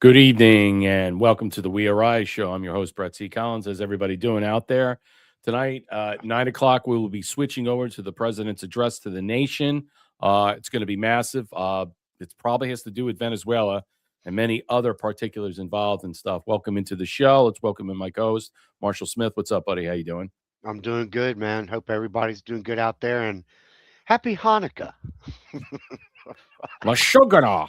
Good evening and welcome to the We Arise show. I'm your host, Brett C. Collins. How's everybody doing out there? Tonight, 9 o'clock, we will be switching over to the president's address to the nation. It's going to be massive. It probably has to do with Venezuela and many other particulars involved and stuff. Welcome into the show. Let's welcome in my co-host, Marshall Smith. What's up, buddy? How you doing? I'm doing good, man. Hope everybody's doing good out there and happy Hanukkah. Mashogana.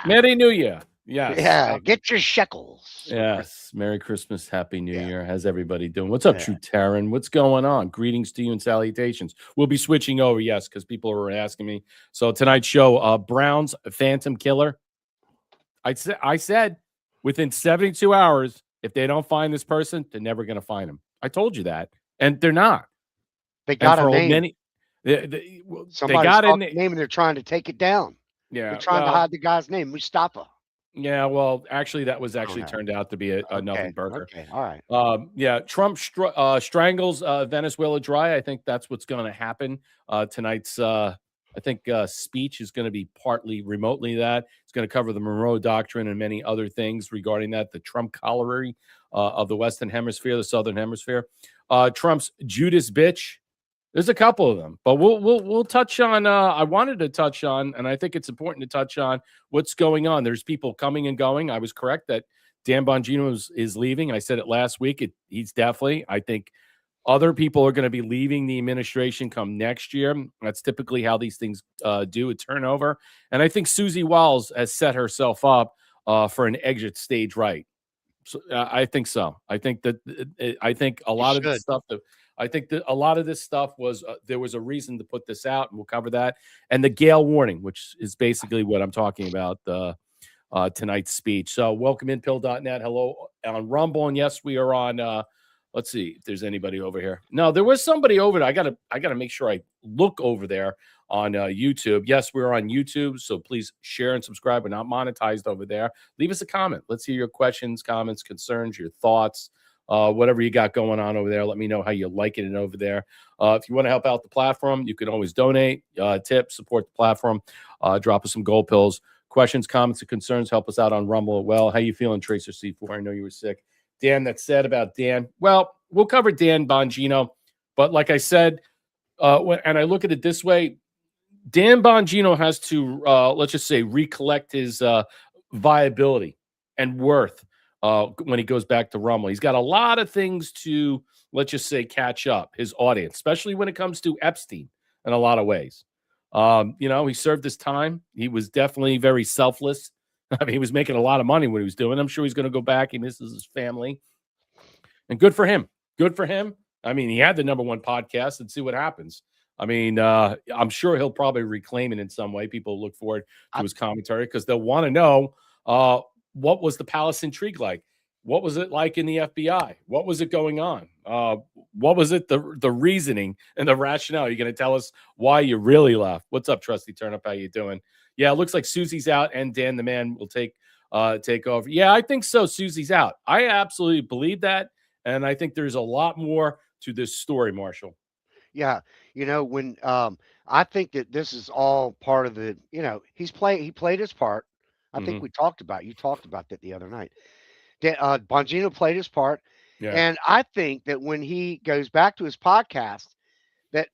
Merry New Year. Yes. Yeah, get your shekels. Yes. Merry Christmas. Happy New Yeah, Year. How's everybody doing? What's up, yeah. True Taryn? What's going on? Greetings to you and salutations. We'll be switching over, yes, because people are asking me. So tonight's show, Browns Phantom Killer. I said within 72 hours, if they don't find this person, they're never going to find him. I told you that. And they're not. They And got a for name. many, they Somebody's got got in. a name and they're trying to take it down. They're Yeah. trying to Well, hide the guy's name, Mustafa. yeah. Well, actually, that was Oh actually no. turned out to be a nothing Okay. burger. Okay. All right. Yeah, Trump strangles Venezuela dry. I think that's what's going to happen. Tonight's, I think, speech is going to be partly remotely that. It's going to cover the Monroe Doctrine and many other things regarding that, the Trump colory of the Western Hemisphere, the Southern Hemisphere. Trump's Judas bitch. There's a couple of them, but we'll touch on. I wanted to touch on, and I think it's important to touch on what's going on. There's people coming and going. I was correct that Dan Bongino is leaving. I said it last week. He's definitely. I think other people are going to be leaving the administration come next year. That's typically how these things do a turnover. And I think Susie Wiles has set herself up for an exit stage right. So I think so. I think that I think a You lot of the should. stuff that I think that a lot of this stuff was there was a reason to put this out, and we'll cover that. And the Gale warning, which is basically what I'm talking about. Tonight's speech. So welcome in pill.net. Hello on Rumble. And yes, we are on let's see if there's anybody over here. No, there was somebody over there. I gotta make sure I look over there on YouTube. Yes, we're on YouTube. So please share and subscribe. We're not monetized over there. Leave us a comment. Let's hear your questions, comments, concerns, your thoughts. Whatever you got going on over there, let me know how you're liking it over there. If you want to help out the platform, you can always donate, tip, support the platform, drop us some gold pills. Questions, comments, or concerns, help us out on Rumble. Well, how you feeling, Tracer C4? I know you were sick. Dan, that's said about Dan. Well, we'll cover Dan Bongino. But like I said, and I look at it this way, Dan Bongino has to, let's just say, recollect his viability and worth when he goes back to Rumble. He's got a lot of things to, let's just say, catch up his audience, especially when it comes to Epstein in a lot of ways. He served his time. He was definitely very selfless. I mean, he was making a lot of money when he was doing it. I'm sure he's going to go back. He misses his family. And good for him. Good for him. I mean, he had the number one podcast and see what happens. I mean, I'm sure he'll probably reclaim it in some way. People look forward to I, his commentary because they'll want to know what was the palace intrigue like? What was it like in the FBI? What was it going on? What was it, the reasoning and the rationale? You're going to tell us why you really left. What's up, Trusty Turnip? How you doing? Yeah, it looks like Susie's out and Dan the man will take over. Yeah, I think so. Susie's out. I absolutely believe that. And I think there's a lot more to this story, Marshall. yeah. When I think that this is all part of he played his part. I think Hmm. you talked about that the other night. Bongino played his part, Yeah. and I think that when he goes back to his podcast,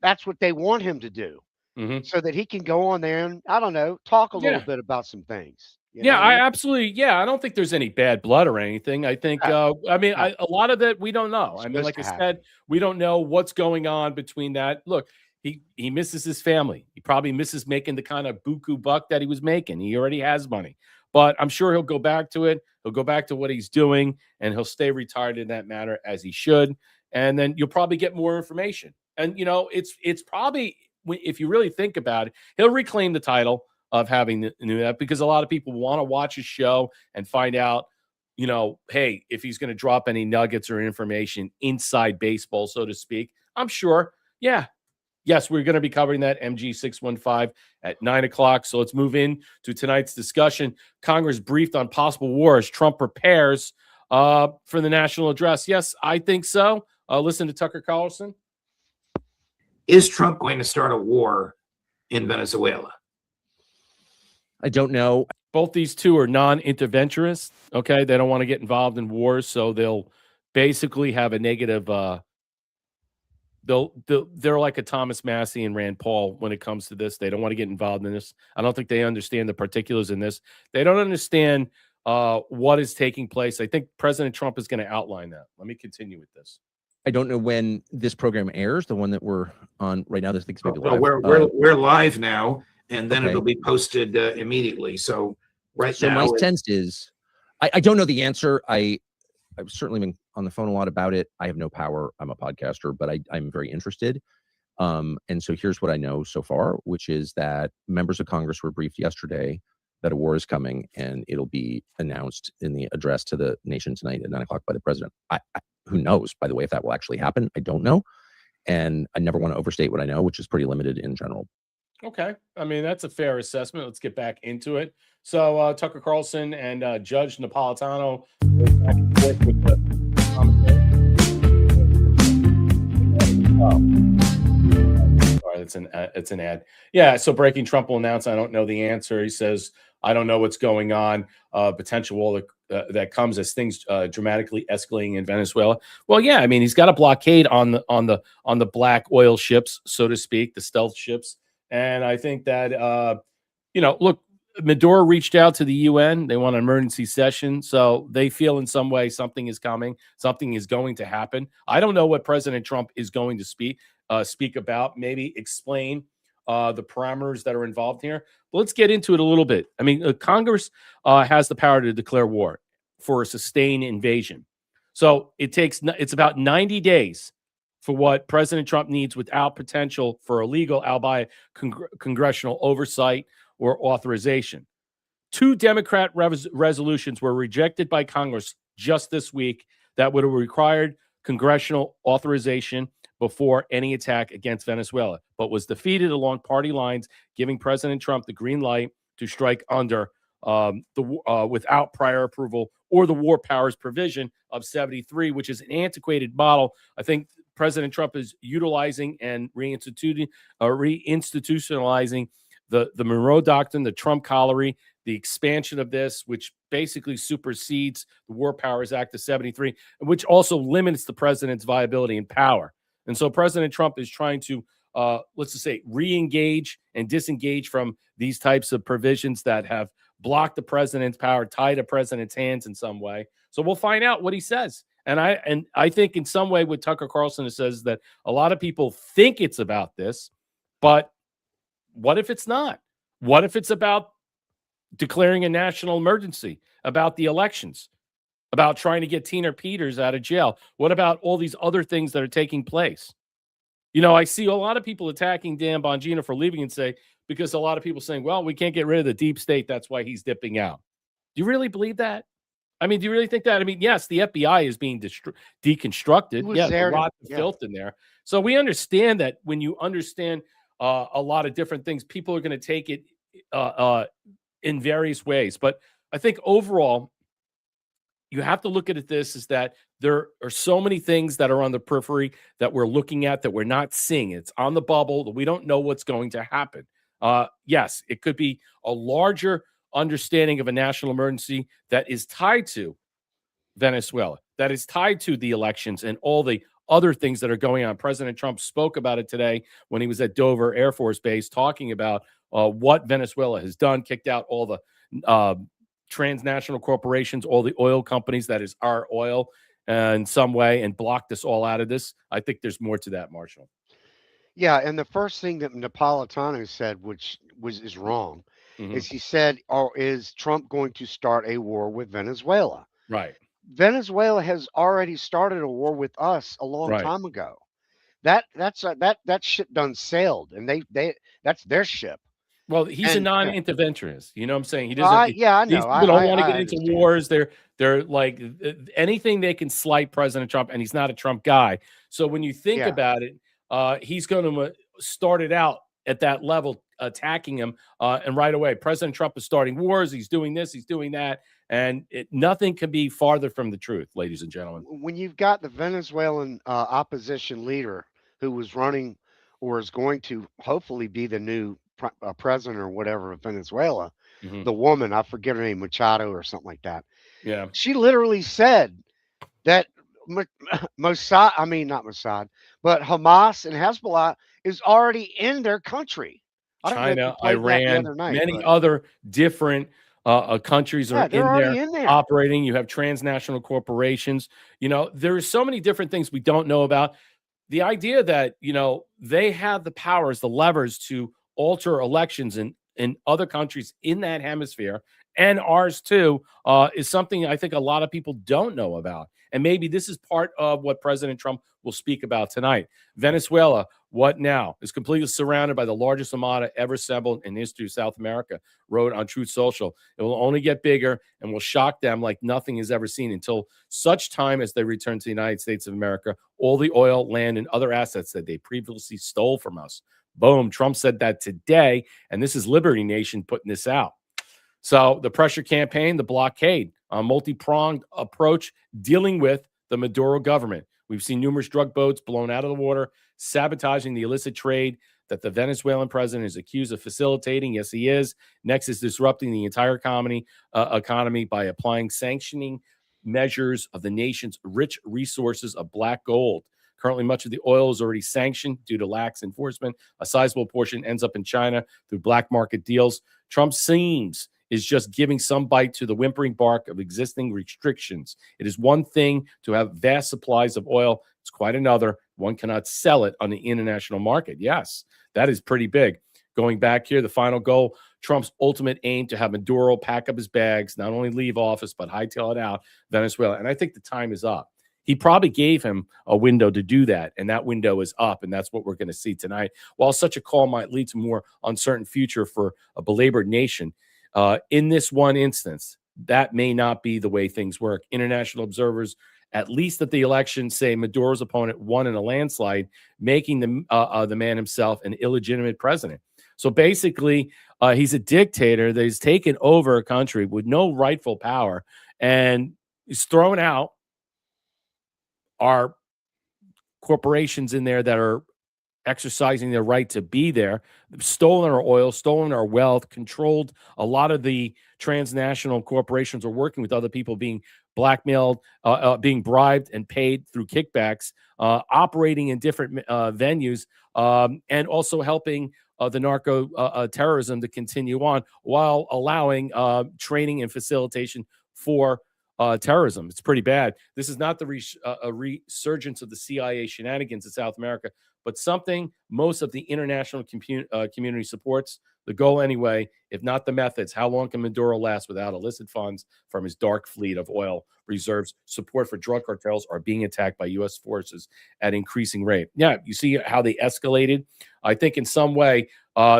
that's what they want him to do, Hmm. so that he can go on there and I don't know, talk a little Yeah. bit about some things. You know Yeah, what I I mean? absolutely. Yeah, I don't think there's any bad blood or anything. I think, No, no, a lot of that we don't know. it's I mean, supposed like to I said, happen. we don't know what's going on between that. Look, he misses his family. He probably misses making the kind of buku buck that he was making. He already has money, but I'm sure he'll go back to it. He'll go back to what he's doing, and he'll stay retired in that matter as he should. And then you'll probably get more information. And it's probably if you really think about it, he'll reclaim the title of having the new that because a lot of people want to watch his show and find out, hey, if he's going to drop any nuggets or information inside baseball, so to speak. I'm sure. Yeah. Yes, we're going to be covering that MG615 at 9 o'clock. So let's move in to tonight's discussion. Congress briefed on possible war as Trump prepares for the national address. Yes, I think so. Listen to Tucker Carlson. Is Trump going to start a war in Venezuela? I don't know. both these two are non-interventionists. Okay, they don't want to get involved in wars, so they'll basically have a negative. They're like a Thomas Massey and Rand Paul when it comes to this. They don't want to get involved in this. I don't think they understand the particulars in this. They don't understand what is taking place. I think President Trump is going to outline that. Let me continue with this. I don't know when this program airs, the one that we're on right now. This thing's maybe Well, live. we're live now, and then Okay. it'll be posted immediately. So So now, my sense is, I don't know the answer. I've certainly been on the phone a lot about it. I have no power. I'm a podcaster, but I'm very interested. And so here's what I know so far, which is that members of Congress were briefed yesterday that a war is coming, and it'll be announced in the address to the nation tonight at 9 o'clock by the president. Who knows, by the way, if that will actually happen? I don't know. And I never want to overstate what I know, which is pretty limited in general. Okay. I mean, that's a fair assessment. Let's get back into it. So Tucker Carlson and Judge Napolitano goes back and forth with the sorry, it's an ad. Yeah. So breaking Trump will announce, I don't know the answer. He says, I don't know what's going on. Potential war that comes as things dramatically escalating in Venezuela. Well, yeah. I mean, he's got a blockade on the black oil ships, so to speak, the stealth ships. And I think that, look, Maduro reached out to the UN. They want an emergency session. So they feel in some way something is coming. Something is going to happen. I don't know what President Trump is going to speak about, maybe explain the parameters that are involved here. But let's get into it a little bit. I mean, Congress has the power to declare war for a sustained invasion. So it's about 90 days for what President Trump needs without potential for illegal, albeit congressional oversight or authorization. 2 Democrat resolutions were rejected by Congress just this week that would have required congressional authorization before any attack against Venezuela, but was defeated along party lines, giving President Trump the green light to strike under without prior approval or the war powers provision of 73, which is an antiquated model. I think President Trump is utilizing and reinstitutionalizing the Monroe Doctrine, the Trump Colliery, the expansion of this, which basically supersedes the War Powers Act of 73, and which also limits the president's viability and power. And so President Trump is trying to, let's just say, re-engage and disengage from these types of provisions that have blocked the president's power, tied the president's hands in some way. So we'll find out what he says. And I think in some way with Tucker Carlson, it says that a lot of people think it's about this, but what if it's not? What if it's about declaring a national emergency, about the elections, about trying to get Tina Peters out of jail? What about all these other things that are taking place? I see a lot of people attacking Dan Bongino for leaving and say, because a lot of people saying, well, we can't get rid of the deep state. That's why he's dipping out. Do you really believe that? I mean, do you really think that? I mean, yes, the FBI is being deconstructed. Yeah, there's a lot of filth in there. So we understand that when you understand a lot of different things, people are going to take it in various ways. But I think overall, you have to look at this is that there are so many things that are on the periphery that we're looking at that we're not seeing. It's on the bubble that we don't know what's going to happen. Yes, it could be a larger understanding of a national emergency that is tied to Venezuela, that is tied to the elections and all the other things that are going on. President Trump spoke about it today when he was at Dover Air Force Base talking about what Venezuela has done, kicked out all the transnational corporations, all the oil companies, that is our oil in some way, and blocked us all out of this. I think there's more to that, Marshall. Yeah, and the first thing that Napolitano said, which is wrong, is he said, "Oh, is Trump going to start a war with Venezuela?" Right. Venezuela has already started a war with us a long time ago. That ship done sailed, and they that's their ship. Well, he's a non-interventionist. You know what I'm saying? He doesn't. I know. These people don't want to I get into understand. wars. They're like anything they can slight President Trump, and he's not a Trump guy. So when you think about it, he's going to start it out at that level, attacking him, and right away, President Trump is starting wars. He's doing this. He's doing that, and nothing can be farther from the truth, ladies and gentlemen. When you've got the Venezuelan opposition leader who was running or is going to hopefully be the new president or whatever of Venezuela, Mhm. the woman, I forget her name, Machado or something like that. Yeah. She literally said that Mossad, I mean not Mossad, but Hamas and Hezbollah is already in their country. I don't know if you China, played that the Iran, other night, many but other different countries are yeah, they're in already there in there. operating. You have transnational corporations. There's so many different things we don't know about. The idea that, they have the powers, the levers to alter elections in other countries in that hemisphere and ours too, is something I think a lot of people don't know about. And maybe this is part of what President Trump will speak about tonight. Venezuela, what now? Is completely surrounded by the largest armada ever assembled in the history of South America, wrote on Truth Social. It will only get bigger and will shock them like nothing is ever seen until such time as they return to the United States of America, all the oil, land, and other assets that they previously stole from us. Boom. Trump said that today, and this is Liberty Nation putting this out. So the pressure campaign, the blockade, a multi-pronged approach dealing with the Maduro government. We've seen numerous drug boats blown out of the water, sabotaging the illicit trade that the Venezuelan president is accused of facilitating. Yes, he is. Next is disrupting the entire economy by applying sanctioning measures of the nation's rich resources of black gold. Currently, much of the oil is already sanctioned due to lax enforcement. A sizable portion ends up in China through black market deals. Trump seems is just giving some bite to the whimpering bark of existing restrictions. It is one thing to have vast supplies of oil. It's quite another. One cannot sell it on the international market. Yes, that is pretty big. Going back here, the final goal, Trump's ultimate aim to have Maduro pack up his bags, not only leave office, but hightail it out Venezuela. And I think the time is up. He probably gave him a window to do that, and that window is up, and that's what we're going to see tonight. While such a call might lead to more uncertain future for a belabored nation, in this one instance, that may not be the way things work. International observers, at least at the election, say Maduro's opponent won in a landslide, making the man himself an illegitimate president. So basically, he's a dictator that has taken over a country with no rightful power, and he's thrown out our corporations in there that are exercising their right to be there, stolen our oil, stolen our wealth, controlled a lot of the transnational corporations are working with other people being blackmailed, being bribed and paid through kickbacks, operating in different venues, and also helping the narco terrorism to continue on while allowing training and facilitation for terrorism. It's pretty bad. This is not the a resurgence of the CIA shenanigans in South America, but something most of the international community supports. The goal anyway, if not the methods. How long can Maduro last without illicit funds from his dark fleet of oil reserves? Support for drug cartels are being attacked by U.S. forces at increasing rate. Yeah, you see how they escalated? I think in some way,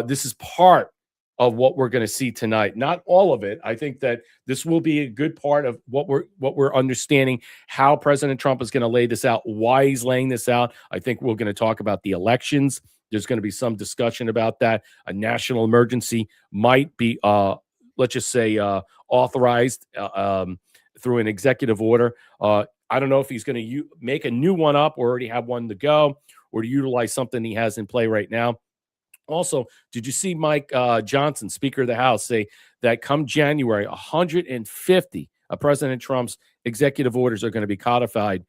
this is part of what we're going to see tonight. Not all of it. I think that this will be a good part of what we're understanding how President Trump is going to lay this out, why he's laying this out. I think we're going to talk about the elections. There's going to be some discussion about that. A national emergency might be, let's just say, authorized through an executive order. I don't know if he's going to make a new one up or already have one to go or to utilize something he has in play right now. Also, did you see Mike Johnson, Speaker of the House, say that come January, 150 of President Trump's executive orders are going to be codified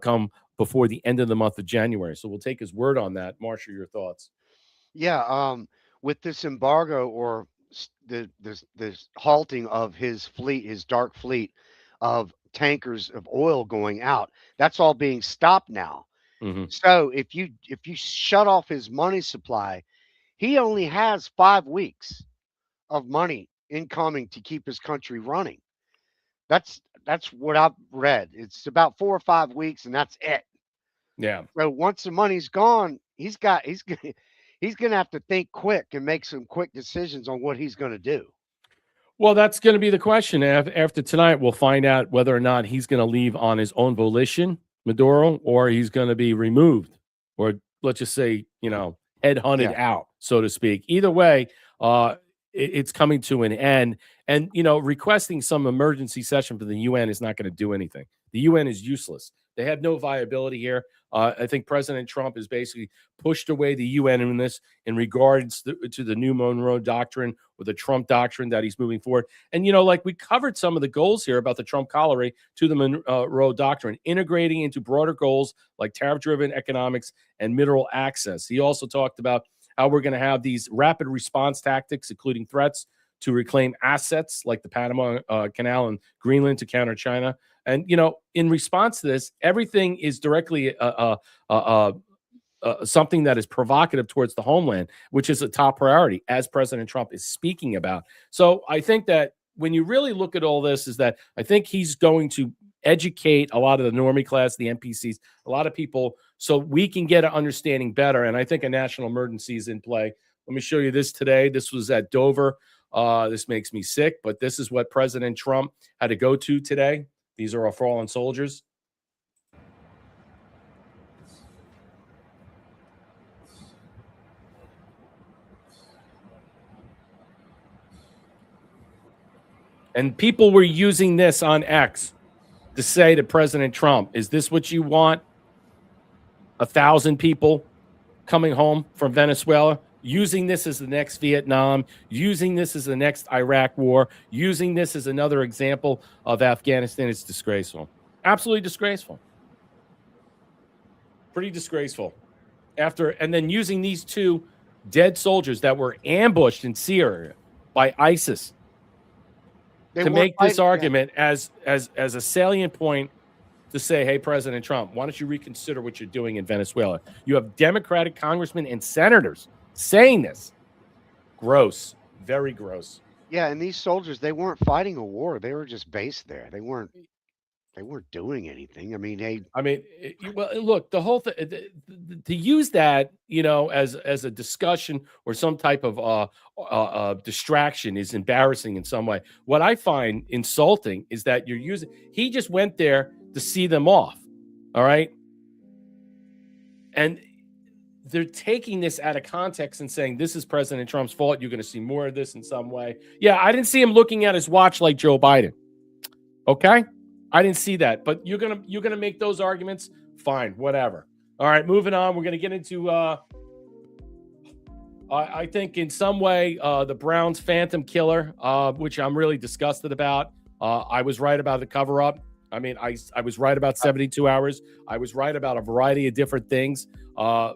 come before the end of the month of January. So we'll take his word on that. Marshall, your thoughts? Yeah, with this embargo or this halting of his fleet, his dark fleet of tankers of oil going out, that's all being stopped now. Mm-hmm. So if you shut off his money supply, he only has 5 weeks of money incoming to keep his country running. That's what I've read. It's about 4 or 5 weeks, and that's it. Yeah. So once the money's gone, he's gonna have to think quick and make some quick decisions on what he's gonna do. Well, that's going to be the question. After tonight, we'll find out whether or not he's going to leave on his own volition, Maduro, or he's going to be removed, or let's just say, headhunted out, so to speak. Either way, it's coming to an end. And, requesting some emergency session for the UN is not going to do anything. The UN is useless. They have no viability here. I think President Trump has basically pushed away the UN in this in regards to the new Monroe Doctrine or the Trump Doctrine that he's moving forward. And, like we covered some of the goals here about the Trump corollary to the Monroe Doctrine, integrating into broader goals like tariff-driven economics and mineral access. He also talked about how we're going to have these rapid response tactics, including threats to reclaim assets like the Panama Canal and Greenland to counter China. And, in response to this, everything is directly something that is provocative towards the homeland, which is a top priority, as President Trump is speaking about. So I think that when you really look at all this, is that I think he's going to educate a lot of the normie class, the NPCs, a lot of people, so we can get an understanding better. And I think a national emergency is in play. Let me show you this today. This was at Dover. This makes me sick, but this is what President Trump had to go to today. These are our fallen soldiers. And people were using this on X to say to President Trump, is this what you want? 1,000 people coming home from Venezuela, using this as the next Vietnam, using this as the next Iraq war, using this as another example of Afghanistan. It's disgraceful. Absolutely disgraceful. Pretty disgraceful. And then using these two dead soldiers that were ambushed in Syria by ISIS to make this argument as a salient point to say, hey, President Trump, why don't you reconsider what you're doing in Venezuela? You have Democratic congressmen and senators saying this. Gross. Very gross. Yeah, and these soldiers, they weren't fighting a war. They were just based there. They weren't doing anything. I mean, well, look, the whole thing, to use that, as a discussion or some type of distraction is embarrassing in some way. What I find insulting is that he just went there to see them off. All right. And they're taking this out of context and saying, this is President Trump's fault. You're going to see more of this in some way. Yeah. I didn't see him looking at his watch like Joe Biden. Okay. I didn't see that, but you're gonna make those arguments. Fine, whatever. All right, moving on. We're gonna get into. I think in some way the Browns phantom killer, which I'm really disgusted about. I was right about the cover up. I mean, I was right about 72 hours. I was right about a variety of different things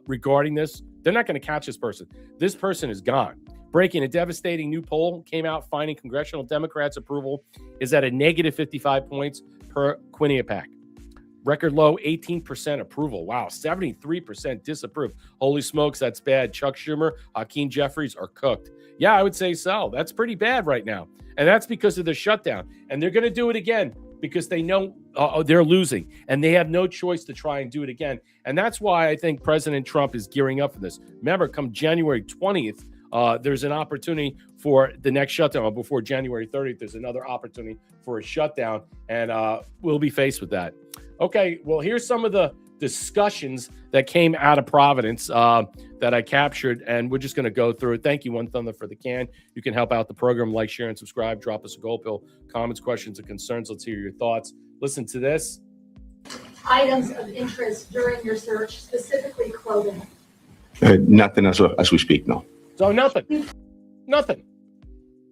regarding this. They're not going to catch this person. This person is gone. Breaking a devastating new poll came out finding congressional Democrats' approval is at a negative 55 points per Quinnipiac. Record low 18% approval. Wow, 73% disapprove. Holy smokes, that's bad. Chuck Schumer, Hakeem Jeffries are cooked. Yeah, I would say so. That's pretty bad right now. And that's because of the shutdown. And they're going to do it again because they know they're losing. And they have no choice to try and do it again. And that's why I think President Trump is gearing up for this. Remember, come January 20th, there's an opportunity for the next shutdown. Before January 30th, there's another opportunity for a shutdown, and we'll be faced with that. Okay, well, here's some of the discussions that came out of Providence that I captured, and we're just going to go through it. Thank you, One Thunder, for the can. You can help out the program, like, share, and subscribe. Drop us a gold pill, comments, questions, and concerns. Let's hear your thoughts. Listen to this. Items of interest during your search, specifically clothing. Nothing as we speak, no. So nothing.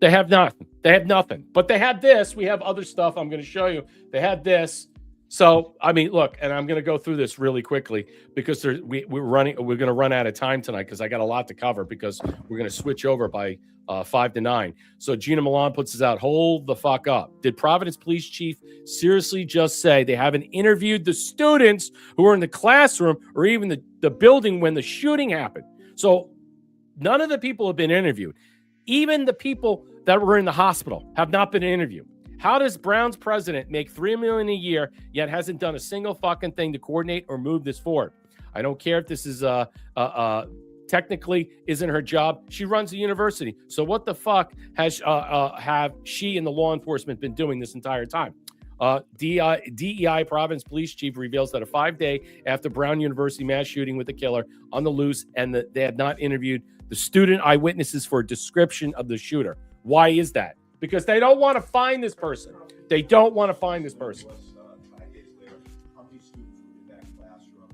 They have nothing. But they had this. We have other stuff I'm going to show you. They had this. So, I mean, look, and I'm going to go through this really quickly because we're going to run out of time tonight because I got a lot to cover because we're going to switch over by 5 to 9. So Gina Milan puts this out. Hold the fuck up. Did Providence Police Chief seriously just say they haven't interviewed the students who were in the classroom or even the building when the shooting happened? So none of the people have been interviewed. Even the people that were in the hospital have not been interviewed. How does Brown's president make $3 million a year, yet hasn't done a single fucking thing to coordinate or move this forward? I don't care if this is technically isn't her job. She runs the university. So what the fuck has have she and the law enforcement been doing this entire time? DEI Providence Police Chief reveals that a 5-day after Brown University mass shooting with the killer on the loose, and they had not interviewed the student eyewitnesses for a description of the shooter. Why is that? Because they don't want to find this person. classroom.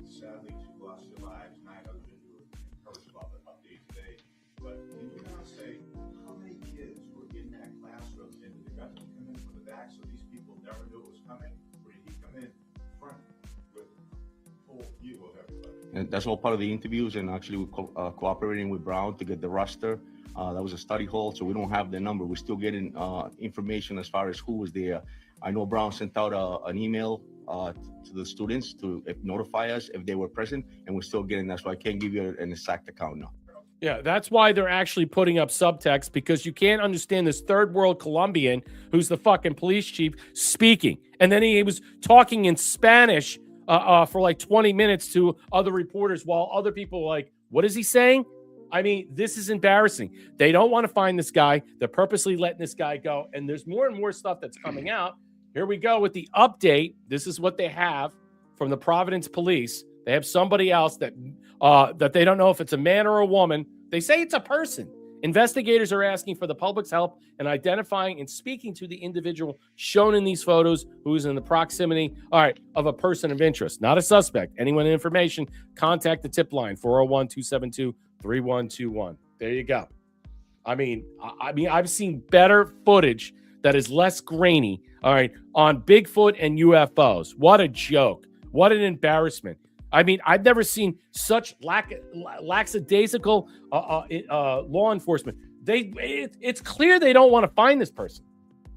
Sadly, 2 lost their lives, 9 others injured. Encouraged about the update today. But can you now say how many kids were in that classroom, and did the gunman come in from the back so these people never knew it was coming, or did he come in front with full view of everybody? And that's all part of the interviews, and actually we're cooperating with Brown to get the roster. That was a study hall, so we don't have the number. We're still getting information as far as who was there. I know Brown sent out an email to the students to notify us if they were present, and we're still getting that, so I can't give you an exact account now. Yeah, that's why they're actually putting up subtext, because you can't understand this third world Colombian who's the fucking police chief speaking. And then he was talking in Spanish for like 20 minutes to other reporters while other people were like, what is he saying? I mean, this is embarrassing. They don't want to find this guy. They're purposely letting this guy go. And there's more and more stuff that's coming out. Here we go with the update. This is what they have from the Providence police. They have somebody else that they don't know if it's a man or a woman. They say it's a person. Investigators are asking for the public's help in identifying and speaking to the individual shown in these photos who is in the proximity, of a person of interest, not a suspect. Anyone in information, contact the tip line, 401-272-3121. There you go. I mean, I've seen better footage that is less grainy, on Bigfoot and UFOs. What a joke. What an embarrassment. I mean, I've never seen such lackadaisical law enforcement. It's clear they don't want to find this person.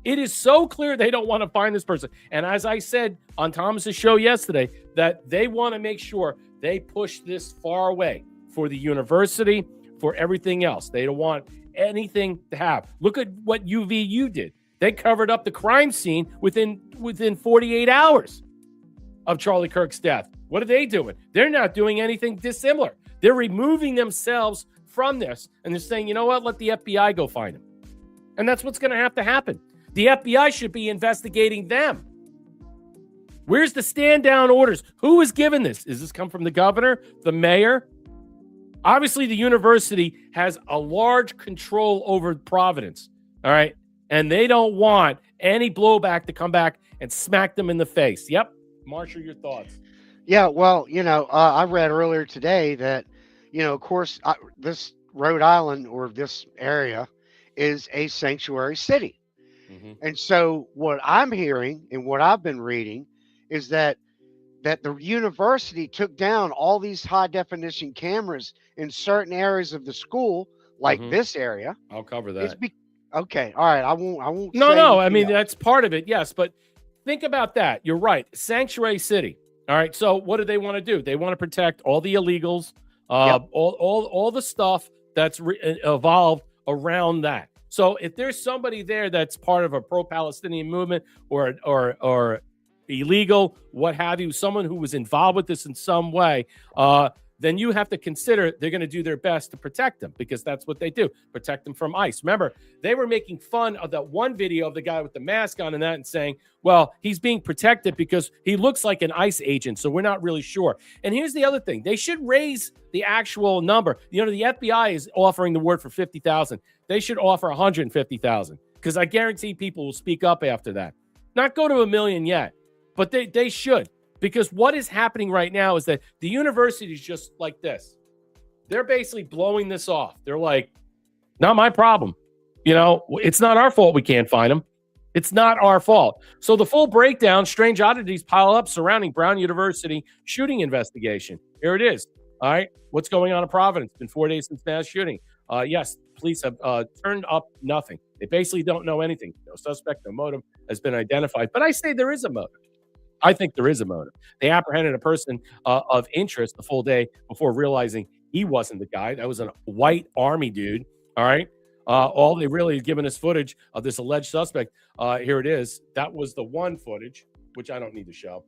It is so clear they don't want to find this person. And as I said on Thomas's show yesterday, that they want to make sure they push this far away for the university, for everything else. They don't want anything to have. Look at what UVU did. They covered up the crime scene within 48 hours of Charlie Kirk's death. What are they doing? They're not doing anything dissimilar. They're removing themselves from this, and they're saying, you know what? Let the FBI go find him. And that's what's going to have to happen. The FBI should be investigating them. Where's the stand-down orders? Who is given this? Does this come from the governor, the mayor? Obviously, the university has a large control over Providence, all right? And they don't want any blowback to come back and smack them in the face. Yep. Marshall, your thoughts? Yeah, well, I read earlier today that, of course, this Rhode Island or this area is a sanctuary city. Mm-hmm. And so what I'm hearing and what I've been reading is that the university took down all these high definition cameras in certain areas of the school, like this area. I'll cover that. Okay. All right. I won't. No. I mean, that's part of it. Yes. But think about that. You're right. Sanctuary city. All right. So what do they want to do? They want to protect all the illegals, all the stuff that's evolved around that. So if there's somebody there that's part of a pro-Palestinian movement or illegal, what have you, someone who was involved with this in some way, then you have to consider they're going to do their best to protect them, because that's what they do, protect them from ICE. Remember, they were making fun of that one video of the guy with the mask on and saying, well, he's being protected because he looks like an ICE agent, so we're not really sure. And here's the other thing. They should raise the actual number. The FBI is offering the word for 50,000. They should offer 150,000, because I guarantee people will speak up after that. Not go to 1 million yet, but they should. Because what is happening right now is that the university is just like this. They're basically blowing this off. They're like, not my problem. It's not our fault we can't find them. It's not our fault. So the full breakdown, strange oddities pile up surrounding Brown University shooting investigation. Here it is. All right. What's going on in Providence? It's been 4 days since mass shooting. Yes, police have turned up nothing. They basically don't know anything. No suspect, no motive has been identified. But I say there is a motive. I think there is a motive. They apprehended a person of interest the full day before realizing he wasn't the guy. That was a white army dude. All right. All they really have given us footage of this alleged suspect. Here it is. That was the one footage, which I don't need to show.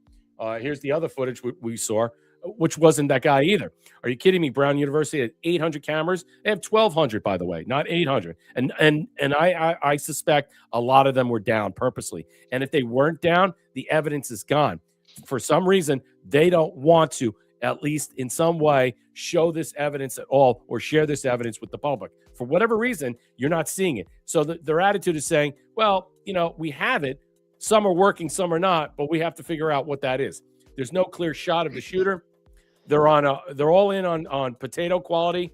Here's the other footage we saw, which wasn't that guy either. Are you kidding me? Brown University had 800 cameras. They have 1,200, by the way, not 800. And I suspect a lot of them were down purposely. And if they weren't down, the evidence is gone. For some reason, they don't want to, at least in some way, show this evidence at all or share this evidence with the public. For whatever reason, you're not seeing it. So their attitude is saying, well, we have it. Some are working, some are not, but we have to figure out what that is. There's no clear shot of the shooter. They're all in on potato quality.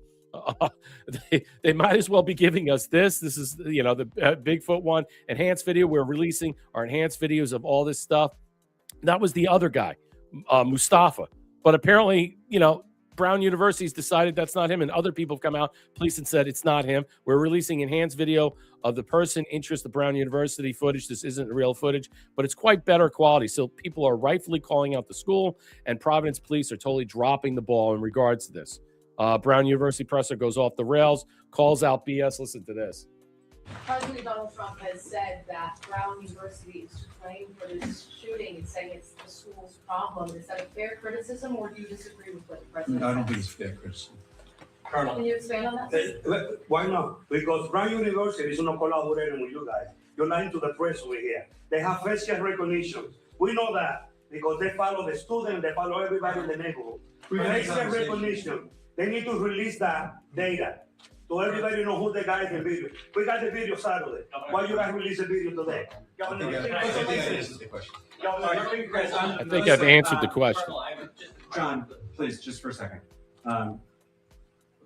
They might as well be giving us this. This is, the Bigfoot one enhanced video. We're releasing our enhanced videos of all this stuff. That was the other guy, Mustafa. But apparently, Brown University's decided that's not him, and other people have come out, police, and said it's not him. We're releasing enhanced video of the person interest the Brown University footage. This isn't real footage, but it's quite better quality. So people are rightfully calling out the school, and Providence police are totally dropping the ball in regards to this. Brown University presser goes off the rails, calls out BS. Listen to this. President Donald Trump has said that Brown University is to blame for this shooting and saying it's the school's problem. Is that a fair criticism, or do you disagree with what the president I don't said? think it's fair criticism. Can you expand on that? Why not? Because Brown University is not collaborating with you guys. You're lying to the press over here. They have facial recognition. We know that because they follow the students, they follow everybody in the neighborhood. Facial recognition. They need to release that data so everybody know who the guy is in the video. We got the video Saturday. Why you guys release the video today? I think that answers the question. I think I've answered the question. John, please, just for a second. A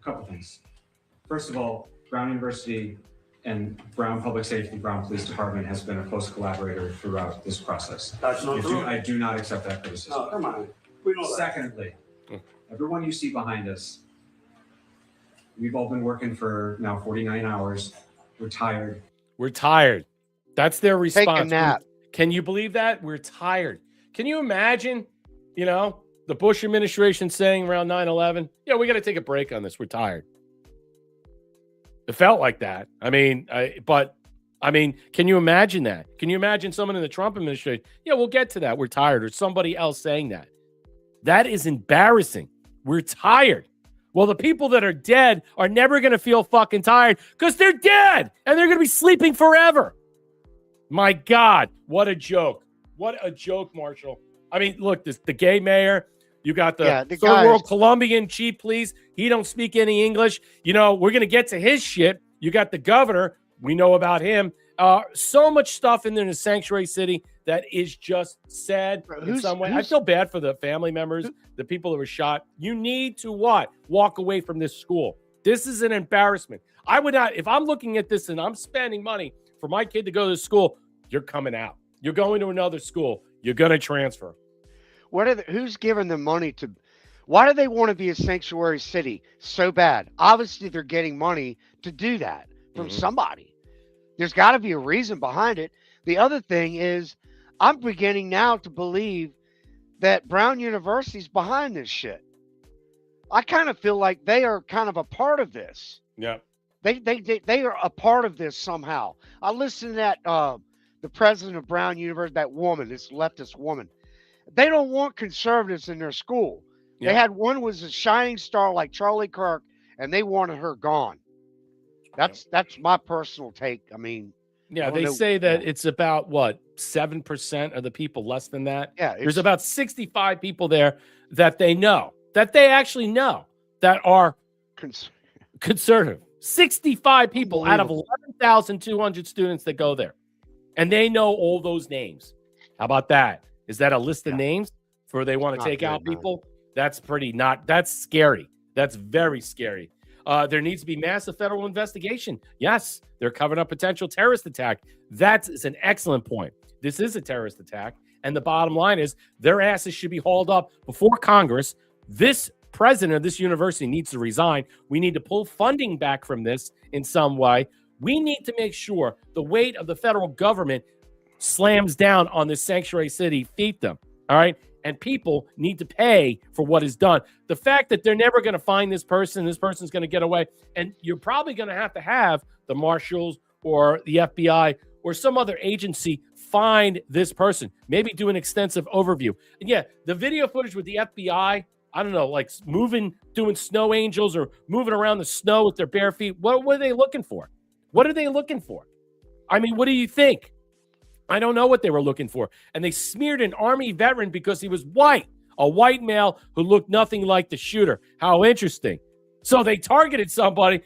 couple things. First of all, Brown University and Brown Public Safety, Brown Police Department has been a close collaborator throughout this process. That's not true. I do not accept that criticism. No, come on. We know that. Secondly, everyone you see behind us, we've all been working for now 49 hours. We're tired. We're tired. That's their response. Take a nap. Can you believe that? We're tired. Can you imagine, the Bush administration saying around 9/11, yeah, we got to take a break on this. We're tired. It felt like that. Can you imagine that? Can you imagine someone in the Trump administration? Yeah, we'll get to that. We're tired. Or somebody else saying that. That is embarrassing. We're tired. Well, the people that are dead are never going to feel fucking tired because they're dead and they're going to be sleeping forever. My God, what a joke. What a joke, Marshall. Look, the gay mayor, you got the third world Colombian chief police. He don't speak any English. We're going to get to his shit. You got the governor. We know about him. So much stuff in there in the sanctuary city that is just sad in some way. I feel bad for the family members, the people that were shot. You need to what? Walk away from this school. This is an embarrassment. I would not, if I'm looking at this and I'm spending money for my kid to go to school, you're coming out. You're going to another school. You're going to transfer. Who's giving them money to? Why do they want to be a sanctuary city so bad? Obviously, they're getting money to do that from somebody. There's got to be a reason behind it. The other thing is, I'm beginning now to believe that Brown University's behind this shit. I kind of feel like they are kind of a part of this. Yeah. They are a part of this somehow. I listened to that the president of Brown University, that woman, this leftist woman. They don't want conservatives in their school. Yeah. They had one was a shining star like Charlie Kirk, and they wanted her gone. That's my personal take. They say that it's about 7% of the people, less than that. Yeah, there's about 65 people there that they know, that they actually know, that are conservative. 65 people out of 11,200 students that go there, and they know all those names. How about that? Is that a list of names for they want to take out people? That's that's scary. That's very scary. There needs to be massive federal investigation. Yes, they're covering up potential terrorist attack. That is an excellent point. This is a terrorist attack. And the bottom line is their asses should be hauled up before Congress. This president of this university needs to resign. We need to pull funding back from this in some way. We need to make sure the weight of the federal government slams down on this sanctuary city fiefdom. All right. And people need to pay for what is done. The fact that they're never going to find this person's going to get away, and you're probably going to have the marshals or the FBI or some other agency find this person, maybe do an extensive overview. And yeah, the video footage with the FBI, I don't know, like doing snow angels or moving around the snow with their bare feet. What are they looking for? What are they looking for? What do you think? I don't know what they were looking for. And they smeared an Army veteran because he was white, a white male who looked nothing like the shooter. How interesting. So they targeted somebody,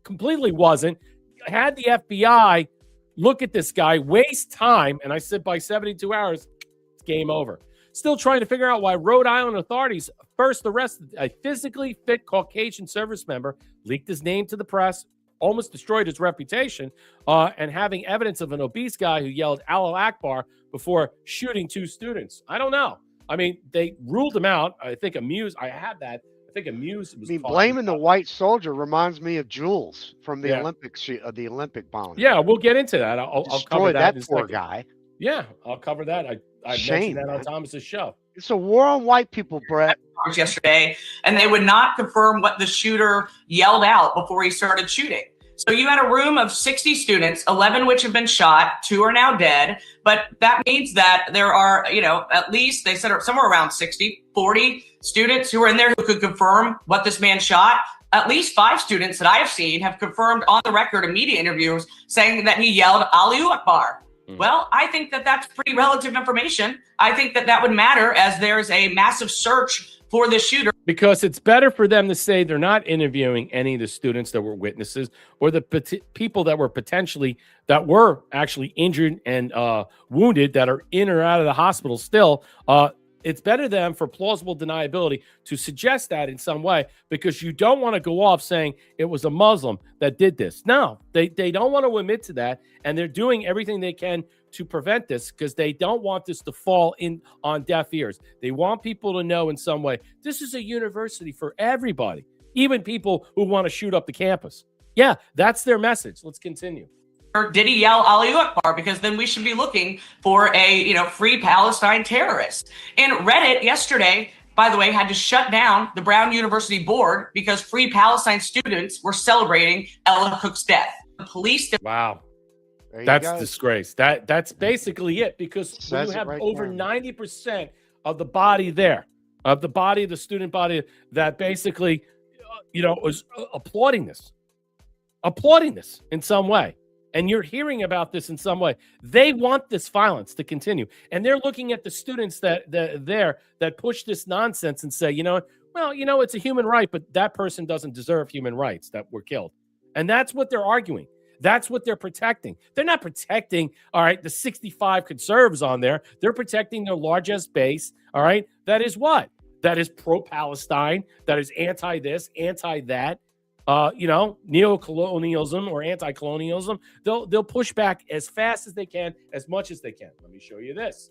completely wasn't, had the FBI look at this guy, waste time. And I said by 72 hours, it's game over. still trying to figure out why Rhode Island authorities first arrested a physically fit Caucasian service member, leaked his name to the press, almost destroyed his reputation, and having evidence of an obese guy who yelled "Allah Akbar" before shooting 2 students. I don't know. I mean, they ruled him out. I think Amuse. I have that. I think Amuse was. I mean, blaming the white soldier reminds me of Jules from the Yeah. Olympics, the Olympic bombing. Yeah, we'll get into that. I'll cover Destroyed that. that in a poor second. guy. Yeah, I'll cover that. I Shame, mentioned that on man. Thomas's show. It's a war on white people, Brett. Yesterday, and they would not confirm what the shooter yelled out before he started shooting. So you had a room of 60 students, 11 which have been shot, 2 are now dead. But that means that there are, at least they said somewhere around 60, 40 students who are in there who could confirm what this man shot. At least 5 students that I have seen have confirmed on the record in media interviews saying that he yelled Allahu Akbar. Well, I think that that's pretty relative information. I think that that would matter as there's a massive search for the shooter. Because it's better for them to say they're not interviewing any of the students that were witnesses or the people that were actually injured and wounded that are in or out of the hospital still. It's better than for plausible deniability to suggest that in some way, because you don't want to go off saying it was a Muslim that did this. No, they don't want to admit to that, and they're doing everything they can to prevent this because they don't want this to fall in on deaf ears. They want people to know in some way this is a university for everybody, even people who want to shoot up the campus. Yeah, that's their message. Let's continue. Or did he yell Allahu Akbar? Because then we should be looking for a free Palestine terrorist. And Reddit yesterday, by the way, had to shut down the Brown University board because Free Palestine students were celebrating Ella Cook's death. The police. Wow. That's disgrace. That's basically it, because when you have right over there. 90% of the body there, of the student body that basically, was applauding this in some way. And you're hearing about this in some way. They want this violence to continue. And they're looking at the students that push this nonsense and say, it's a human right, but that person doesn't deserve human rights that were killed. And that's what they're arguing. That's what they're protecting. They're not protecting, all right, the 65 conservatives on there. They're protecting their largest base, all right? That is what? That is pro-Palestine. That is anti-this, anti-that. Neocolonialism or anti-colonialism, they'll push back as fast as they can, as much as they can. Let me show you this,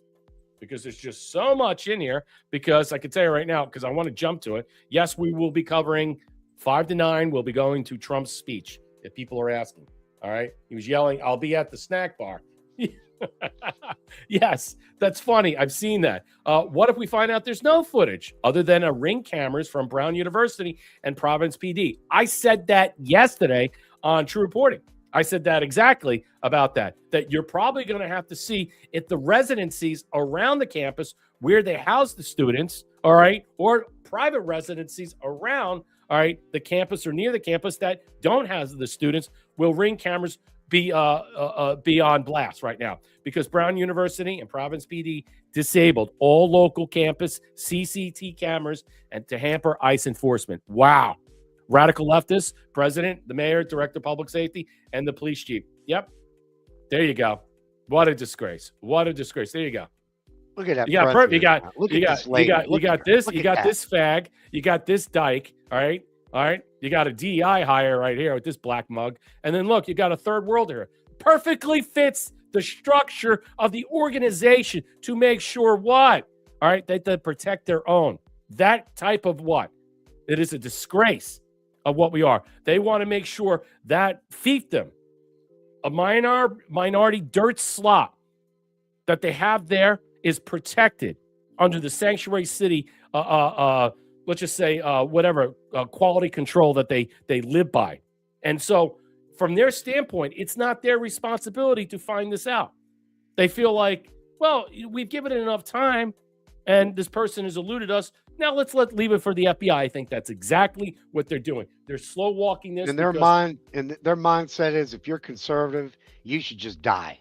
because there's just so much in here, because I can tell you right now, because I want to jump to it. Yes, we will be covering 5 to 9. We'll be going to Trump's speech, if people are asking. All right. He was yelling, "I'll be at the snack bar." Yes, that's funny. I've seen that. What if we find out there's no footage other than Ring cameras from Brown University and Providence PD? I said that yesterday on True Reporting. I said that exactly about that you're probably going to have to see if the residencies around the campus where they house the students, all right, or private residencies around, all right, the campus or near the campus that don't house the students, will Ring cameras be on blast right now, because Brown University and Providence PD disabled all local campus CCT cameras and to hamper ICE enforcement. Wow. Radical leftists, president, the mayor, director of public safety, and the police chief. Yep. There you go. What a disgrace. What a disgrace. There you go. Look at that. You got this fag. You got this dyke. All right. All right. You got a DEI hire right here with this black mug. And then look, you got a third world here. Perfectly fits the structure of the organization to make sure what? All right. They protect their own. That type of what? It is a disgrace of what we are. They want to make sure that fiefdom, a minority dirt slop that they have there, is protected under the sanctuary city, let's just say, quality control that they live by. And so from their standpoint, it's not their responsibility to find this out. They feel like, well, we've given it enough time and this person has eluded us. Now let's leave it for the FBI. I think that's exactly what they're doing. They're slow walking this. And their mindset is, if you're conservative, you should just die.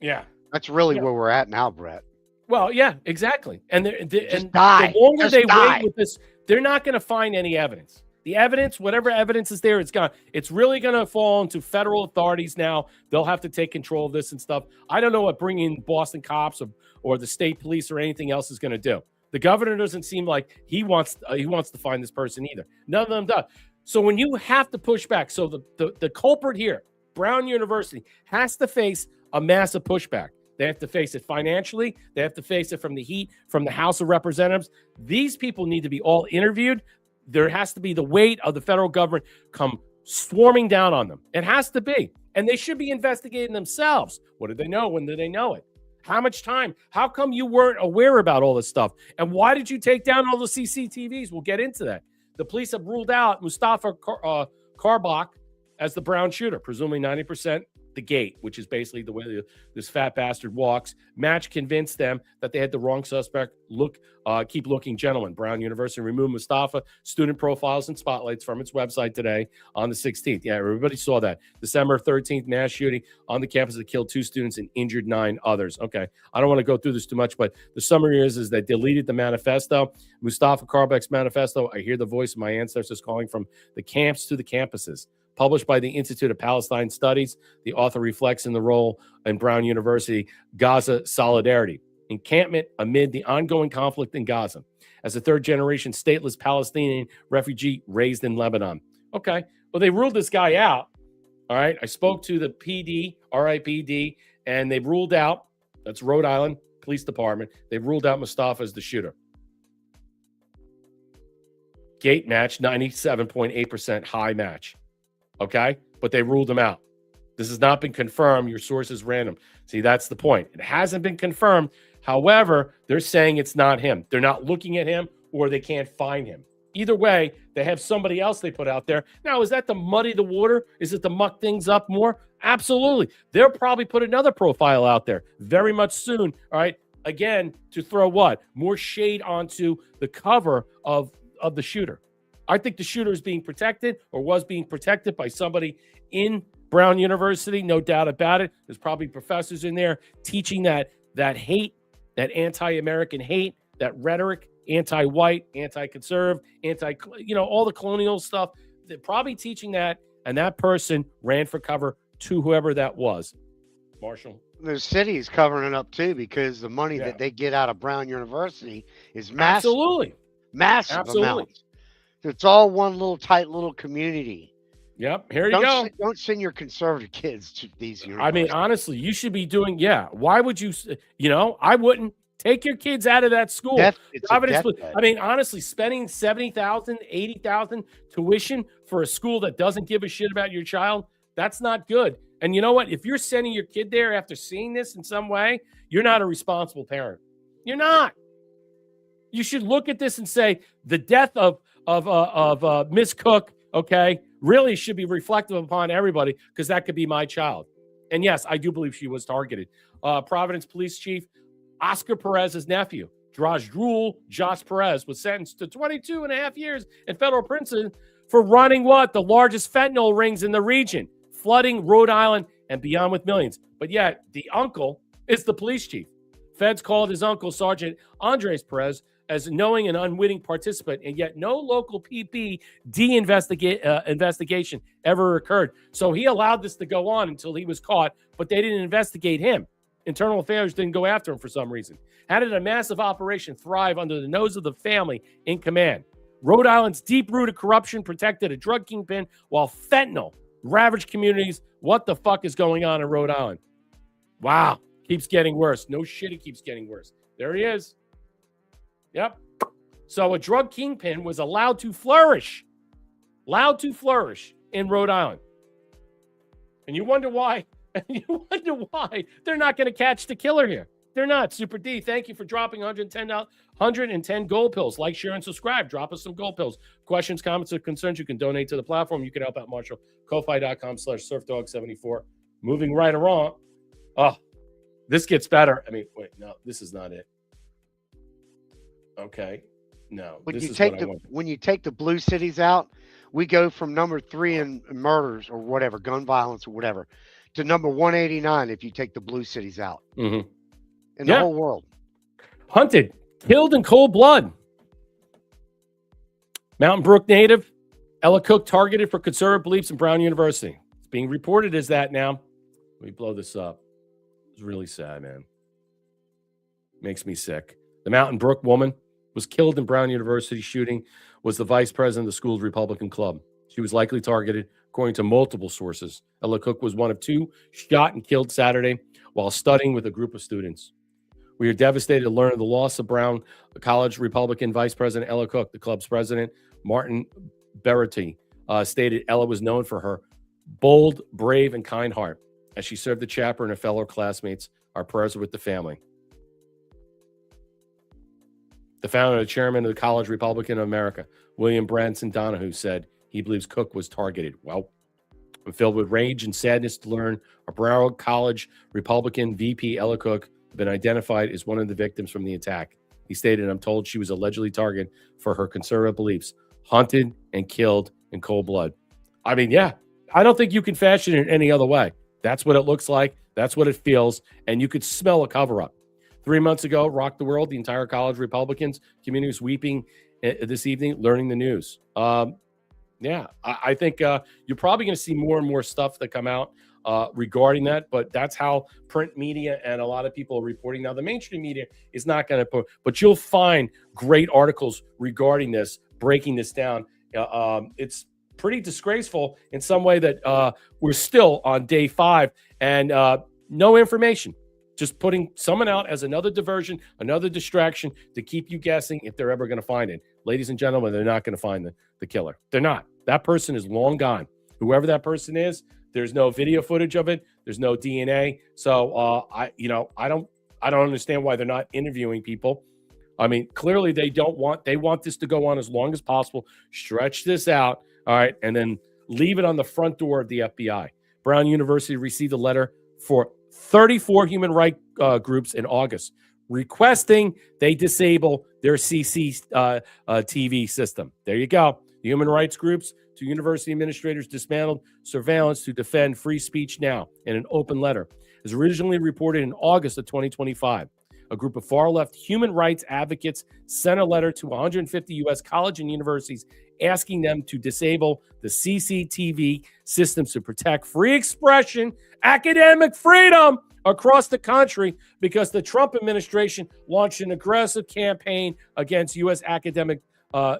Yeah. That's really where we're at now, Brett. Well, yeah, exactly. And the die. longer Just they die. wait with this, they're not going to find any evidence. The evidence, whatever evidence is there, it's gone. It's really going to fall into federal authorities now. They'll have to take control of this and stuff. I don't know what bringing Boston cops or the state police or anything else is going to do. The governor doesn't seem like he wants to find this person either. None of them does. So when you have to push back, so the culprit here, Brown University, has to face a massive pushback. They have to face it financially. They have to face it from the heat, from the House of Representatives. These people need to be all interviewed. There has to be the weight of the federal government come swarming down on them. It has to be. And they should be investigating themselves. What did they know? When did they know it? How much time? How come you weren't aware about all this stuff? And why did you take down all the CCTVs? We'll get into that. The police have ruled out Mustafa Karbach as the Brown shooter, presumably 90% the gate, which is basically the way this fat bastard walks. Match convinced them that they had the wrong suspect. Keep looking, gentlemen. Brown University removed Mustafa student profiles and spotlights from its website today on the 16th. Yeah, everybody saw that. December 13th, mass shooting on the campus that killed 2 students and injured 9 others. Okay, I don't want to go through this too much, but the summary is that deleted the manifesto. Mustafa Karbach's manifesto. I hear the voice of my ancestors calling from the camps to the campuses. Published by the Institute of Palestine Studies, the author reflects in the role in Brown University, Gaza solidarity, encampment amid the ongoing conflict in Gaza, as a third-generation stateless Palestinian refugee raised in Lebanon. Okay, well, they ruled this guy out. All right, I spoke to the PD, RIPD, and they've ruled out, that's Rhode Island Police Department, they've ruled out Mustafa as the shooter. Gate match, 97.8% high match. Okay, but they ruled him out. This has not been confirmed. Your source is random. See, that's the point. It hasn't been confirmed. However, they're saying it's not him. They're not looking at him, or they can't find him. Either way, they have somebody else they put out there. Now, is that to muddy the water? Is it to muck things up more? Absolutely. They'll probably put another profile out there very much soon. All right. Again, to throw what? More shade onto the cover of the shooter. I think the shooter is being protected, or was being protected, by somebody in Brown University, no doubt about it. There's probably professors in there teaching that hate, that anti-American hate, that rhetoric, anti-white, anti-conserve, all the colonial stuff. They're probably teaching that, and that person ran for cover to whoever that was. Marshall? The city is covering it up too, because the money that they get out of Brown University is massive. Absolutely. Massive amounts. It's all one little tight little community. Yep. Here you go. Don't send your conservative kids to these universities. I mean, honestly, you should be doing, why would you, I wouldn't take your kids out of that school. I mean, honestly, spending $70,000, $80,000 tuition for a school that doesn't give a shit about your child, that's not good. And you know what? If you're sending your kid there after seeing this in some way, you're not a responsible parent. You're not. You should look at this and say the death of Miss Cook, okay, really should be reflective upon everybody, because that could be my child. And yes, I do believe she was targeted. Providence Police Chief Oscar Perez's nephew, Drajul Jos Perez, was sentenced to 22 and a half years in federal prison for running the largest fentanyl rings in the region, flooding Rhode Island and beyond with millions. But yet, the uncle is the police chief. Feds called his uncle, Sergeant Andres Perez, as a knowing and unwitting participant, and yet no local PPD investigation ever occurred. So he allowed this to go on until he was caught, but they didn't investigate him. Internal Affairs didn't go after him for some reason. How did a massive operation thrive under the nose of the family in command? Rhode Island's deep-rooted corruption protected a drug kingpin, while fentanyl ravaged communities. What the fuck is going on in Rhode Island? Wow. Keeps getting worse. No shit, it keeps getting worse. There he is. Yep. So a drug kingpin was allowed to flourish in Rhode Island. And you wonder why. They're not going to catch the killer here. They're not. Super D, thank you for dropping 110 gold pills. Like, share, and subscribe. Drop us some gold pills. Questions, comments, or concerns, you can donate to the platform. You can help out Marshall. Ko-fi.com/surfdog74. Moving right along. Oh, this gets better. I mean, wait, no, this is not it. Okay. No. When you take the blue cities out, we go from number 3 in murders or whatever, gun violence or whatever, to number 189 if you take the blue cities out. Mm-hmm. In the whole world. Hunted, killed in cold blood. Mountain Brook native Ella Cook targeted for conservative beliefs in Brown University. It's being reported as that now. Let me blow this up. It's really sad, man. Makes me sick. The Mountain Brook woman was killed in Brown University shooting, was the vice president of the school's Republican club. She was likely targeted, according to multiple sources. Ella Cook was one of 2 shot and killed Saturday while studying with a group of students. We are devastated to learn of the loss of Brown College Republican Vice President Ella Cook. The club's president, Martin Berretti, stated Ella was known for her bold, brave, and kind heart. As she served the chapter and her fellow classmates, our prayers are with the family. The founder and chairman of the College Republican of America, William Branson Donahue, said he believes Cook was targeted. Well, I'm filled with rage and sadness to learn a Broward College Republican VP Ella Cook had been identified as one of the victims from the attack. He stated, I'm told she was allegedly targeted for her conservative beliefs, hunted and killed in cold blood. I mean, yeah, I don't think you can fashion it any other way. That's what it looks like. That's what it feels. And you could smell a cover-up. 3 months ago, rocked the world. The entire college Republicans community was weeping this evening, learning the news. I think you're probably going to see more and more stuff that come out regarding that, but that's how print media and a lot of people are reporting. Now, the mainstream media is not going to put, but you'll find great articles regarding this, breaking this down. It's pretty disgraceful in some way that we're still on day 5 and no information. Just putting someone out as another diversion, another distraction to keep you guessing if they're ever going to find it. Ladies and gentlemen, they're not going to find the killer. They're not. That person is long gone. Whoever that person is, there's no video footage of it. There's no DNA. So I don't understand why they're not interviewing people. I mean, clearly they want this to go on as long as possible, stretch this out, all right, and then leave it on the front door of the FBI. Brown University received a letter for 34 human rights groups in August requesting they disable their CCTV system. There you go. The human rights groups to university administrators dismantled surveillance to defend free speech now in an open letter. As originally reported in August of 2025, a group of far-left human rights advocates sent a letter to 150 U.S. colleges and universities asking them to disable the CCTV systems to protect free expression, academic freedom across the country because the Trump administration launched an aggressive campaign against U.S. academic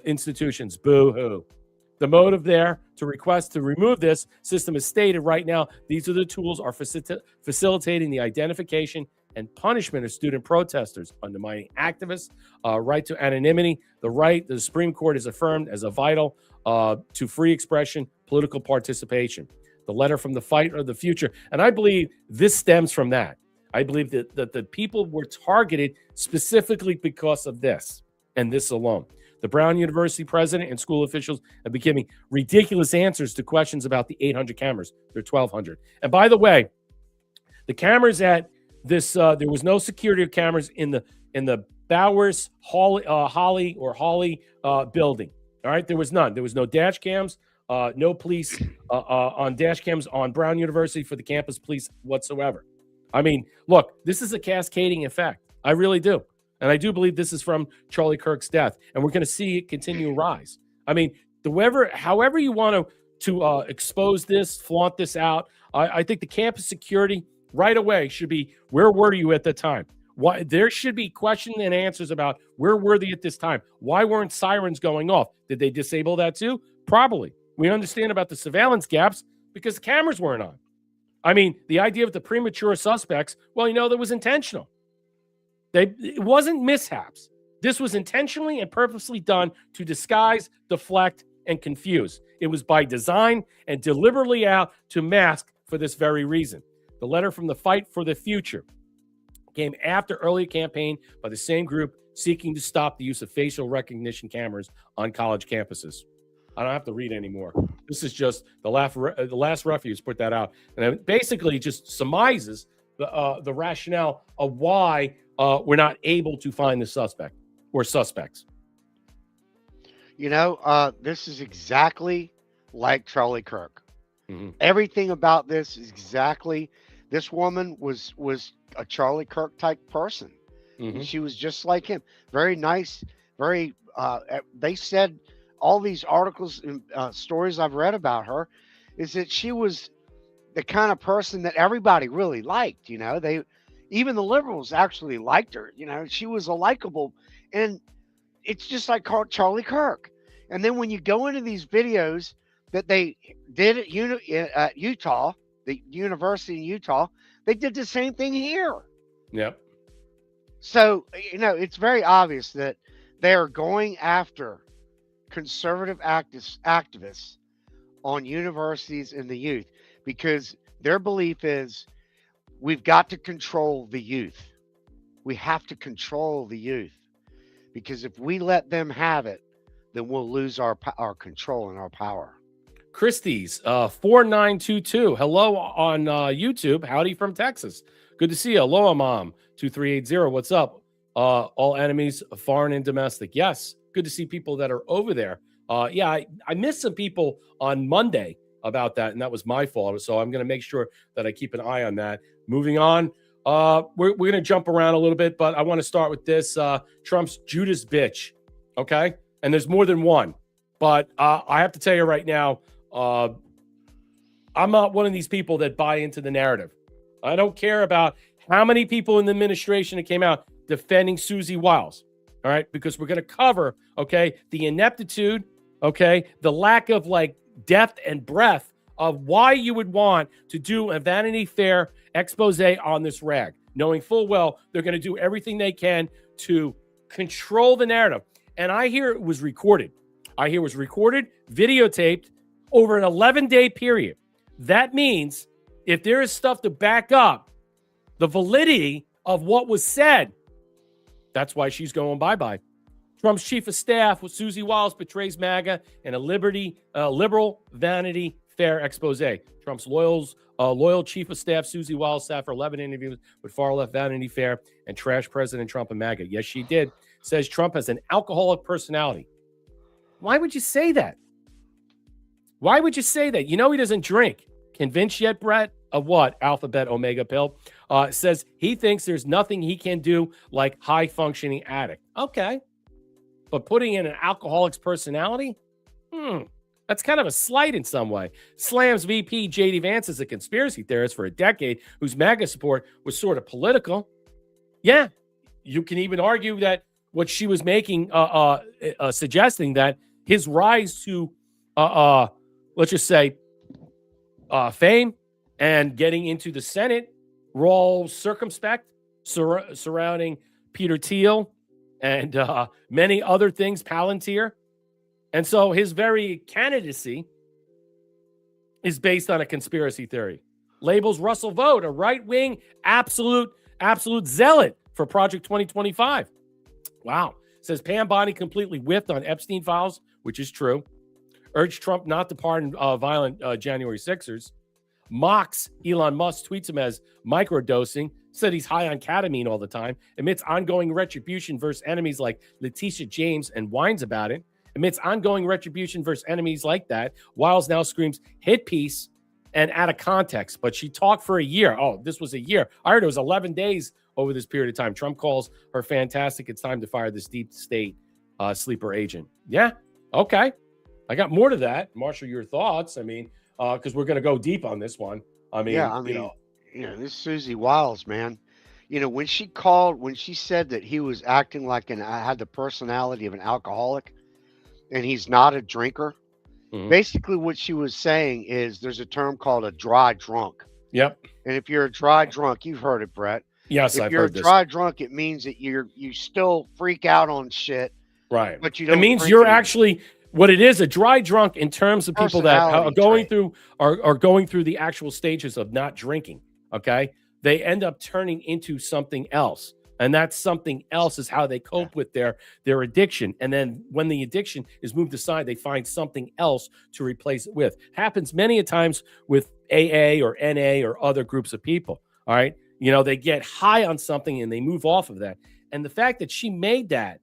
institutions. Boo-hoo. The motive there to request to remove this system is stated right now. These are the tools are facilitating the identification and punishment of student protesters, undermining activists' right to anonymity, the Supreme Court has affirmed as a vital to free expression, political participation. The letter from the Fight of the Future. And I believe this stems from that. I believe that the people were targeted specifically because of this and this alone. The Brown University president and school officials have been giving ridiculous answers to questions about the 800 cameras. They're 1,200. And by the way, the cameras at this, there was no security cameras in the Bowers Hawley building. All right, there was none. There was no dash cams, no police on dash cams on Brown University for the campus police whatsoever. I mean, look, this is a cascading effect. I really do. And I do believe this is from Charlie Kirk's death. And we're going to see it continue to rise. I mean, however you want to expose this, flaunt this out, I think the campus security right away should be, where were you at the time? Why there should be questions and answers about where were they at this time? Why weren't sirens going off? Did they disable that too? Probably. We understand about the surveillance gaps because the cameras weren't on. I mean, the idea of the premature suspects, well, that was intentional. It wasn't mishaps. This was intentionally and purposely done to disguise, deflect, and confuse. It was by design and deliberately out to mask for this very reason. The letter from the Fight for the Future came after early campaign by the same group seeking to stop the use of facial recognition cameras on college campuses. I don't have to read anymore. This is just the last refuge put that out. And it basically just surmises the rationale of why we're not able to find the suspect or suspects. This is exactly like Charlie Kirk. Mm-hmm. Everything about this is exactly. This woman was a Charlie Kirk type person. Mm-hmm. She was just like him. Very nice. Very. They said all these articles and stories I've read about her is that she was the kind of person that everybody really liked. Even the liberals actually liked her. She was a likable, and it's just like Charlie Kirk. And then when you go into these videos that they did at Utah, the university in Utah, they did the same thing here. Yep. So, it's very obvious that they are going after conservative activists on universities and the youth because their belief is we've got to control the youth. We have to control the youth because if we let them have it, then we'll lose our control and our power. Christie's 4922. Hello on YouTube. Howdy from Texas. Good to see you. Aloha, Mom. 2380. What's up? All enemies, foreign and domestic. Yes. Good to see people that are over there. I missed some people on Monday about that, and that was my fault. So I'm going to make sure that I keep an eye on that. Moving on. We're going to jump around a little bit, but I want to start with this. Trump's Judas bitch. Okay. And there's more than one. But I have to tell you right now, I'm not one of these people that buy into the narrative. I don't care about how many people in the administration that came out defending Susie Wiles. All right, because we're going to cover, okay, the ineptitude, okay, the lack of depth and breadth of why you would want to do a Vanity Fair expose on this rag, knowing full well they're going to do everything they can to control the narrative. And I hear it was recorded. Videotaped over an 11-day period. That means if there is stuff to back up the validity of what was said, that's why she's going bye-bye. Trump's chief of staff with Susie Wiles betrays MAGA in a liberal Vanity Fair expose. Trump's loyal chief of staff, Susie Wiles, sat for 11 interviews with far-left Vanity Fair and trashed President Trump and MAGA. Yes, she did. Says Trump has an alcoholic personality. Why would you say that? Why would you say that? He doesn't drink. Convinced yet, Brett? Of what? Alphabet Omega pill. Says he thinks there's nothing he can do like high-functioning addict. Okay. But putting in an alcoholic's personality? That's kind of a slight in some way. Slams VP J.D. Vance is a conspiracy theorist for a decade whose MAGA support was sort of political. Yeah. You can even argue that what she was making, suggesting that his rise to, let's just say, fame and getting into the Senate were all circumspect surrounding Peter Thiel and many other things, Palantir. And so his very candidacy is based on a conspiracy theory. Labels Russell Vought a right-wing absolute zealot for Project 2025. Wow. Says Pam Bondi completely whiffed on Epstein files, which is true. Urged Trump not to pardon violent January 6ers. Mocks Elon Musk, tweets him as microdosing. Said he's high on ketamine all the time. Admits ongoing retribution versus enemies like Letitia James and whines about it. Admits ongoing retribution versus enemies like that. Wiles now screams hit piece and out of context. But she talked for a year. Oh, this was a year. I heard it was 11 days over this period of time. Trump calls her fantastic. It's time to fire this deep state sleeper agent. Yeah. Okay. I got more to that. Marshall, your thoughts? I mean, because we're going to go deep on this one. This Susie Wiles, man. When she said that he was acting like had the personality of an alcoholic, and he's not a drinker. Mm-hmm. Basically, what she was saying is there's a term called a dry drunk. Yep. And if you're a dry drunk, you've heard it, Brett. Yes, I've heard this. If you're a dry drunk, it means that you still freak out on shit. Right. But you don't. It means you're actually. What it is, a dry drunk in terms of people that are going through the actual stages of not drinking, okay? They end up turning into something else. And that something else is how they cope with their addiction. And then when the addiction is moved aside, they find something else to replace it with. Happens many a times with AA or NA or other groups of people, all right? They get high on something and they move off of that. And the fact that she made that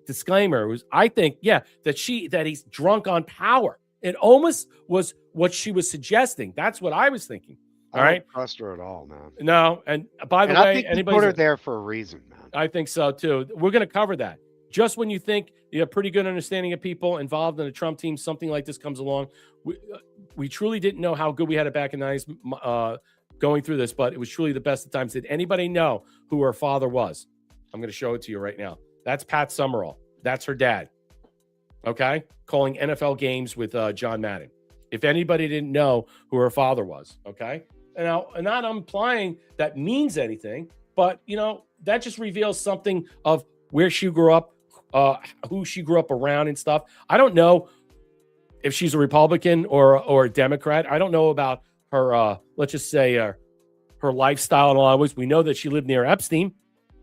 disclaimer was, I think, that he's drunk on power. It almost was what she was suggesting. That's what I was thinking. All right, don't trust her at all, man. No, and by the way, I think he put her there for a reason, man. I think so too. We're going to cover that. just when you think you have pretty good understanding of people involved in the Trump team, something like this comes along. We truly didn't know how good we had it back in the 90s going through this, but it was truly the best of times. Did anybody know who her father was? I'm going to show it to you right now. That's Pat Summerall. That's her dad. Okay? Calling NFL games with John Madden. If anybody didn't know who her father was, okay? And now, I'm not implying that means anything, but, that just reveals something of where she grew up, who she grew up around and stuff. I don't know if she's a Republican or a Democrat. I don't know about her, let's just say, her lifestyle in a lot of ways. We know that she lived near Epstein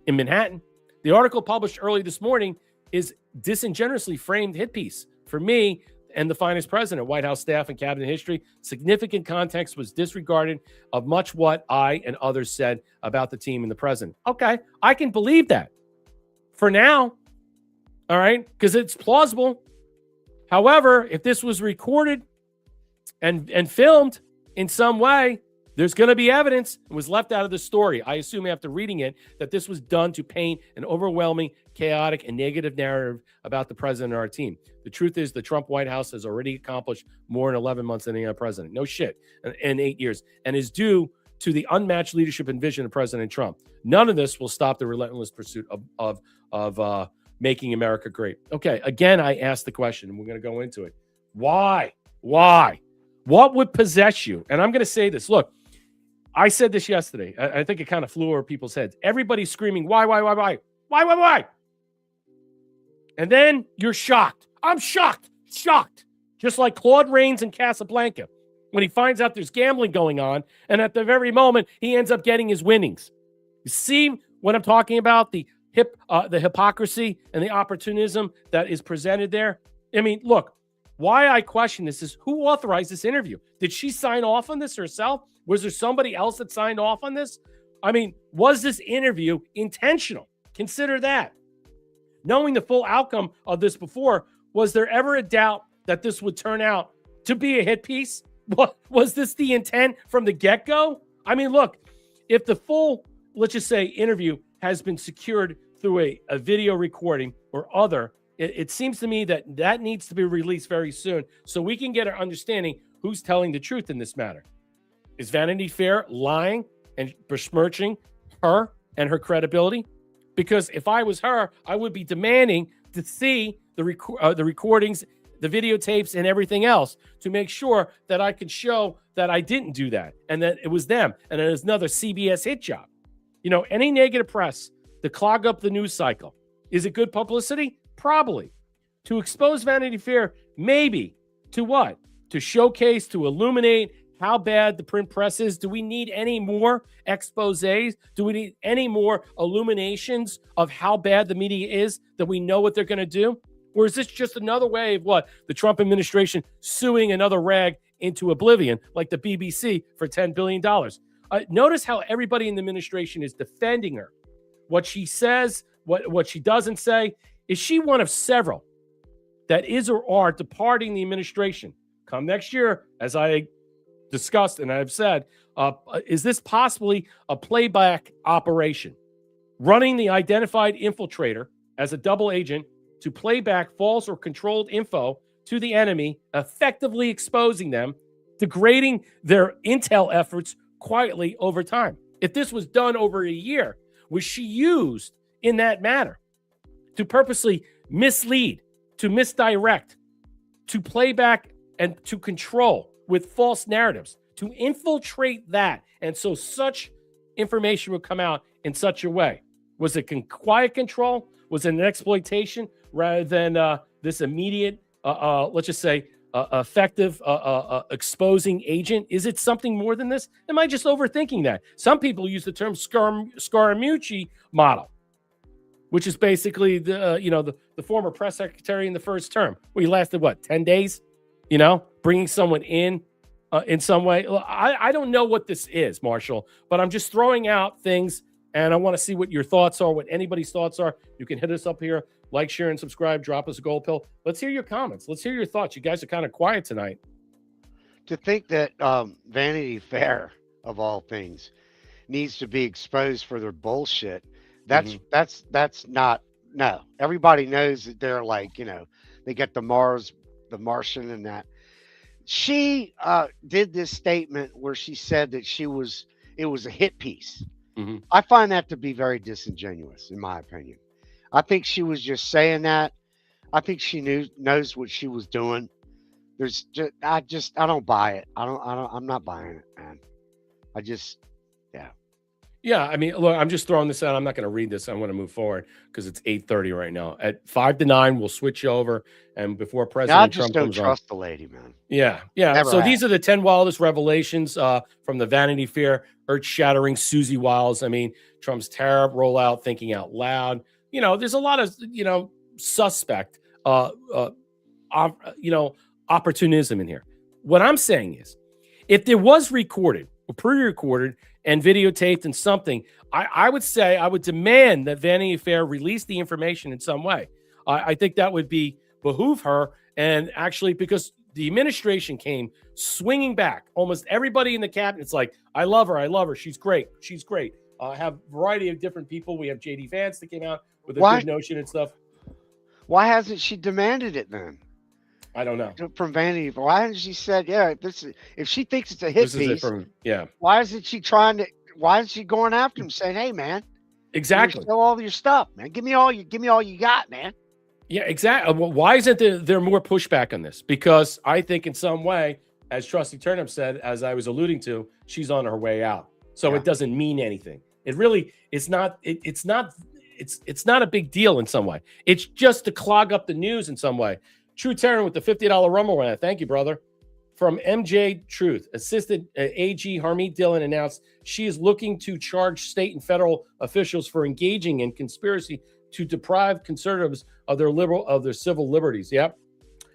in Manhattan. The article published early this morning is disingenuously framed hit piece. For me and the finest president, White House staff and cabinet history, significant context was disregarded of much what I and others said about the team and the president. Okay, I can believe that for now. All right, because it's plausible. However, if this was recorded and filmed in some way, there's going to be evidence. It was left out of the story. I assume after reading it that this was done to paint an overwhelming, chaotic, and negative narrative about the president and our team. The truth is the Trump White House has already accomplished more in 11 months than any other president. No shit. In 8 years. And is due to the unmatched leadership and vision of President Trump. None of this will stop the relentless pursuit of making America great. Okay, again, I asked the question, and we're going to go into it. Why? What would possess you? And I'm going to say this. Look, I said this yesterday. I think it kind of flew over people's heads. Everybody's screaming, why? And then you're shocked. I'm shocked. Just like Claude Rains in Casablanca, when he finds out there's gambling going on, and at the very moment, he ends up getting his winnings. You see what I'm talking about? The hypocrisy and the opportunism that is presented there. I mean, look, why I question this is who authorized this interview? Did she sign off on this herself? Was there somebody else that signed off on this? I mean, was this interview intentional? Consider that. Knowing the full outcome of this before, was there ever a doubt that this would turn out to be a hit piece? Was this the intent from the get-go? I mean, look, if the full, let's just say, interview has been secured through a video recording or other, it seems to me that needs to be released very soon so we can get our understanding who's telling the truth in this matter. Is Vanity Fair lying and besmirching her and her credibility? Because if I was her, I would be demanding to see the recordings, the videotapes, and everything else to make sure that I could show that I didn't do that and that it was them and it was another CBS hit job. Any negative press to clog up the news cycle. Is it good publicity? Probably. To expose Vanity Fair, maybe. To what? To showcase, to illuminate how bad the print press is. Do we need any more exposés? Do we need any more illuminations of how bad the media is, that we know what they're going to do? Or is this just another way of what? The Trump administration suing another rag into oblivion, like the BBC for $10 billion. Notice how everybody in the administration is defending her. What she says, what she doesn't say. Is she one of several that is or are departing the administration come next year, as I discussed and I've said? Is this possibly a playback operation? Running the identified infiltrator as a double agent to play back false or controlled info to the enemy, effectively exposing them, degrading their intel efforts quietly over time. If this was done over a year, was she used in that manner to purposely mislead, to misdirect, to play back and to control with false narratives, to infiltrate that? And so such information would come out in such a way. Was it quiet control? Was it an exploitation rather than this immediate, let's just say, effective exposing agent? Is it something more than this? Am I just overthinking that? Some people use the term Scaramucci model, which is basically the former press secretary in the first term, where he lasted 10 days, bringing someone in some way. I don't know what this is, Marshall, but I'm just throwing out things, and I want to see what your thoughts are, what anybody's thoughts are. You can hit us up here, like, share, and subscribe. Drop us a gold pill. Let's hear your comments. Let's hear your thoughts. You guys are kind of quiet tonight. To think that Vanity Fair, of all things, needs to be exposed for their bullshit. That's not No, everybody knows that they're like, they got the Martian and that. She did this statement where she said that it was a hit piece. Mhm. I find that to be very disingenuous, in my opinion. I think she was just saying that. I think she knows what she was doing. There's just I don't buy it. I'm not buying it, man. I just Yeah, I mean, look, I'm just throwing this out. I'm not going to read this. I want to move forward because it's 8:30 right now. At 5 to 9, we'll switch over, and before I President just Trump don't comes on. trust the lady, man. Yeah, yeah. Never So have. these are the 10 wildest revelations from the Vanity Fair, earth-shattering Susie Wiles. I mean, Trump's tariff rollout, thinking out loud. There's a lot of suspect, opportunism in here. What I'm saying is, if there was recorded or pre-recorded and videotaped and something, I would say I would demand that Vanity Fair release the information in some way. I think that would behoove her, and actually, because the administration came swinging back. Almost everybody in the cabinet's like, I love her. She's great. Have a variety of different people. We have JD Vance that came out with a good notion and stuff. Why hasn't she demanded it then? I don't know. From Vanity. Why hasn't she said, if she thinks it's a hit piece, why isn't she why is she going after him saying, hey man, exactly, show all your stuff, man. Give me all you got, man. Yeah, exactly. Well, why isn't there more pushback on this? Because I think in some way, as Trusty Turnip said, as I was alluding to, she's on her way out. So it doesn't mean anything. It really, it's not a big deal in some way. It's just to clog up the news in some way. True Terran with the $50 rumble winner. Thank you, brother. From MJ Truth, Assistant AG Harmeet Dillon announced she is looking to charge state and federal officials for engaging in conspiracy to deprive conservatives of their civil liberties. Yep.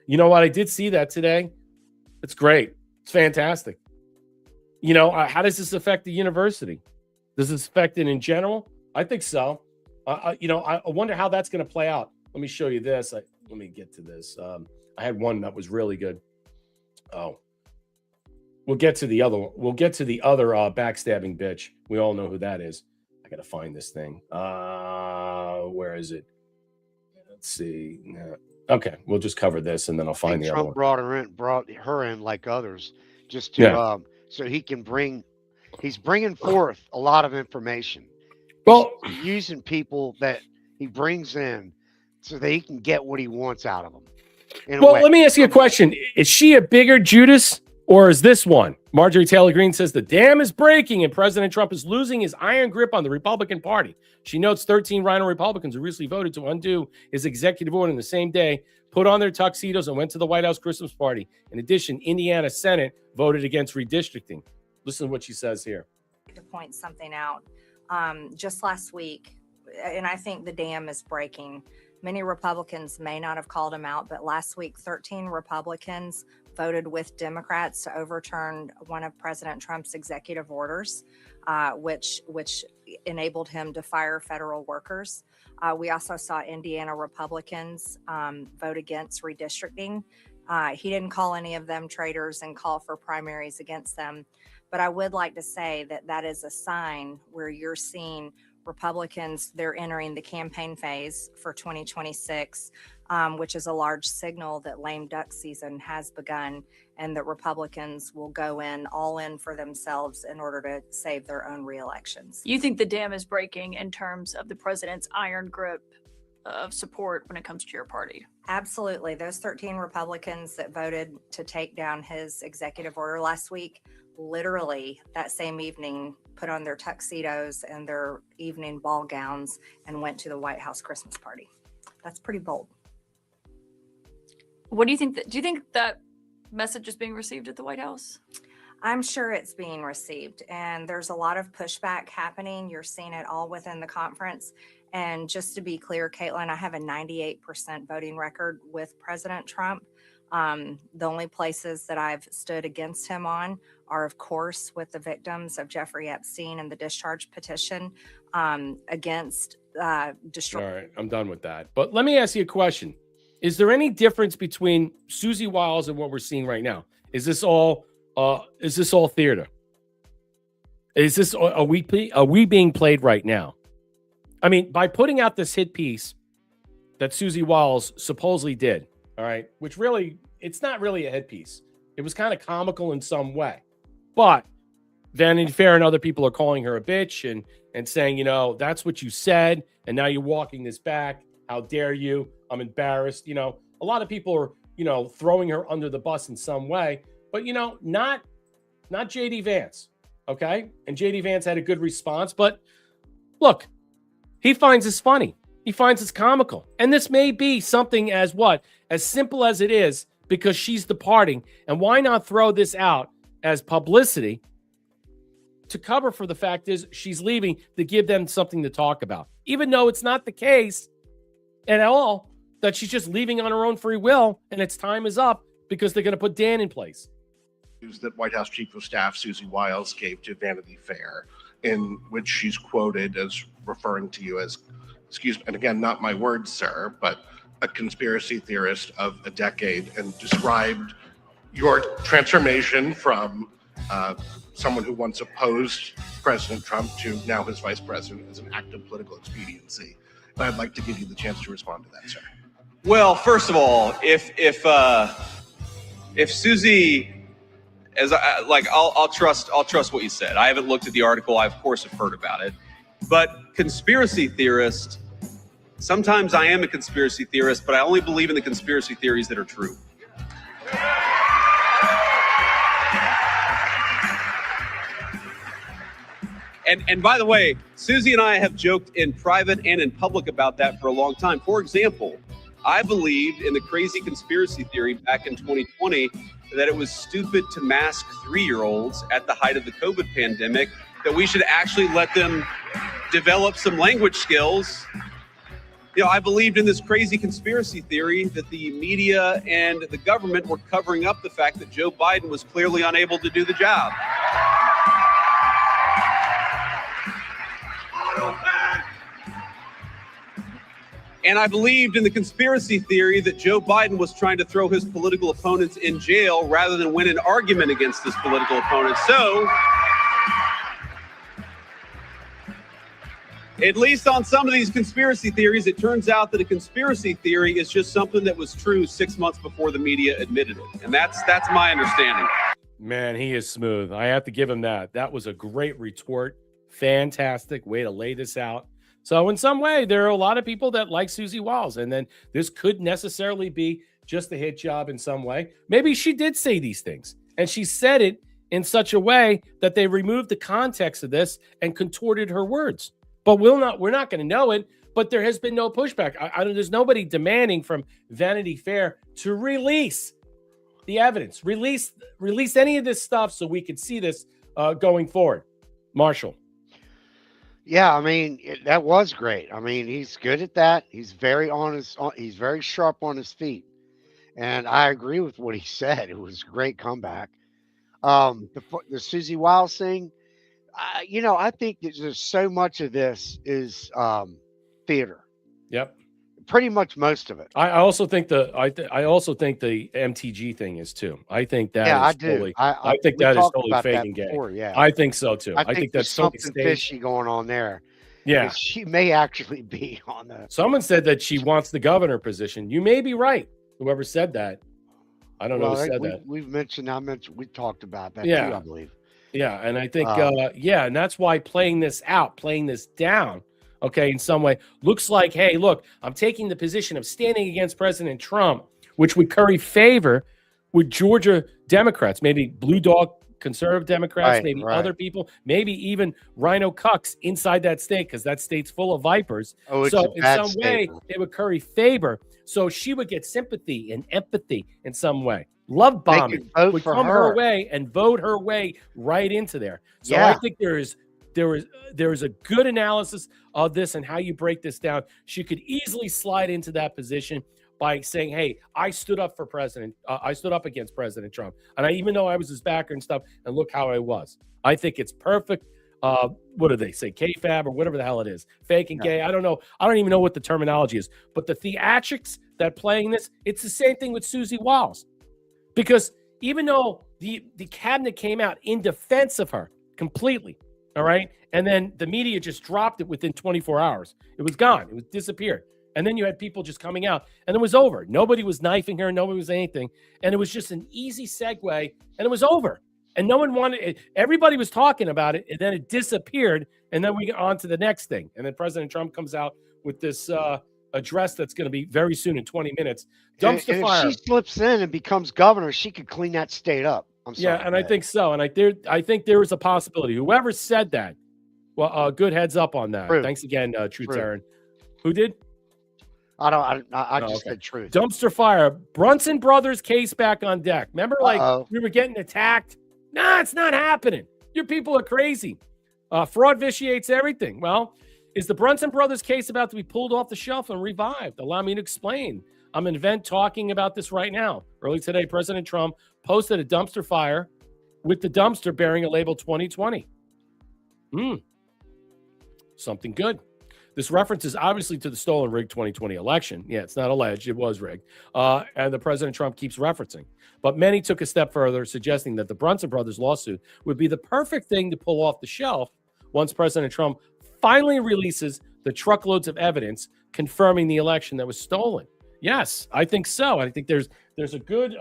You know what? I did see that today. It's great. It's fantastic. How does this affect the university? Does this affect it in general? I think so. I wonder how that's going to play out. Let me show you this. Let me get to this. I had one that was really good. Oh, we'll get to the other one. We'll get to the other backstabbing bitch. We all know who that is. I got to find this thing. Where is it? Let's see. Okay, we'll just cover this and then I'll find the other one. Trump brought her in like others just to so he can he's bringing forth a lot of information. Well, he's using people that he brings in so that he can get what he wants out of them. Well, let me ask you a question. Is she a bigger Judas or is this one? Marjorie Taylor Greene says the dam is breaking and President Trump is losing his iron grip on the Republican Party. She notes 13 Rhino Republicans who recently voted to undo his executive order in the same day, put on their tuxedos and went to the White House Christmas party. In addition, Indiana Senate voted against redistricting. Listen to what she says here. To point something out, just last week, and I think the dam is breaking. Many Republicans may not have called him out, but last week, 13 Republicans voted with Democrats to overturn one of President Trump's executive orders, which enabled him to fire federal workers. We also saw Indiana Republicans vote against redistricting. He didn't call any of them traitors and call for primaries against them. But I would like to say that is a sign where you're seeing Republicans, they're entering the campaign phase for 2026, which is a large signal that lame duck season has begun and that Republicans will go all in for themselves in order to save their own reelections. You think the dam is breaking in terms of the president's iron grip of support when it comes to your party? Absolutely. Those 13 Republicans that voted to take down his executive order last week, literally that same evening, put on their tuxedos and their evening ball gowns and went to the White House Christmas party. That's pretty bold. What do you think? Do you think that message is being received at the White House? I'm sure it's being received, and there's a lot of pushback happening. You're seeing it all within the conference. And just to be clear, Caitlin, I have a 98% voting record with President Trump. The only places that I've stood against him on are, of course, with the victims of Jeffrey Epstein and the discharge petition against destroy. All right, I'm done with that. But let me ask you a question. Is there any difference between Susie Wiles and what we're seeing right now? Is this all theater? Are we being played right now? I mean, by putting out this hit piece that Susie Wiles supposedly did, all right, which really, it's not really a headpiece. It was kind of comical in some way. But Vanity Fair and other people are calling her a bitch and saying, that's what you said, and now you're walking this back. How dare you? I'm embarrassed. A lot of people are, throwing her under the bus in some way, but not JD Vance, okay? And JD Vance had a good response, but look, he finds this funny. He finds this comical. And this may be something as simple as it is, because she's departing. And why not throw this out as publicity to cover for the fact is she's leaving, to give them something to talk about, even though it's not the case at all, that she's just leaving on her own free will and its time is up because they're going to put Dan in place. That White House Chief of Staff Susie Wiles gave to Vanity Fair, in which she's quoted as referring to you as, excuse me, and again, not my words, sir, but a conspiracy theorist of a decade, and described your transformation from someone who once opposed President Trump to now his vice president as an act of political expediency. And I'd like to give you the chance to respond to that, sir. Well, first of all, if Susie, I'll trust what you said. I haven't looked at the article. I of course have heard about it, but conspiracy theorist. Sometimes I am a conspiracy theorist, but I only believe in the conspiracy theories that are true. And by the way, Susie and I have joked in private and in public about that for a long time. For example, I believed in the crazy conspiracy theory back in 2020 that it was stupid to mask 3-year-olds at the height of the COVID pandemic, that we should actually let them develop some language skills. I believed in this crazy conspiracy theory that the media and the government were covering up the fact that Joe Biden was clearly unable to do the job. And I believed in the conspiracy theory that Joe Biden was trying to throw his political opponents in jail rather than win an argument against his political opponents. So, at least on some of these conspiracy theories, it turns out that a conspiracy theory is just something that was true 6 months before the media admitted it. And that's my understanding. Man, he is smooth. I have to give him that. That was a great retort. Fantastic way to lay this out. So in some way, there are a lot of people that like Susie Wiles, and then this could necessarily be just a hit job in some way. Maybe she did say these things, and she said it in such a way that they removed the context of this and contorted her words. But we're not going to know it. But there has been no pushback. There's nobody demanding from Vanity Fair to release the evidence, release any of this stuff so we could see this going forward. Marshall. Yeah, that was great. He's good at that. He's very honest. He's very sharp on his feet. And I agree with what he said. It was a great comeback. The Susie Wiles thing, I think that there's so much of this is theater. Yep. Pretty much most of it. I also think the MTG thing is too. I think that I is totally. do. I think that is totally fake and gay. Yeah, I think so too. I think that's something totally staged. fishy going on there. Yeah, she may actually be on the. Someone said that she wants the governor position. You may be right. Whoever said that, I don't know who said that. We talked about that too, I believe. Yeah, and I think and that's why playing this down. Okay, in some way, looks like, hey, look, I'm taking the position of standing against President Trump, which would curry favor with Georgia Democrats, maybe Blue Dog conservative Democrats, maybe other people, maybe even Rhino Cucks inside that state, because that state's full of vipers. So in some way, it would curry favor. So she would get sympathy and empathy in some way. Love bombing would come her way and vote her way right into there. So I think there is a good analysis of this and how you break this down. She could easily slide into that position by saying, hey, I stood up for I stood up against President Trump. And even though I was his backer and stuff, and look how I was. I think it's perfect. What do they say? K-fab or whatever the hell it is. Fake and gay. I don't know. I don't even know what the terminology is. But the theatrics that playing this, it's the same thing with Susie Wiles. Because even though the cabinet came out in defense of her completely, all right, and then the media just dropped it within 24 hours. It was gone. It was disappeared. And then you had people just coming out, and it was over. Nobody was knifing her. Nobody was anything. And it was just an easy segue, and it was over. And no one wanted it. Everybody was talking about it, and then it disappeared. And then we get on to the next thing. And then President Trump comes out with this address that's going to be very soon in 20 minutes. Dumpster and fire. if she slips in and becomes governor, she could clean that state up. I'm sorry. Yeah, and I think so. And I think there is a possibility. Whoever said that, well, good heads up on that. Truth. Thanks again, Truth Truth. Aaron. Who did? I Oh, just okay. said truth. Dumpster fire. Brunson Brothers case back on deck. Remember, like Uh-oh. we were getting attacked? Nah, it's not happening. Your people are crazy. Fraud vitiates everything. Well, is the Brunson Brothers case about to be pulled off the shelf and revived? Allow me to explain. I'm in event talking about this right now. Early today, President Trump posted a dumpster fire with the dumpster bearing a label 2020. Something good. This references obviously to the stolen rigged 2020 election. Yeah, it's not alleged. It was rigged. And the President Trump keeps referencing. But many took a step further, suggesting that the Brunson Brothers lawsuit would be the perfect thing to pull off the shelf once President Trump finally releases the truckloads of evidence confirming the election that was stolen. Yes, I think so. I think there's a good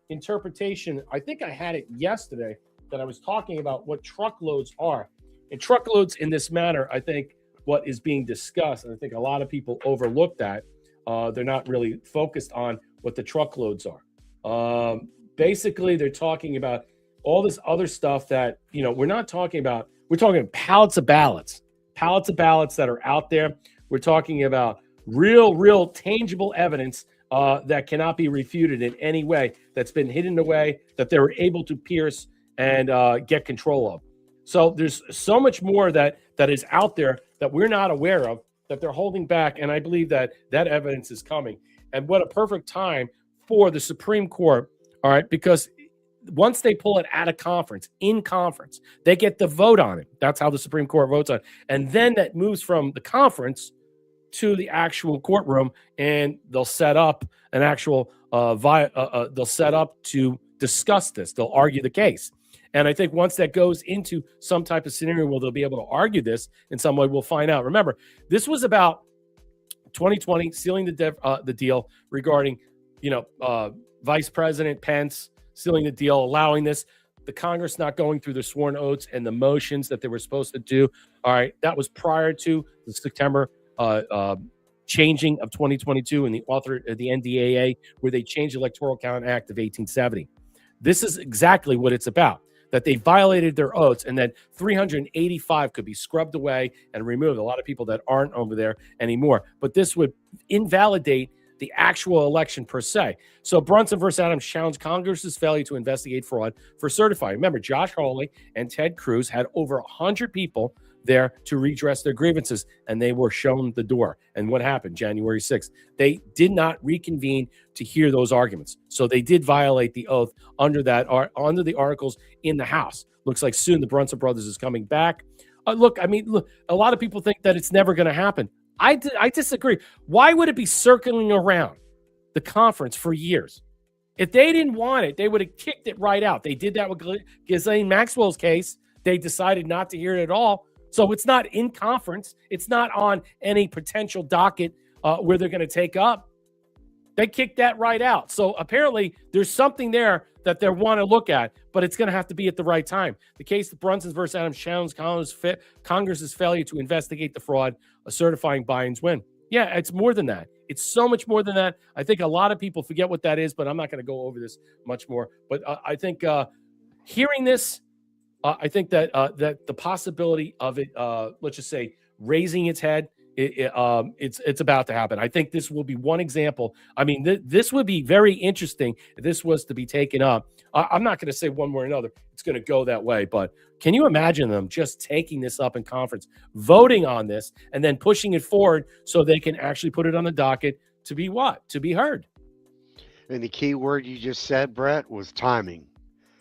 interpretation. I think I had it yesterday that I was talking about what truckloads are. And truckloads in this matter, I think, what is being discussed, and I think a lot of people overlook that. They're not really focused on what the truckloads are. Basically, they're talking about all this other stuff that, we're not talking about. We're talking pallets of ballots that are out there. We're talking about real tangible evidence that cannot be refuted in any way, that's been hidden away, that they were able to pierce and get control of. So there's so much more that is out there that we're not aware of, that they're holding back. And I believe that evidence is coming. And what a perfect time for the Supreme Court, all right, because once they pull it out of conference, in conference, they get the vote on it. That's how the Supreme Court votes on it. And then that moves from the conference to the actual courtroom, and they'll set up an actual, they'll set up to discuss this. They'll argue the case. And I think once that goes into some type of scenario where they'll be able to argue this in some way, we'll find out. Remember, this was about 2020 sealing the deal regarding, Vice President Pence sealing the deal, allowing this, the Congress not going through the sworn oaths and the motions that they were supposed to do. All right, that was prior to the September changing of 2022 and the author of the NDAA, where they changed the Electoral Count Act of 1870. This is exactly what it's about, that they violated their oaths and that 385 could be scrubbed away and removed. A lot of people that aren't over there anymore. But this would invalidate the actual election per se. So Brunson versus Adams challenged Congress's failure to investigate fraud for certifying. Remember, Josh Hawley and Ted Cruz had over 100 people there to redress their grievances, and they were shown the door. And what happened January 6th? They did not reconvene to hear those arguments. So they did violate the oath under the articles in the House. Looks like soon the Brunson brothers is coming back. Look, a lot of people think that it's never going to happen. I disagree. Why would it be circling around the conference for years? If they didn't want it, they would have kicked it right out. They did that with Ghislaine Maxwell's case. They decided not to hear it at all. So it's not in conference. It's not on any potential docket where they're going to take up. They kicked that right out. So apparently there's something there that they want to look at, but it's going to have to be at the right time. The case of Brunson versus Adams challenged Congress's failure to investigate the fraud, certifying Biden's win. Yeah, it's more than that. It's so much more than that. I think a lot of people forget what that is, but I'm not going to go over this much more. But I think hearing this, I think that that the possibility of it, let's just say, raising its head, it's about to happen. I think this will be one example. I mean, this would be very interesting if this was to be taken up. I'm not going to say one way or another it's going to go that way, but can you imagine them just taking this up in conference, voting on this, and then pushing it forward so they can actually put it on the docket to be what? To be heard. And the key word you just said, Brett, was timing.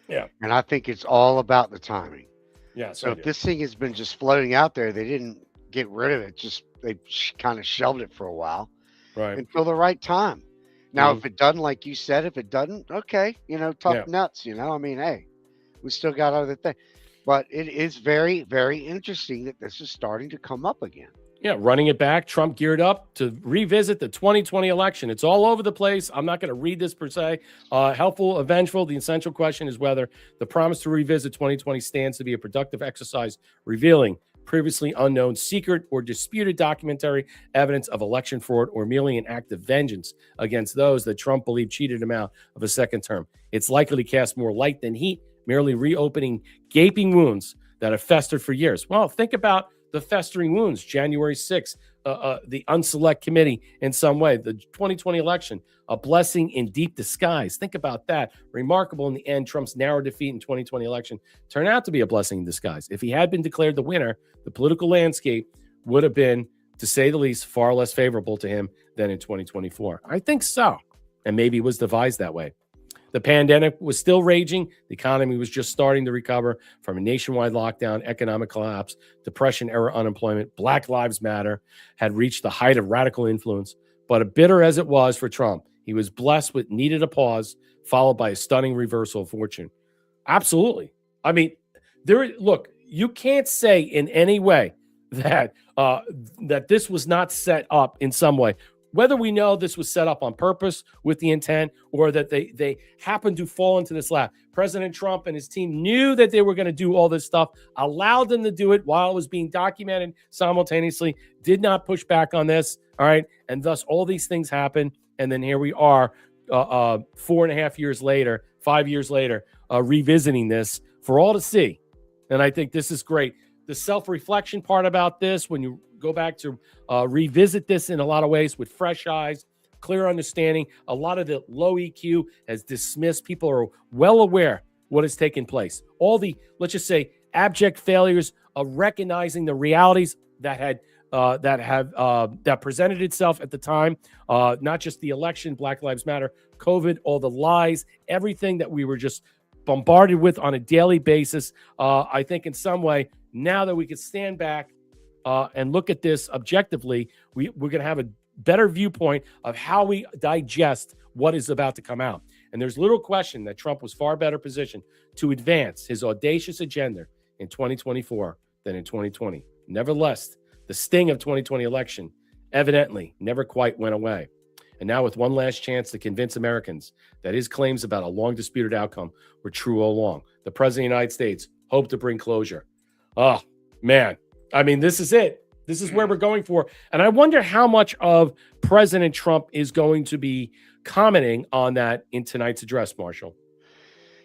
Yeah. And I think it's all about the timing. Yeah. So if this thing has been just floating out there, they didn't get rid of it. Just they kind of shelved it for a while, right, until the right time. Now, if it doesn't, like you said, if it doesn't, okay, tough nuts. I mean, hey, we still got other things. But it is very, very interesting that this is starting to come up again. Yeah, running it back. Trump geared up to revisit the 2020 election. It's all over the place. I'm not going to read this per se. Helpful, vengeful. The essential question is whether the promise to revisit 2020 stands to be a productive exercise revealing previously unknown, secret, or disputed documentary evidence of election fraud, or merely an act of vengeance against those that Trump believed cheated him out of a second term. It's likely to cast more light than heat, merely reopening gaping wounds that have festered for years. Well, think about the festering wounds, January 6th, the unselect committee in some way, the 2020 election, a blessing in deep disguise. Think about that. Remarkable in the end, Trump's narrow defeat in 2020 election turned out to be a blessing in disguise. If he had been declared the winner, the political landscape would have been, to say the least, far less favorable to him than in 2024. I think so. And maybe it was devised that way. The pandemic was still raging. The economy was just starting to recover from a nationwide lockdown, economic collapse, depression-era unemployment. Black Lives Matter had reached the height of radical influence. But bitter as it was for Trump, he was blessed with needed a pause, followed by a stunning reversal of fortune. Absolutely. I mean, look, you can't say in any way that that this was not set up in some way. Whether we know this was set up on purpose with the intent, or that they happened to fall into this lap. President Trump and his team knew that they were going to do all this stuff, allowed them to do it while it was being documented simultaneously, did not push back on this. All right. And thus all these things happen. And then here we are 4.5 years later, 5 years later, revisiting this for all to see. And I think this is great. The self-reflection part about this, when you go back to revisit this in a lot of ways with fresh eyes, clear understanding. A lot of the low EQ has dismissed. People are well aware what has taken place. All the, let's just say, abject failures of recognizing the realities that presented itself at the time. Not just the election, Black Lives Matter, COVID, all the lies, everything that we were just bombarded with on a daily basis. I think in some way, now that we can stand back and look at this objectively, we're going to have a better viewpoint of how we digest what is about to come out. And there's little question that Trump was far better positioned to advance his audacious agenda in 2024 than in 2020. Nevertheless, the sting of 2020 election evidently never quite went away. And now with one last chance to convince Americans that his claims about a long disputed outcome were true all along, the President of the United States hoped to bring closure. Oh, man. I mean, this is it. This is where we're going for. And I wonder how much of President Trump is going to be commenting on that in tonight's address, Marshall.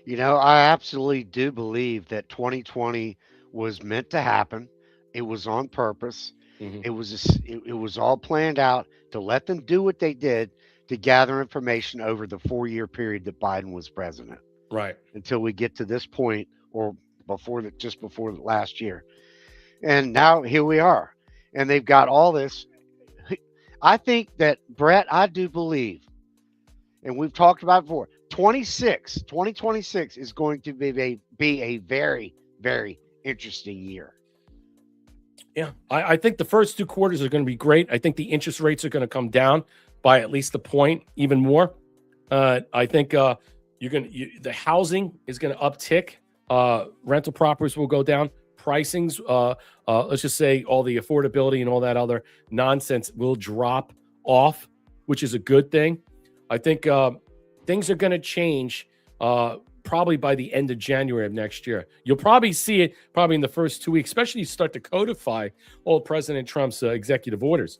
You know, I absolutely do believe that 2020 was meant to happen. It was on purpose. Mm-hmm. It was all planned out to let them do what they did to gather information over the 4-year period that Biden was president. Right. Until we get to this point, or just before the last year. And now here we are. And they've got all this. I think that, Brett, I do believe, and we've talked about it before, 2026 is going to be a very, very interesting year. Yeah, I think the first 2 quarters are going to be great. I think the interest rates are going to come down by at least a point, even more. I think the housing is going to uptick. Rental properties will go down. Pricings, let's just say all the affordability and all that other nonsense will drop off, which is a good thing. I think things are going to change probably by the end of January of next year. You'll probably see it probably in the first 2 weeks, especially you start to codify all President Trump's executive orders.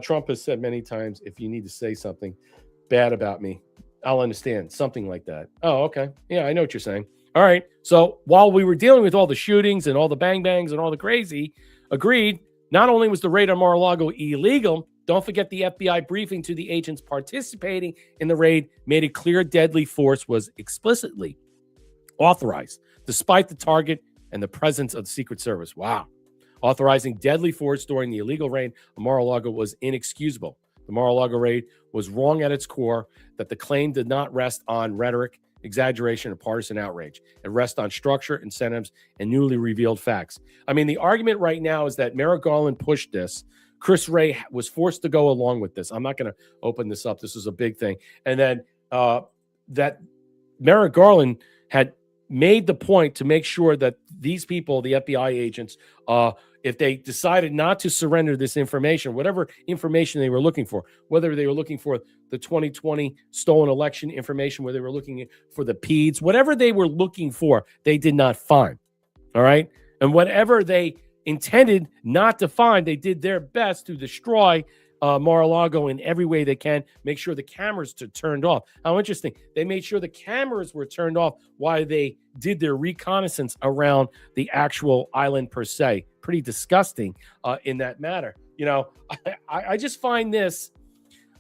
Trump has said many times, if you need to say something bad about me, I'll understand. Something like that. Oh, okay. Yeah, I know what you're saying. All right. So while we were dealing with all the shootings and all the bang bangs and all the crazy, agreed, not only was the raid on Mar-a-Lago illegal, don't forget the FBI briefing to the agents participating in the raid made it clear deadly force was explicitly authorized, despite the target and the presence of the Secret Service. Wow. Authorizing deadly force during the illegal raid on Mar-a-Lago was inexcusable. The Mar-a-Lago raid was wrong at its core, that the claim did not rest on rhetoric, exaggeration, or partisan outrage. It rests on structure, incentives, and newly revealed facts. I mean, the argument right now is that Merrick Garland pushed this. Chris Wray was forced to go along with this. I'm not going to open this up. This is a big thing. And then that Merrick Garland had made the point to make sure that these people, the FBI agents, if they decided not to surrender this information, whatever information they were looking for, whether they were looking for the 2020 stolen election information, whether they were looking for the PEDs, whatever they were looking for, they did not find. All right. And whatever they intended not to find, they did their best to destroy Mar-a-Lago in every way they can, make sure the cameras are turned off. How interesting. They made sure the cameras were turned off while they did their reconnaissance around the actual island per se. Pretty disgusting in that matter. You know, I just find this,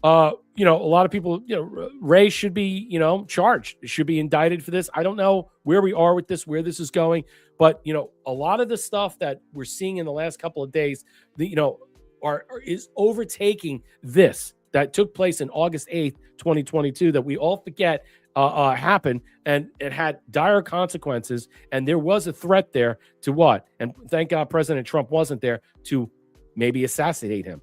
you know, a lot of people, you know, Ray should be, you know, charged, should be indicted for this. I don't know where we are with this, where this is going, but, you know, a lot of the stuff that we're seeing in the last couple of days, you know, is overtaking this that took place in August 8th, 2022, that we all forget happened, and it had dire consequences. And there was a threat there to what? And thank God President Trump wasn't there to maybe assassinate him.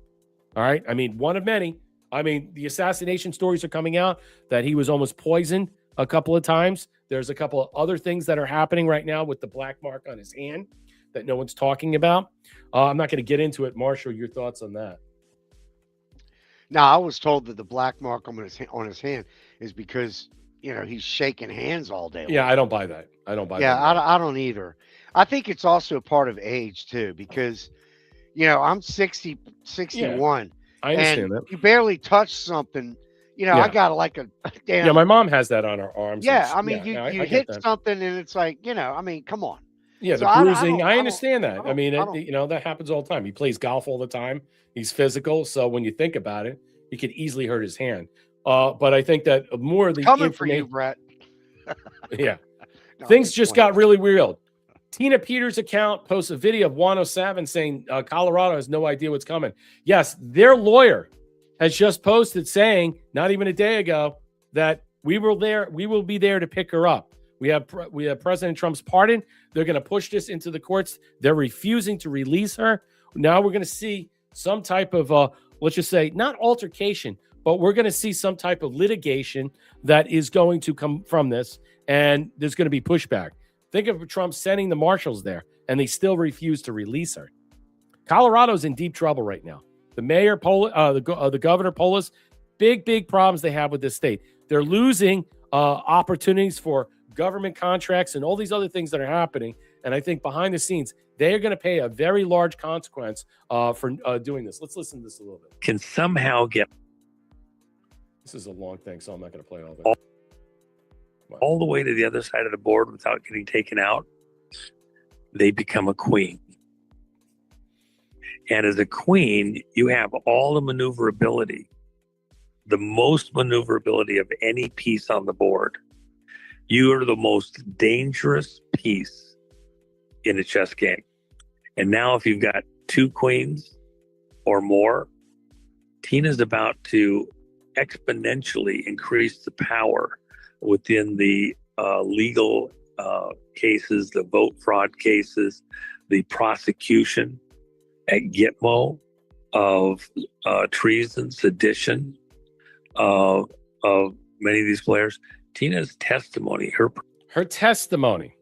All right. I mean, one of many. I mean, the assassination stories are coming out that he was almost poisoned a couple of times. There's a couple of other things that are happening right now with the black mark on his hand that no one's talking about. I'm not going to get into it. Marshall, your thoughts on that? Now, I was told that the black mark on his hand is because, you know, he's shaking hands all day long. Yeah, I don't buy that. I don't buy that. Yeah, I don't either. I think it's also a part of age, too, because, you know, I'm 61. Yeah, I understand that. You barely touch something. You know, Yeah. I got like a damn. Yeah, my mom has that on her arms. Yeah, and I mean, yeah, you I hit get that. something and it's like, you know, I mean, come on. Yeah, So the bruising. I don't- understand that. I mean, don't- you know, that happens all the time. He plays golf all the time. He's physical. So when you think about it, he could easily hurt his hand. But I think that more of the Coming for you, information. Brett. Yeah. No, Things it's just fine. got really weird. Tina Peters' account posts a video of 107 saying Colorado has no idea what's coming. Yes, their lawyer has just posted saying, not even a day ago, that we will be there to pick her up. We have President Trump's pardon. They're going to push this into the courts. They're refusing to release her. Now we're going to see some type of, let's just say, not altercation, but we're going to see some type of litigation that is going to come from this, and there's going to be pushback. Think of Trump sending the marshals there, and they still refuse to release her. Colorado's in deep trouble right now. The mayor, the governor, Polis, big problems they have with this state. They're losing opportunities for government contracts and all these other things that are happening. And I think behind the scenes, they are going to pay a very large consequence for doing this. Let's listen to this a little bit. Can somehow get. This is a long thing, so I'm not going to play all of it. All the way to the other side of the board without getting taken out, they become a queen. And as a queen, you have all the maneuverability, the most maneuverability of any piece on the board. You are the most dangerous piece in a chess game. And now if you've got two queens or more, Tina's about to exponentially increase the power within the legal cases, the vote fraud cases, the prosecution at Gitmo of treason, sedition of many of these players. Tina's testimony, her testimony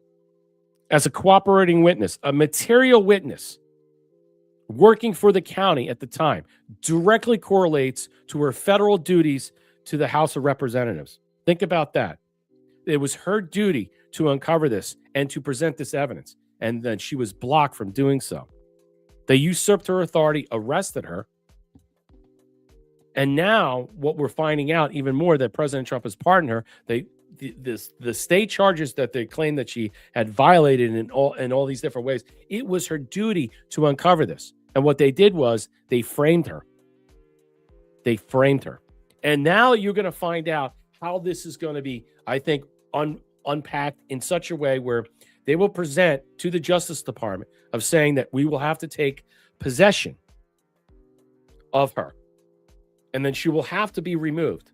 as a cooperating witness, a material witness working for the county at the time, directly correlates to her federal duties to the House of Representatives. Think about that. It was her duty to uncover this and to present this evidence, and then she was blocked from doing so. They usurped her authority, arrested her, and now what we're finding out even more that President Trump has pardoned her. The state charges that they claim that she had violated in all these different ways. It was her duty to uncover this, and what they did was they framed her. They framed her, and now you're going to find out how this is going to be, I think, unpacked in such a way where they will present to the Justice Department of saying that we will have to take possession of her. And then she will have to be removed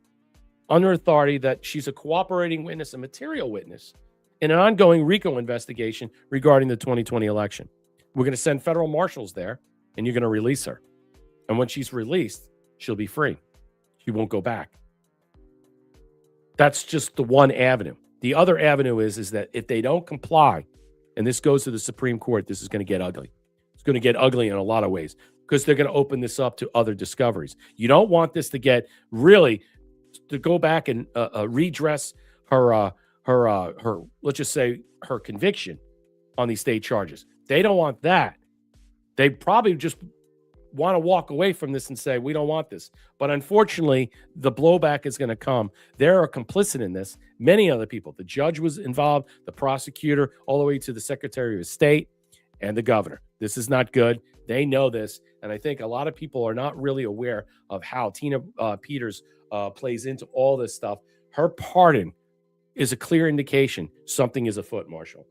under authority that she's a cooperating witness, a material witness in an ongoing RICO investigation regarding the 2020 election. We're going to send federal marshals there, and you're going to release her. And when she's released, she'll be free. She won't go back. That's just the one avenue. The other avenue is that if they don't comply, and this goes to the Supreme Court, this is going to get ugly. It's going to get ugly in a lot of ways because they're going to open this up to other discoveries. You don't want this to get really to go back and redress her let's just say her conviction on these state charges. They don't want that. They probably just want to walk away from this and say, we don't want this. But unfortunately, the blowback is going to come. They're complicit in this. Many other people. The judge was involved, the prosecutor, all the way to the Secretary of State and the governor. This is not good. They know this. And I think a lot of people are not really aware of how Tina Peters plays into all this stuff. Her pardon is a clear indication something is afoot, Marshall.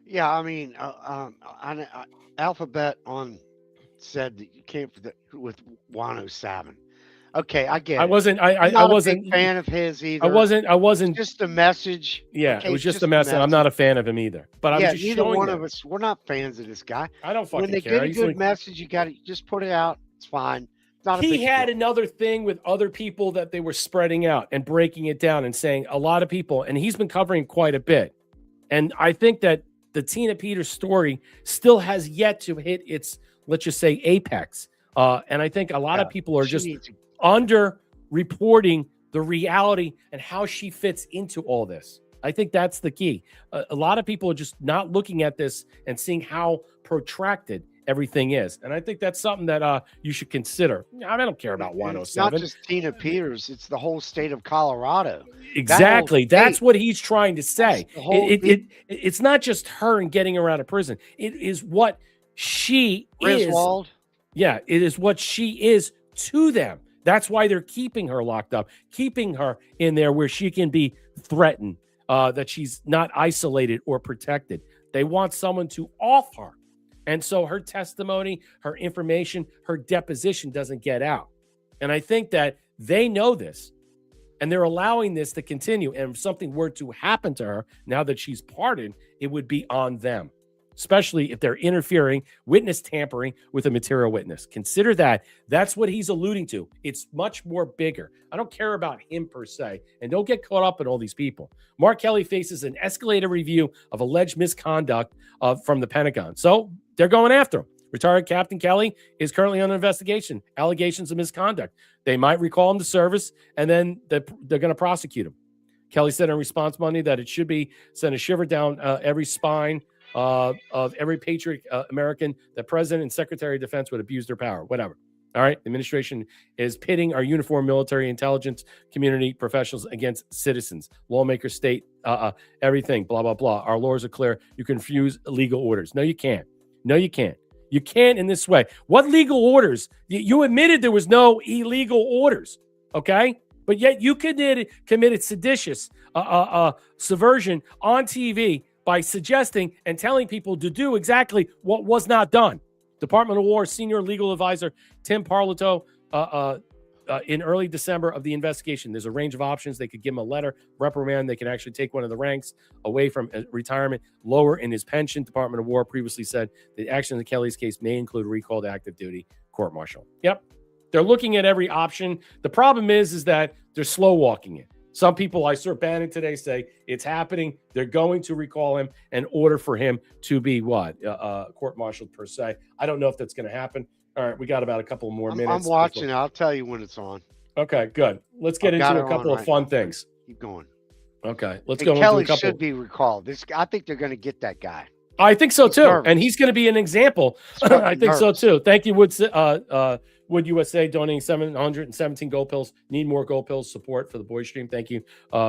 Yeah, I mean, Alphabet said that you came with 107. Okay, I get it. I wasn't a big fan of his either. I wasn't just a message. Yeah, okay, it was just a message. I'm not a fan of him either. But I was just neither showing one them. of us. We're not fans of this guy. I don't fucking When they care. get a good message, you got to just put it out. It's fine. It's not a He big had deal. another thing with other people that they were spreading out and breaking it down and saying a lot of people, and he's been covering quite a bit. And I think that the Tina Peters story still has yet to hit its, let's just say, apex. And I think a lot of people are just under-reporting the reality and how she fits into all this. I think that's the key. A lot of people are just not looking at this and seeing how protracted everything is. And I think that's something that you should consider. I don't care about 107. It's not just Tina Peters. It's the whole state of Colorado. Exactly. That's what he's trying to say. It's It's not just her and getting her out of prison. It is what she Griswold. is. Yeah, it is what she is to them. That's why they're keeping her locked up, keeping her in there where she can be threatened, that she's not isolated or protected. They want someone to off her. And so her testimony, her information, her deposition doesn't get out. And I think that they know this and they're allowing this to continue. And if something were to happen to her now that she's pardoned, it would be on them, especially if they're interfering, witness tampering with a material witness. Consider that. That's what he's alluding to. It's much more bigger. I don't care about him per se, and don't get caught up in all these people. Mark Kelly faces an escalated review of alleged misconduct from the Pentagon. So they're going after him. Retired Captain Kelly is currently under investigation. Allegations of misconduct. They might recall him to service, and then they're going to prosecute him. Kelly said in response Monday that it should be sent a shiver down every spine of every patriot American that President and Secretary of Defense would abuse their power, whatever. All right. The administration is pitting our uniformed military intelligence community professionals against citizens, lawmakers, state, everything, blah, blah, blah. Our laws are clear. You can refuse legal orders. No, you can't. No, you can't. You can't in this way. What legal orders? You admitted there was no illegal orders. Okay. But yet you committed seditious subversion on TV by suggesting and telling people to do exactly what was not done. Department of War senior legal advisor Tim Parlato in early December of the investigation. There's a range of options. They could give him a letter, reprimand. They can actually take one of the ranks away from retirement, lower in his pension. Department of War previously said the action in Kelly's case may include recall to active duty court-martial. Yep. They're looking at every option. The problem is that they're slow walking it. Some people, I saw Bannon today say it's happening. They're going to recall him in order for him to be court-martialed per se. I don't know if that's going to happen. All right, we got about a couple more minutes. I'm watching. I'll tell you when it's on. Okay, good. Let's get into a couple of fun things. Keep going. Okay, let's go. Kelly into a couple. Should be recalled. I think they're going to get that guy. I think so too, and he's going to be an example. I think so too. Thank you, Wood USA donating 717 gold pills. Need more gold pills. Support for the boys stream. Thank you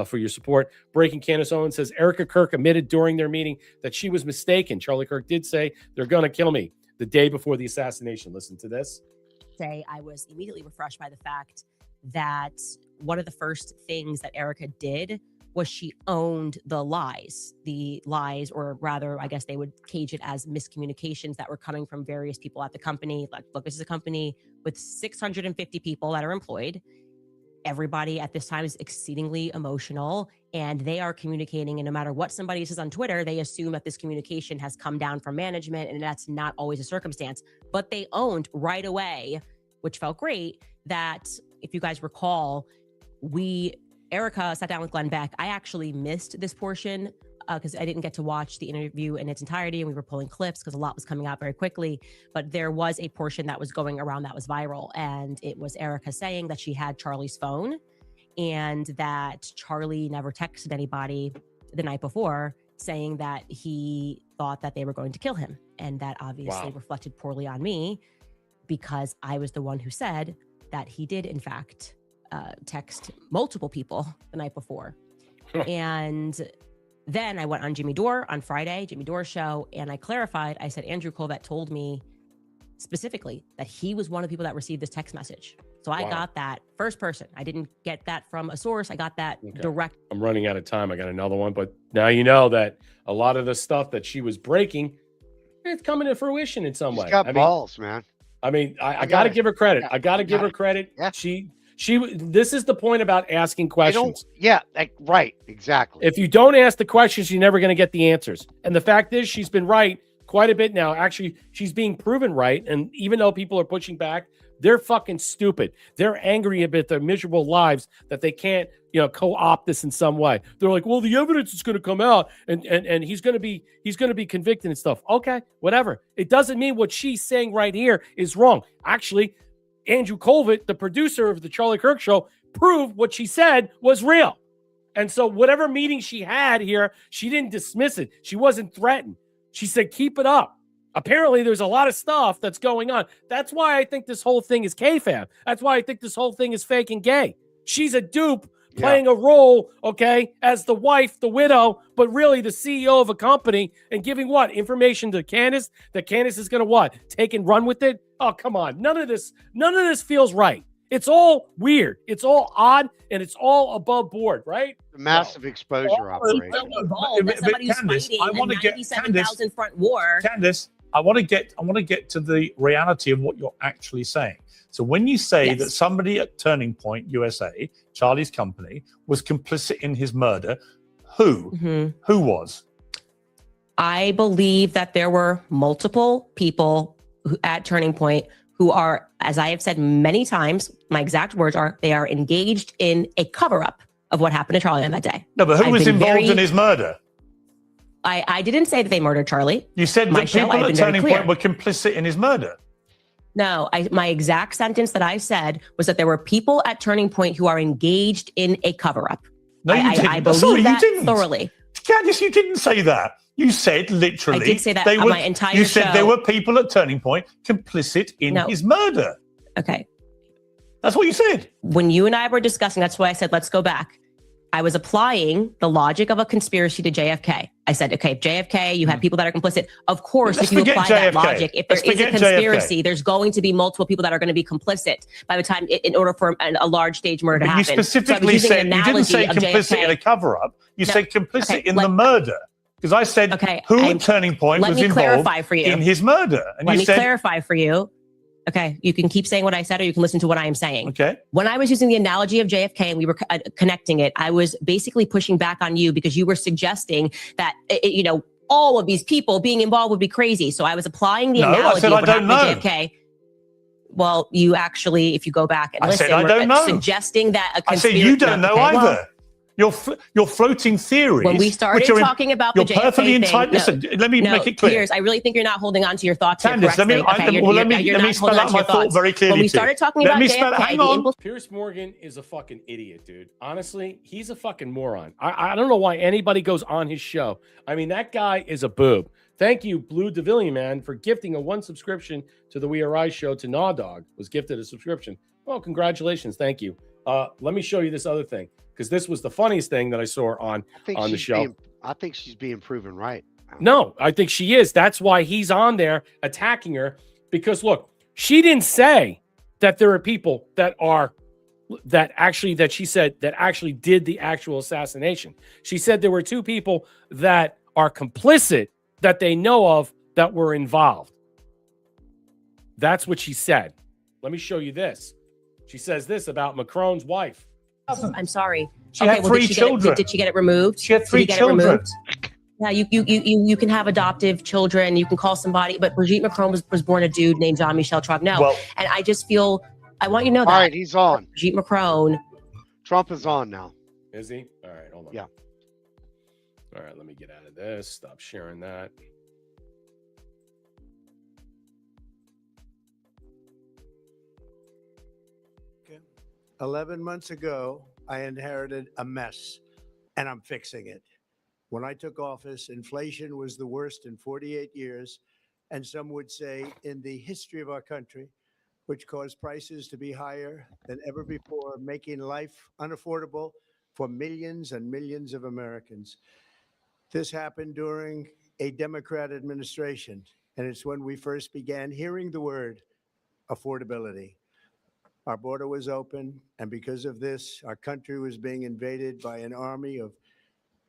for your support. Breaking Candace Owens says Erica Kirk admitted during their meeting that she was mistaken. Charlie Kirk did say they're going to kill me the day before the assassination. Listen to this. I was immediately refreshed by the fact that one of the first things that Erica did was she owned the lies, or rather, I guess they would cage it as miscommunications that were coming from various people at the company. Like, look, this is a company with 650 people that are employed. Everybody at this time is exceedingly emotional, and they are communicating. And no matter what somebody says on Twitter, they assume that this communication has come down from management, and that's not always a circumstance. But they owned right away, which felt great, that if you guys recall, we Erica sat down with Glenn Beck. I actually missed this portion because I didn't get to watch the interview in its entirety, and we were pulling clips because a lot was coming out very quickly. But there was a portion that was going around that was viral, and it was Erica saying that she had Charlie's phone and that Charlie never texted anybody the night before saying that he thought that they were going to kill him. And that obviously reflected poorly on me because I was the one who said that he did, in fact, text multiple people the night before. And then I went on Jimmy Dore on Friday, Jimmy Dore's show, and I clarified. I said, Andrew Colvett told me specifically that he was one of the people that received this text message. So I got that first person. I didn't get that from a source. I got that direct. I'm running out of time. I got another one, but now you know that a lot of the stuff that she was breaking, it's coming to fruition in some way. She's got balls, man. I mean, I got to give her credit. I got to give her credit. Yeah. This is the point about asking questions. Right, exactly. If you don't ask the questions, you're never going to get the answers. And the fact is, she's been right quite a bit now. Actually, she's being proven right. And even though people are pushing back, they're fucking stupid. They're angry about their miserable lives that they can't, co-opt this in some way. They're like, well, the evidence is going to come out and he's going to be convicted and stuff. Okay, whatever. It doesn't mean what she's saying right here is wrong. Actually, Andrew Colvett, the producer of the Charlie Kirk Show, proved what she said was real. And so whatever meeting she had here, she didn't dismiss it. She wasn't threatened. She said, keep it up. Apparently, there's a lot of stuff that's going on. That's why I think this whole thing is kayfabe. That's why I think this whole thing is fake and gay. She's a dupe playing a role, as the wife, the widow, but really the CEO of a company and giving what? Information to Candace that Candace is going to what? Take and run with it? Oh, come on. None of this feels right. It's all weird. It's all odd, and it's all above board, right? The massive exposure operation. Candace, I want to get Candace front war. Candace, I want to get to the reality of what you're actually saying. So when you say that somebody at Turning Point USA, Charlie's company, was complicit in his murder, who was? I believe that there were multiple people at Turning Point who are, as I have said many times, my exact words are, they are engaged in a cover-up of what happened to Charlie on that day. No, but who was involved in his murder? I didn't say that they murdered Charlie. You said that people at Turning Point were complicit in his murder. No, my exact sentence that I said was that there were people at Turning Point who are engaged in a cover-up. No, you didn't. I believe Sorry, that you didn't. thoroughly. Candace, you didn't say that. You said literally. I did say that on my entire You said show. there were people at Turning Point complicit in his murder. Okay. That's what you said. When you and I were discussing, that's why I said, let's go back. I was applying the logic of a conspiracy to JFK. I said, okay, JFK, you have people that are complicit. Of course, Let's if you forget apply that JFK. logic, if there Let's is a forget conspiracy, JFK. there's going to be multiple people that are going to be complicit by the time, in order for a large stage murder to But you happen. specifically said, you didn't say complicit in a cover-up. You said complicit in the murder. Because I said, who at Turning Point was involved clarify for you. in his murder? And Let you me said, clarify for you. Okay, you can keep saying what I said or you can listen to what I am saying. Okay. When I was using the analogy of JFK and we were connecting it, I was basically pushing back on you because you were suggesting that, all of these people being involved would be crazy. So I was applying the analogy I said, of what I don't happened to know. JFK. Well, you actually, if you go back and I listen, said, I don't know. suggesting that a I said, conspiracy. you don't know Okay, well, either. You're floating theories. when we started which are talking about the you're JFK perfectly thing, entitled. Listen, let me make it clear. Piers, I really think you're not holding on to your thoughts here Candace, let me correctly. let me spell out my thought very clearly. When we to you. started talking Let about me spell. JFK, Hang on. Piers Morgan is a fucking idiot, dude. Honestly, he's a fucking moron. I don't know why anybody goes on his show. I mean, that guy is a boob. Thank you, Blue Devillion Man, for gifting a 1 subscription to the We Are Rise show to Gnaw Dog. Was gifted a subscription. Well, congratulations. Thank you. Let me show you this other thing, because this was the funniest thing that I saw on the show. I think she's being proven right. No, I think she is. That's why he's on there attacking her, because look, she didn't say that there are people that she said that actually did the actual assassination. She said there were 2 people that are complicit that they know of that were involved. That's what she said. Let me show you this. She says this about Macron's wife. I'm sorry. She had 3 children. Did she get it removed? She had 3 Did he get children. It removed? Yeah, you can have adoptive children. You can call somebody, but Brigitte Macron was born a dude named Jean-Michel Trogneau. Well- And I just feel, I want you to know that. All right, he's on. Brigitte Macron. Trump is on now. Is he? All right, hold on. Yeah. All right, let me get out of this. Stop sharing that. Okay. 11 months ago, I inherited a mess, and I'm fixing it. When I took office, inflation was the worst in 48 years, and some would say in the history of our country, which caused prices to be higher than ever before, making life unaffordable for millions and millions of Americans. This happened during a Democrat administration, and it's when we first began hearing the word affordability. Our border was open, and because of this, our country was being invaded by an army of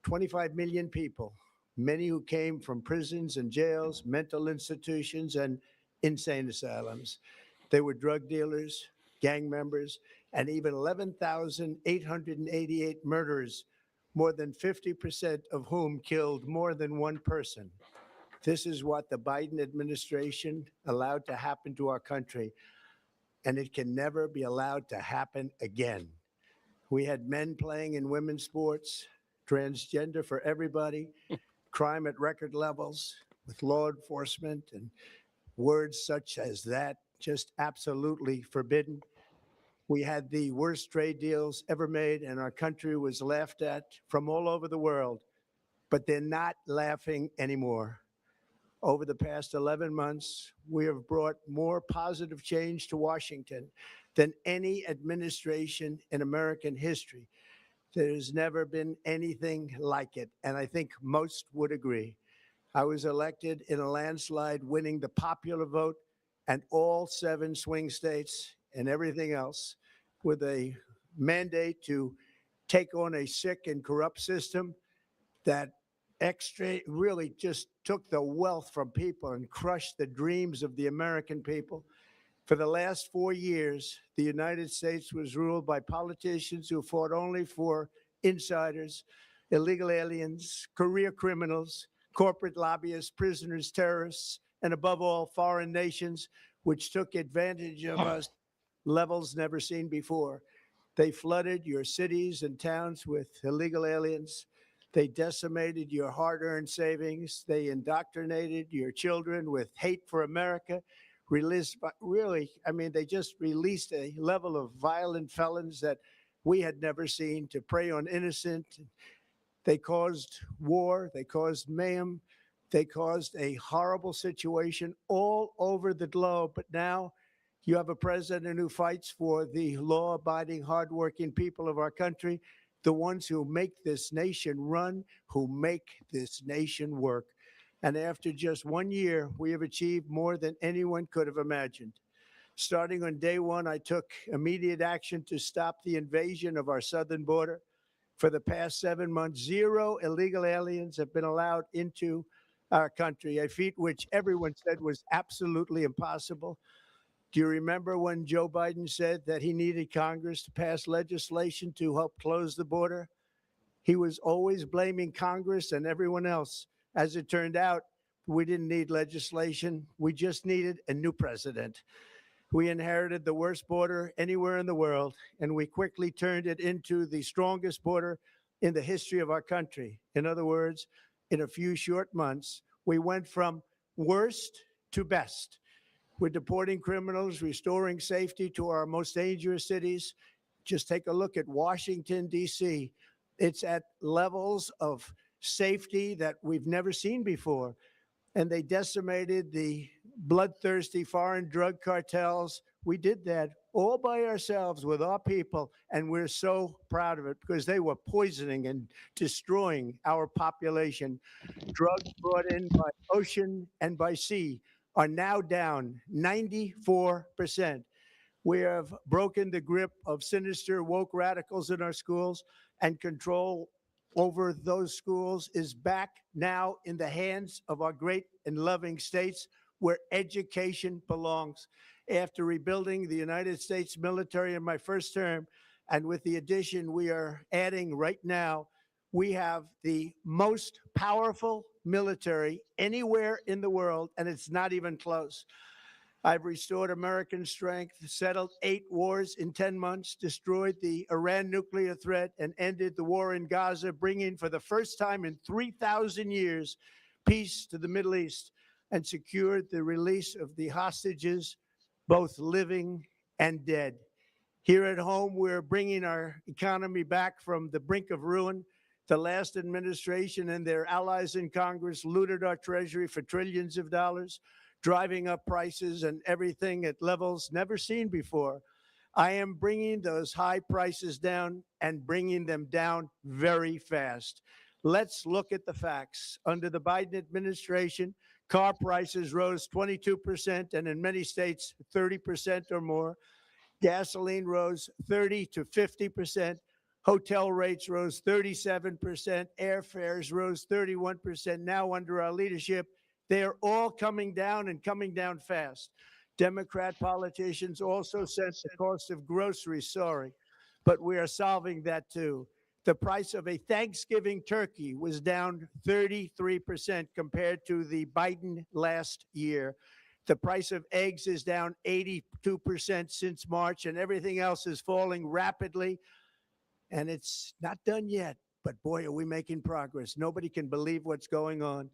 25 million people, many who came from prisons and jails, mental institutions, and insane asylums. They were drug dealers, gang members, and even 11,888 murderers, more than 50% of whom killed more than one person. This is what the Biden administration allowed to happen to our country, and it can never be allowed to happen again. We had men playing in women's sports, transgender for everybody, crime at record levels with law enforcement, and words such as that just absolutely forbidden. We had the worst trade deals ever made, and our country was laughed at from all over the world, but they're not laughing anymore. Over the past 11 months, we have brought more positive change to Washington than any administration in American history. There's never been anything like it, and I think most would agree. I was elected in a landslide, winning the popular vote and all 7 swing states and everything else, with a mandate to take on a sick and corrupt system that really just took the wealth from people and crushed the dreams of the American people. For the last 4 years, the United States was ruled by politicians who fought only for insiders, illegal aliens, career criminals, corporate lobbyists, prisoners, terrorists, and above all, foreign nations, which took advantage of us levels never seen before. They flooded your cities and towns with illegal aliens. They decimated your hard-earned savings. They indoctrinated your children with hate for America. They just released a level of violent felons that we had never seen to prey on innocent. They caused war. They caused mayhem. They caused a horrible situation all over the globe. But now you have a president who fights for the law-abiding, hardworking people of our country, the ones who make this nation run, who make this nation work. And after just 1 year, we have achieved more than anyone could have imagined. Starting on day one, I took immediate action to stop the invasion of our southern border. For the past 7 months, 0 illegal aliens have been allowed into our country, a feat which everyone said was absolutely impossible. Do you remember when Joe Biden said that he needed Congress to pass legislation to help close the border? He was always blaming Congress and everyone else. As it turned out, we didn't need legislation. We just needed a new president. We inherited the worst border anywhere in the world, and we quickly turned it into the strongest border in the history of our country. In other words, in a few short months, we went from worst to best. We're deporting criminals, restoring safety to our most dangerous cities. Just take a look at Washington, D.C. It's at levels of safety that we've never seen before. And they decimated the bloodthirsty foreign drug cartels. We did that all by ourselves with our people, and we're so proud of it because they were poisoning and destroying our population. Drugs brought in by ocean and by sea are now down 94%. We have broken the grip of sinister woke radicals in our schools, and control over those schools is back now in the hands of our great and loving states where education belongs. After rebuilding the United States military in my first term, and with the addition we are adding right now, we have the most powerful military anywhere in the world, and it's not even close. I've restored American strength, settled 8 wars in 10 months, destroyed the Iran nuclear threat, and ended the war in Gaza, bringing for the first time in 3,000 years peace to the Middle East, and secured the release of the hostages, both living and dead. Here at home, we're bringing our economy back from the brink of ruin. The last administration and their allies in Congress looted our treasury for trillions of dollars, driving up prices and everything at levels never seen before. I am bringing those high prices down and bringing them down very fast. Let's look at the facts. Under the Biden administration, car prices rose 22% and in many states 30% or more. Gasoline rose 30 to 50%. Hotel rates rose 37%. Airfares rose 31%. Now, under our leadership, they are all coming down and coming down fast. Democrat politicians also sent the cost of groceries soaring, but we are solving that too. The price of a Thanksgiving turkey was down 33% compared to the Biden last year. The price of eggs is down 82% since March, and everything else is falling rapidly. And it's not done yet, but boy, are we making progress. Nobody can believe what's going on.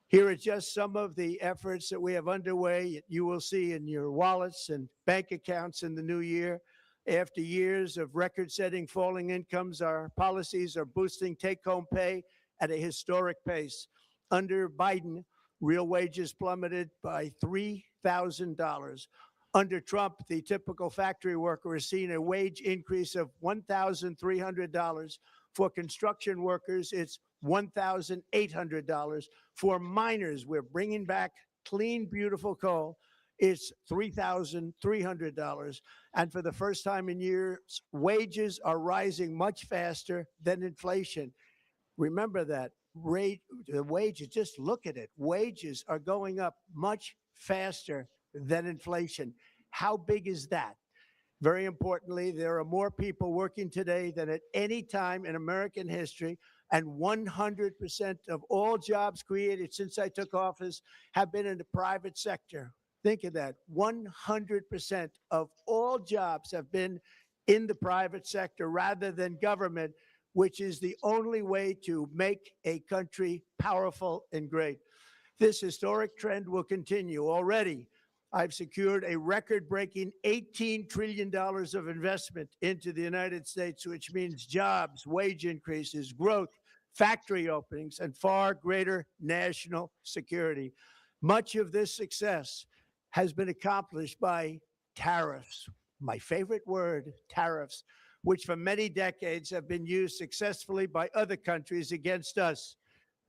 Here are just some of the efforts that we have underway. You will see in your wallets and bank accounts in the new year. After years of record-setting falling incomes, our policies are boosting take-home pay at a historic pace. Under Biden, real wages plummeted by $3,000. Under Trump, the typical factory worker has seen a wage increase of $1,300. For construction workers, it's $1,800. For miners, we're bringing back clean, beautiful coal. It's $3,300. And for the first time in years, wages are rising much faster than inflation. Remember that. The wages, just look at it. Wages are going up much faster than inflation. How big is that? Very importantly, there are more people working today than at any time in American history, and 100% of all jobs created since I took office have been in the private sector. Think of that. 100% of all jobs have been in the private sector rather than government, which is the only way to make a country powerful and great. This historic trend will continue. Already, I've secured a record-breaking $18 trillion of investment into the United States, which means jobs, wage increases, growth, factory openings, and far greater national security. Much of this success has been accomplished by tariffs. My favorite word, tariffs, which for many decades have been used successfully by other countries against us,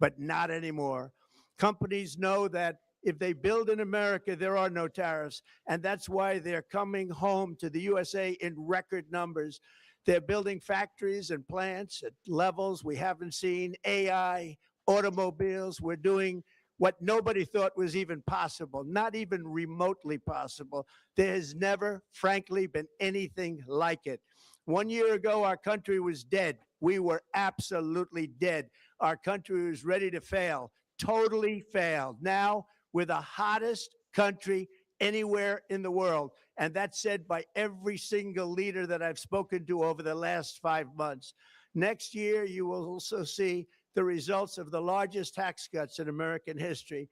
but not anymore. Companies know that if they build in America, there are no tariffs, and that's why they're coming home to the USA in record numbers. They're building factories and plants at levels we haven't seen, AI, automobiles. We're doing what nobody thought was even possible, not even remotely possible. There has never, frankly, been anything like it. 1 year ago, our country was dead. We were absolutely dead. Our country was ready to fail, totally failed. Now, we're the hottest country anywhere in the world. And that's said by every single leader that I've spoken to over the last 5 months. Next year, you will also see the results of the largest tax cuts in American history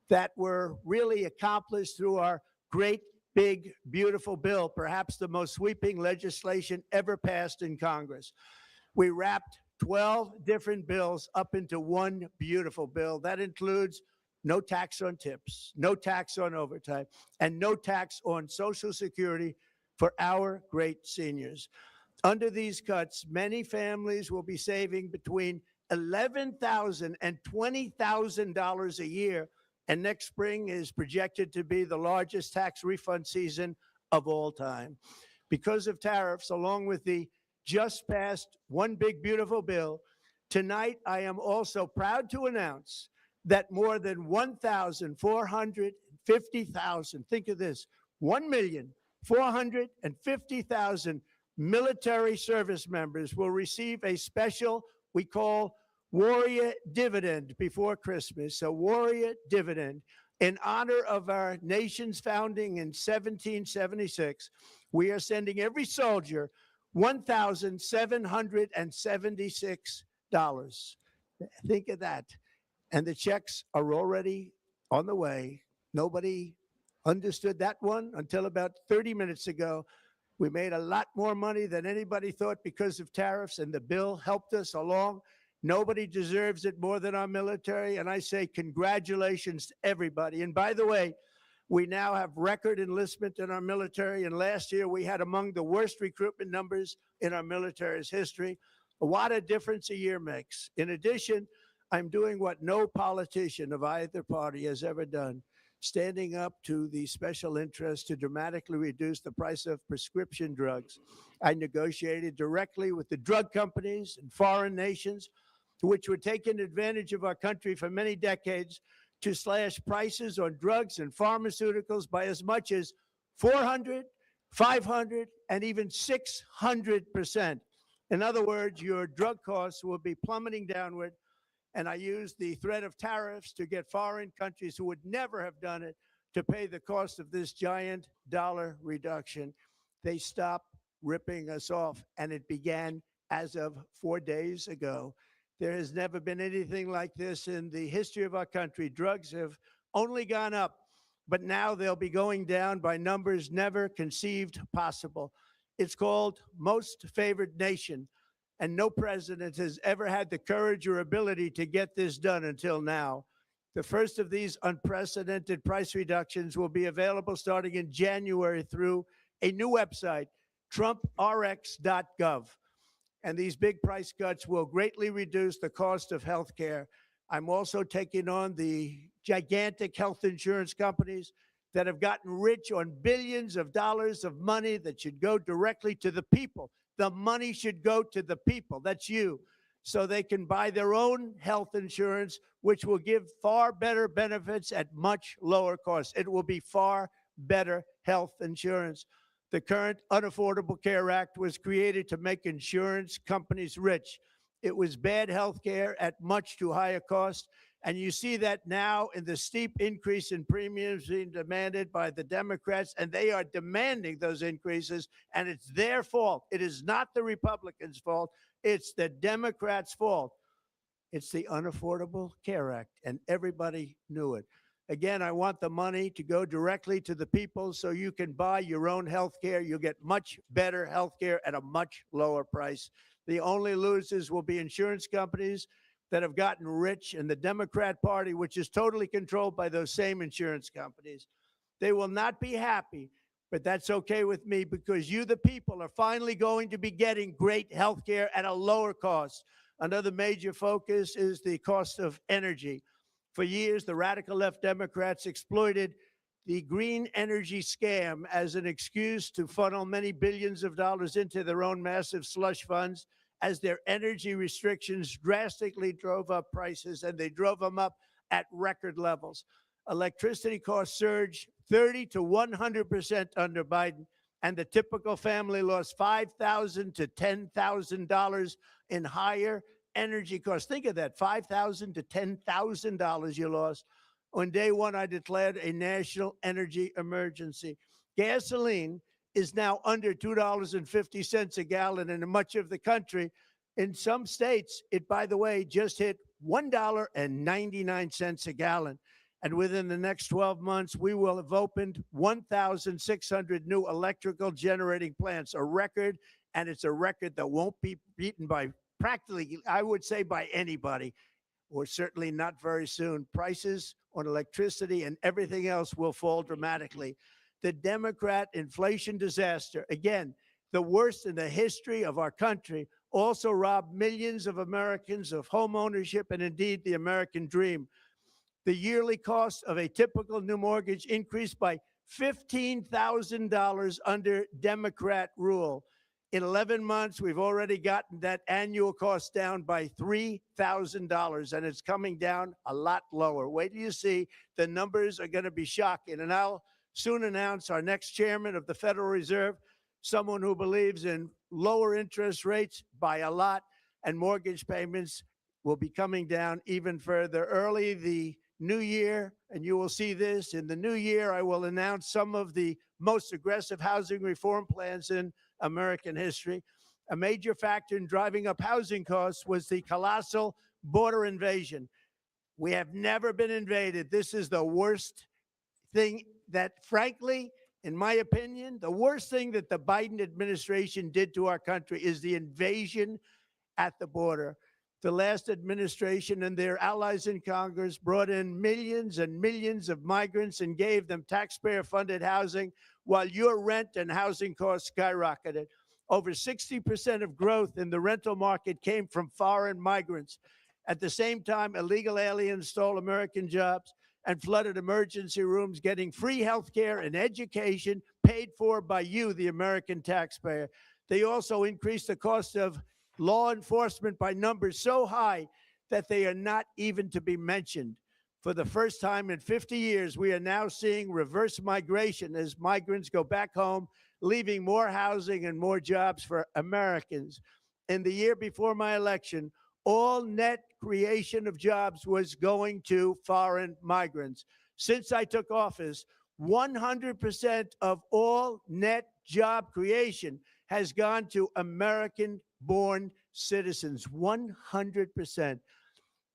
that were really accomplished through our great, big, beautiful bill, perhaps the most sweeping legislation ever passed in Congress. We wrapped 12 different bills up into one beautiful bill. That includes no tax on tips, no tax on overtime, and no tax on Social Security for our great seniors. Under these cuts, many families will be saving between $11,000 and $20,000 a year, and next spring is projected to be the largest tax refund season of all time. Because of tariffs, along with the just passed One Big Beautiful Bill, tonight I am also proud to announce that more than 1,450,000, think of this, 1,450,000 military service members will receive a special, we call Warrior Dividend before Christmas, a Warrior Dividend. In honor of our nation's founding in 1776, we are sending every soldier $1,776. Think of that. And the checks are already on the way. Nobody understood that one until about 30 minutes ago. We made a lot more money than anybody thought because of tariffs, and the bill helped us along. Nobody deserves it more than our military, and I say congratulations to everybody. And by the way, we now have record enlistment in our military, and last year we had among the worst recruitment numbers in our military's history. What a difference a year makes. In addition, I'm doing what no politician of either party has ever done, standing up to the special interests to dramatically reduce the price of prescription drugs. I negotiated directly with the drug companies and foreign nations, which were taking advantage of our country for many decades, to slash prices on drugs and pharmaceuticals by as much as 400, 500, and even 600%. In other words, your drug costs will be plummeting downward. And I used the threat of tariffs to get foreign countries who would never have done it to pay the cost of this giant dollar reduction. They stopped ripping us off, and it began as of 4 days ago. There has never been anything like this in the history of our country. Drugs have only gone up, but now they'll be going down by numbers never conceived possible. It's called most favored nation. And no president has ever had the courage or ability to get this done until now. The first of these unprecedented price reductions will be available starting in January through a new website, trumprx.gov. And these big price cuts will greatly reduce the cost of health care. I'm also taking on the gigantic health insurance companies that have gotten rich on billions of dollars of money that should go directly to the people. The money should go to the people. That's you. So they can buy their own health insurance, which will give far better benefits at much lower costs. It will be far better health insurance. The current Unaffordable Care Act was created to make insurance companies rich. It was bad health care at much too high a cost. And you see that now in the steep increase in premiums being demanded by the Democrats, and they are demanding those increases, and it's their fault. It is not the Republicans' fault. It's the Democrats' fault. It's the Unaffordable Care Act, and everybody knew it. Again, I want the money to go directly to the people so you can buy your own health care. You'll get much better health care at a much lower price. The only losers will be insurance companies that have gotten rich, and the Democrat Party, which is totally controlled by those same insurance companies. They will not be happy, but that's okay with me because you, the people, are finally going to be getting great health care at a lower cost. Another major focus is the cost of energy. For years, the radical left Democrats exploited the green energy scam as an excuse to funnel many billions of dollars into their own massive slush funds, as their energy restrictions drastically drove up prices, and they drove them up at record levels. Electricity costs surged 30 to 100% under Biden, and the typical family lost $5,000 to $10,000 in higher energy costs. Think of that, $5,000 to $10,000 you lost. On day one, I declared a national energy emergency. Gasoline is now under $2.50 a gallon in much of the country. In some states, it, by the way, just hit $1.99 a gallon. And within the next 12 months, we will have opened 1,600 new electrical generating plants, a record, and it's a record that won't be beaten by practically, I would say, by anybody, or certainly not very soon. Prices on electricity and everything else will fall dramatically. The Democrat inflation disaster, again, the worst in the history of our country, also robbed millions of Americans of home ownership and indeed the American dream. The yearly cost of a typical new mortgage increased by $15,000 under Democrat rule. In 11 months, we've already gotten that annual cost down by $3,000, and it's coming down a lot lower. Wait till you see. The numbers are going to be shocking, and I'll soon announce our next chairman of the Federal Reserve, someone who believes in lower interest rates by a lot, and mortgage payments will be coming down even further. Early, the new year, and you will see this, in the new year, I will announce some of the most aggressive housing reform plans in American history. A major factor in driving up housing costs was the colossal border invasion. We have never been invaded. This is the worst thing that, frankly, in my opinion, the worst thing that the Biden administration did to our country is the invasion at the border. The last administration and their allies in Congress brought in millions and millions of migrants and gave them taxpayer-funded housing while your rent and housing costs skyrocketed. Over 60% of growth in the rental market came from foreign migrants. At the same time, illegal aliens stole American jobs and flooded emergency rooms, getting free health care and education paid for by you, the American taxpayer. They also increased the cost of law enforcement by numbers so high that they are not even to be mentioned. For the first time in 50 years, we are now seeing reverse migration as migrants go back home, leaving more housing and more jobs for Americans. In the year before my election, all net creation of jobs was going to foreign migrants. Since I took office, 100% of all net job creation has gone to American-born citizens, 100%.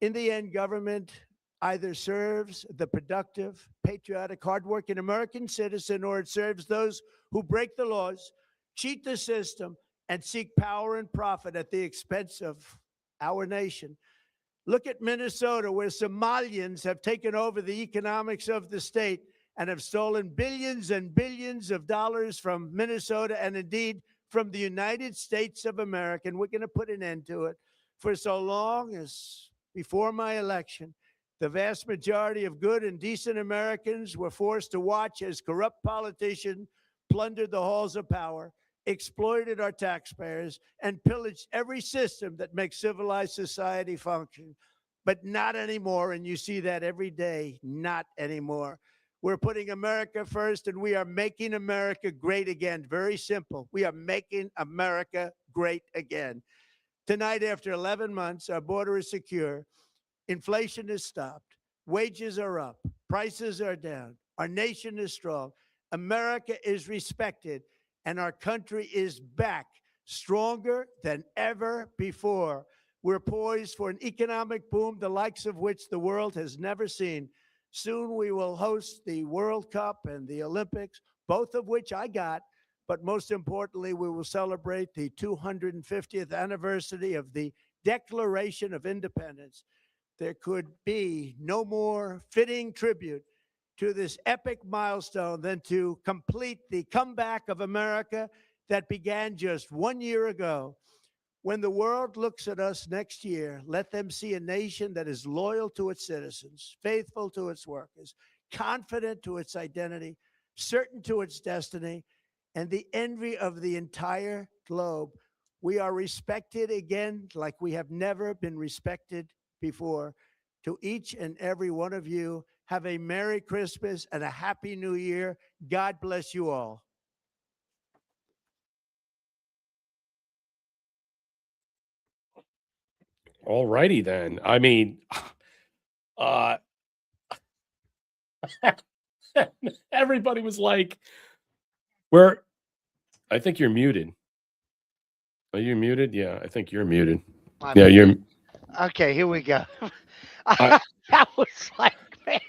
In the end, government either serves the productive, patriotic, hardworking American citizen, or it serves those who break the laws, cheat the system, and seek power and profit at the expense of our nation. Look at Minnesota, where Somalians have taken over the economics of the state and have stolen billions and billions of dollars from Minnesota and indeed from the United States of America. And we're going to put an end to it. For so long as before my election, the vast majority of good and decent Americans were forced to watch as corrupt politicians plundered the halls of power, exploited our taxpayers, and pillaged every system that makes civilized society function. But not anymore, and you see that every day, not anymore. We're putting America first, and we are making America great again. Very simple. We are making America great again. Tonight, after 11 months, our border is secure. Inflation is stopped. Wages are up. Prices are down. Our nation is strong. America is respected, and our country is back, stronger than ever before. We're poised for an economic boom, the likes of which the world has never seen. Soon we will host the World Cup and the Olympics, both of which I got. But most importantly, we will celebrate the 250th anniversary of the Declaration of Independence. There could be no more fitting tribute to this epic milestone than to complete the comeback of America that began just 1 year ago. When the world looks at us next year, let them see a nation that is loyal to its citizens, faithful to its workers, confident to its identity, certain to its destiny, and the envy of the entire globe. We are respected again like we have never been respected before. To each and every one of you, have a Merry Christmas and a Happy New Year. God bless you all. All righty then. I mean, everybody was like, I think you're muted. Are you muted? Yeah, I think you're muted. Yeah, you're. Okay, here we go. I That was like, man.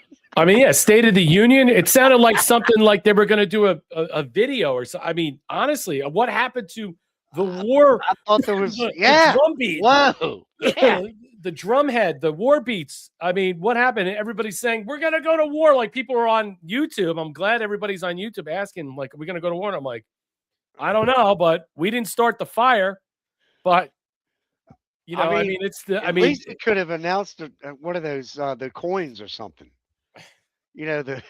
mean, yeah, State of the Union. It sounded like something like they were going to do a video or so. I mean, honestly, what happened to the war? I thought there was, the yeah. drum beat. Whoa. Yeah. The drum head, the war beats. I mean, what happened? Everybody's saying, we're going to go to war. Like, people are on YouTube. I'm glad everybody's on YouTube asking, like, are we going to go to war? And I'm like, I don't know, but we didn't start the fire. But, you know, I mean it's the, at least it could have announced one of those, the coins or something. You know, the.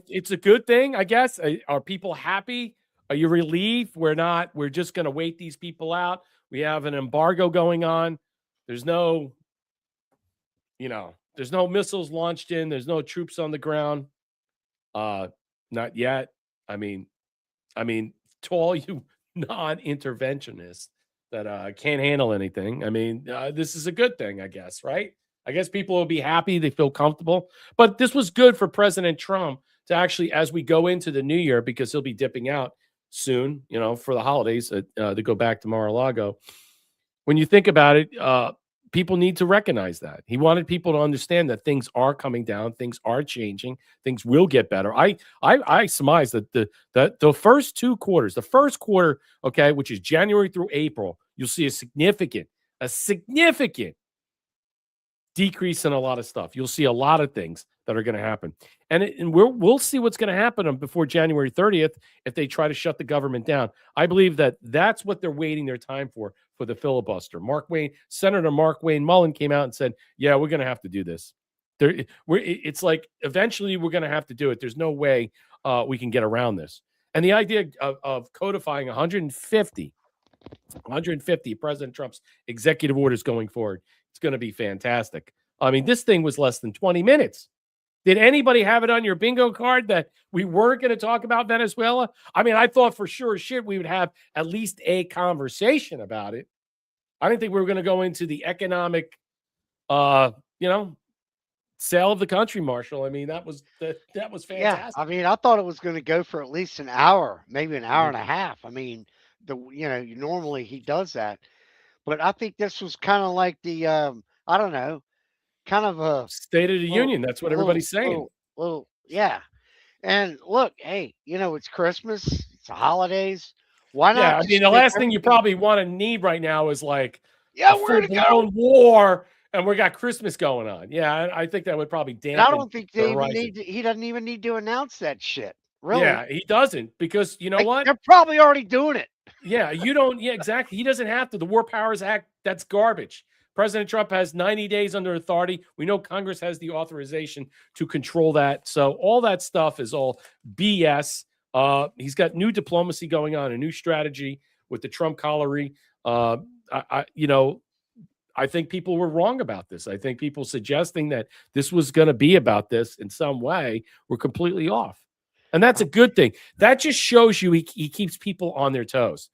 It's a good thing, I guess. Are people happy? Are you relieved? We're just going to wait these people out. We have an embargo going on. There's no missiles launched in. There's no troops on the ground. Not yet. I mean, to all you non-interventionists that can't handle anything, I mean, this is a good thing, I guess, right? I guess people will be happy. They feel comfortable. But this was good for President Trump to actually, as we go into the new year, because he'll be dipping out soon, for the holidays to go back to Mar-a-Lago. When you think about it, people need to recognize that. He wanted people to understand that things are coming down, things are changing, things will get better. I surmise that the first 2 quarters, the first quarter, okay, which is January through April, you'll see a significant decrease in a lot of stuff. You'll see a lot of things that are going to happen. And we'll see what's going to happen before January 30th if they try to shut the government down. I believe that that's what they're waiting their time for the filibuster. Senator Mark Wayne Mullen came out and said, yeah, we're going to have to do this. It's like eventually we're going to have to do it. There's no way we can get around this. And the idea of codifying 150 President Trump's executive orders going forward, it's going to be fantastic. I mean, this thing was less than 20 minutes. Did anybody have it on your bingo card that we weren't going to talk about Venezuela? I mean, I thought for sure we would have at least a conversation about it. I didn't think we were going to go into the economic, sale of the country, Marshall. I mean, that was fantastic. Yeah, I mean, I thought it was going to go for at least an hour, maybe an hour and a half. I mean, normally he does that, but I think this was kind of like the I don't know, kind of a State of the Union. That's what everybody's saying. Yeah. And look, hey, it's Christmas, it's the holidays. Why not? Yeah, I mean, the last thing you probably want to need right now is like Yeah, a where to go? full-blown war, and we got Christmas going on. Yeah, I think that would probably dampen. And I don't think the they even horizon. he doesn't even need to announce that shit. Really? Yeah, he doesn't, because you know what? They're probably already doing it. Yeah, you don't. Yeah, exactly. He doesn't have to. The War Powers Act, that's garbage. President Trump has 90 days under authority. We know Congress has the authorization to control that. So all that stuff is all BS. He's got new diplomacy going on, a new strategy with the Trump collery. I think people were wrong about this. I think people suggesting that this was going to be about this in some way were completely off. And that's a good thing. That just shows you he keeps people on their toes.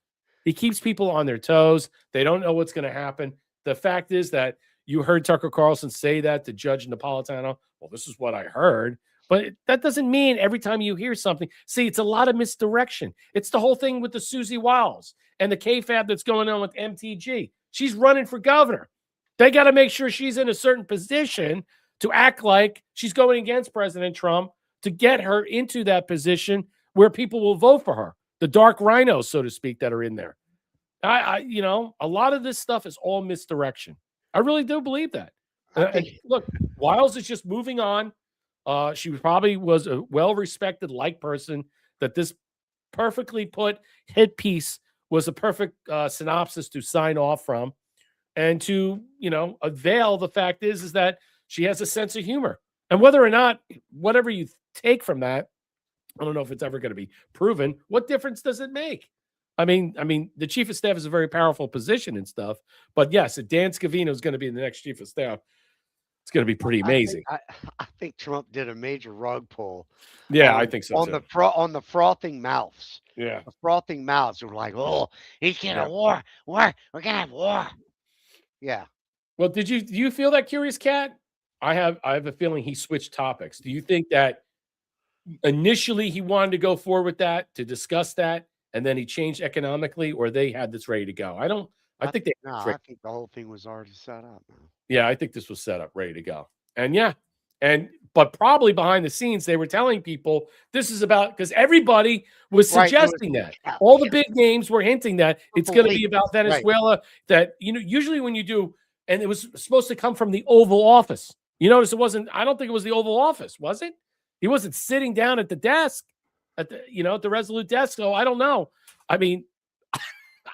He keeps people on their toes. They don't know what's going to happen. The fact is that you heard Tucker Carlson say that to Judge Napolitano. Well, this is what I heard. But that doesn't mean every time you hear something. See, it's a lot of misdirection. It's the whole thing with the Susie Wiles and the KFAB that's going on with MTG. She's running for governor. They got to make sure she's in a certain position to act like she's going against President Trump to get her into that position where people will vote for her. The dark rhinos, so to speak, that are in there. A lot of this stuff is all misdirection. I really do believe that. Look, Wiles is just moving on. She probably was a well-respected, liked person that this perfectly put hit piece was a perfect synopsis to sign off from and to, avail. The fact is that she has a sense of humor. And whether or not, whatever you take from that, I don't know if it's ever going to be proven. What difference does it make? I mean, the chief of staff is a very powerful position and stuff. But yes, if Dan Scavino is going to be the next chief of staff, it's going to be pretty amazing. I think Trump did a major rug pull. Yeah, I think so on too. On the frothing mouths. Yeah, the frothing mouths were like, oh, he's getting a war. We're gonna have war. Yeah. Well, do you feel that, Curious Cat? I have a feeling he switched topics. Do you think that initially he wanted to go forward with that to discuss that, and then he changed economically, or they had this ready to go? I think I think the whole thing was already set up. Man. Yeah, I think this was set up, ready to go. And but probably behind the scenes, they were telling people this is about, because everybody was suggesting that. All the big names were hinting that it's going to be about Venezuela. That, usually when you do, and it was supposed to come from the Oval Office. You notice it wasn't, I don't think it was the Oval Office, was it? He wasn't sitting down at the desk, at the Resolute desk. So I don't know. I mean,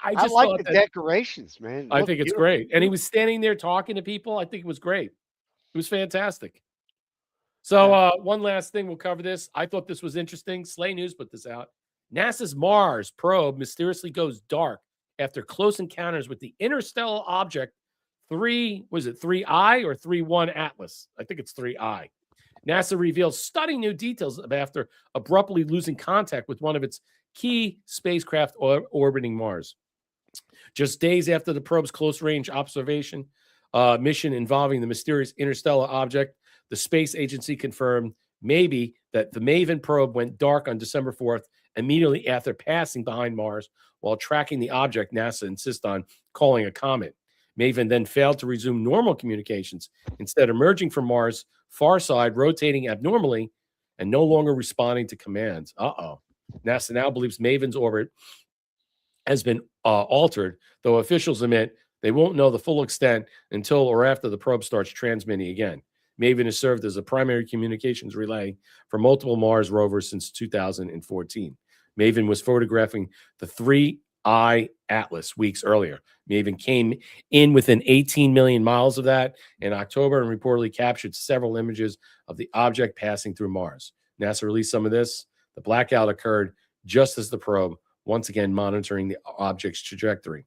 I just like the decorations, man. I think it's great. And he was standing there talking to people. I think it was great. It was fantastic. So one last thing, we'll cover this. I thought this was interesting. Slay News put this out. NASA's Mars probe mysteriously goes dark after close encounters with the interstellar object 3I or 3-1 Atlas? I think it's 3I. NASA reveals stunning new details after abruptly losing contact with one of its key spacecraft orbiting Mars. Just days after the probe's close-range observation mission involving the mysterious interstellar object. The space agency confirmed maybe that the Maven probe went dark on December 4th, immediately after passing behind Mars while tracking the object NASA insists on calling a comet. Maven then failed to resume normal communications, instead emerging from Mars' far side, rotating abnormally, and no longer responding to commands. NASA now believes Maven's orbit has been altered, though officials admit they won't know the full extent until or after the probe starts transmitting again. Maven has served as a primary communications relay for multiple Mars rovers since 2014. Maven was photographing the 3I Atlas weeks earlier. Maven came in within 18 million miles of that in October and reportedly captured several images of the object passing through Mars. NASA released some of this. The blackout occurred just as the probe once again monitoring the object's trajectory.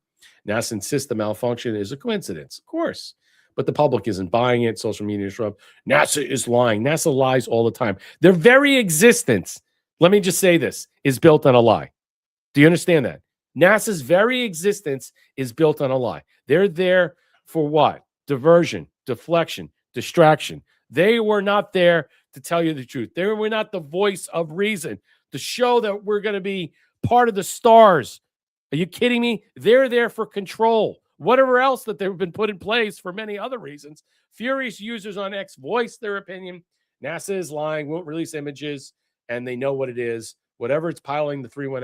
NASA insists the malfunction is a coincidence, of course, but the public isn't buying it. Social media is rough. NASA is lying. NASA lies all the time. Their very existence, let me just say this, is built on a lie. Do you understand that? NASA's very existence is built on a lie. They're there for what? Diversion, deflection, distraction. They were not there to tell you the truth. They were not the voice of reason to show that we're going to be part of the stars. Are you kidding me? They're there for control. Whatever else that they've been put in place for many other reasons. Furious users on X voiced their opinion. NASA is lying, won't release images, and they know what it is. Whatever it's piloting, the 3-1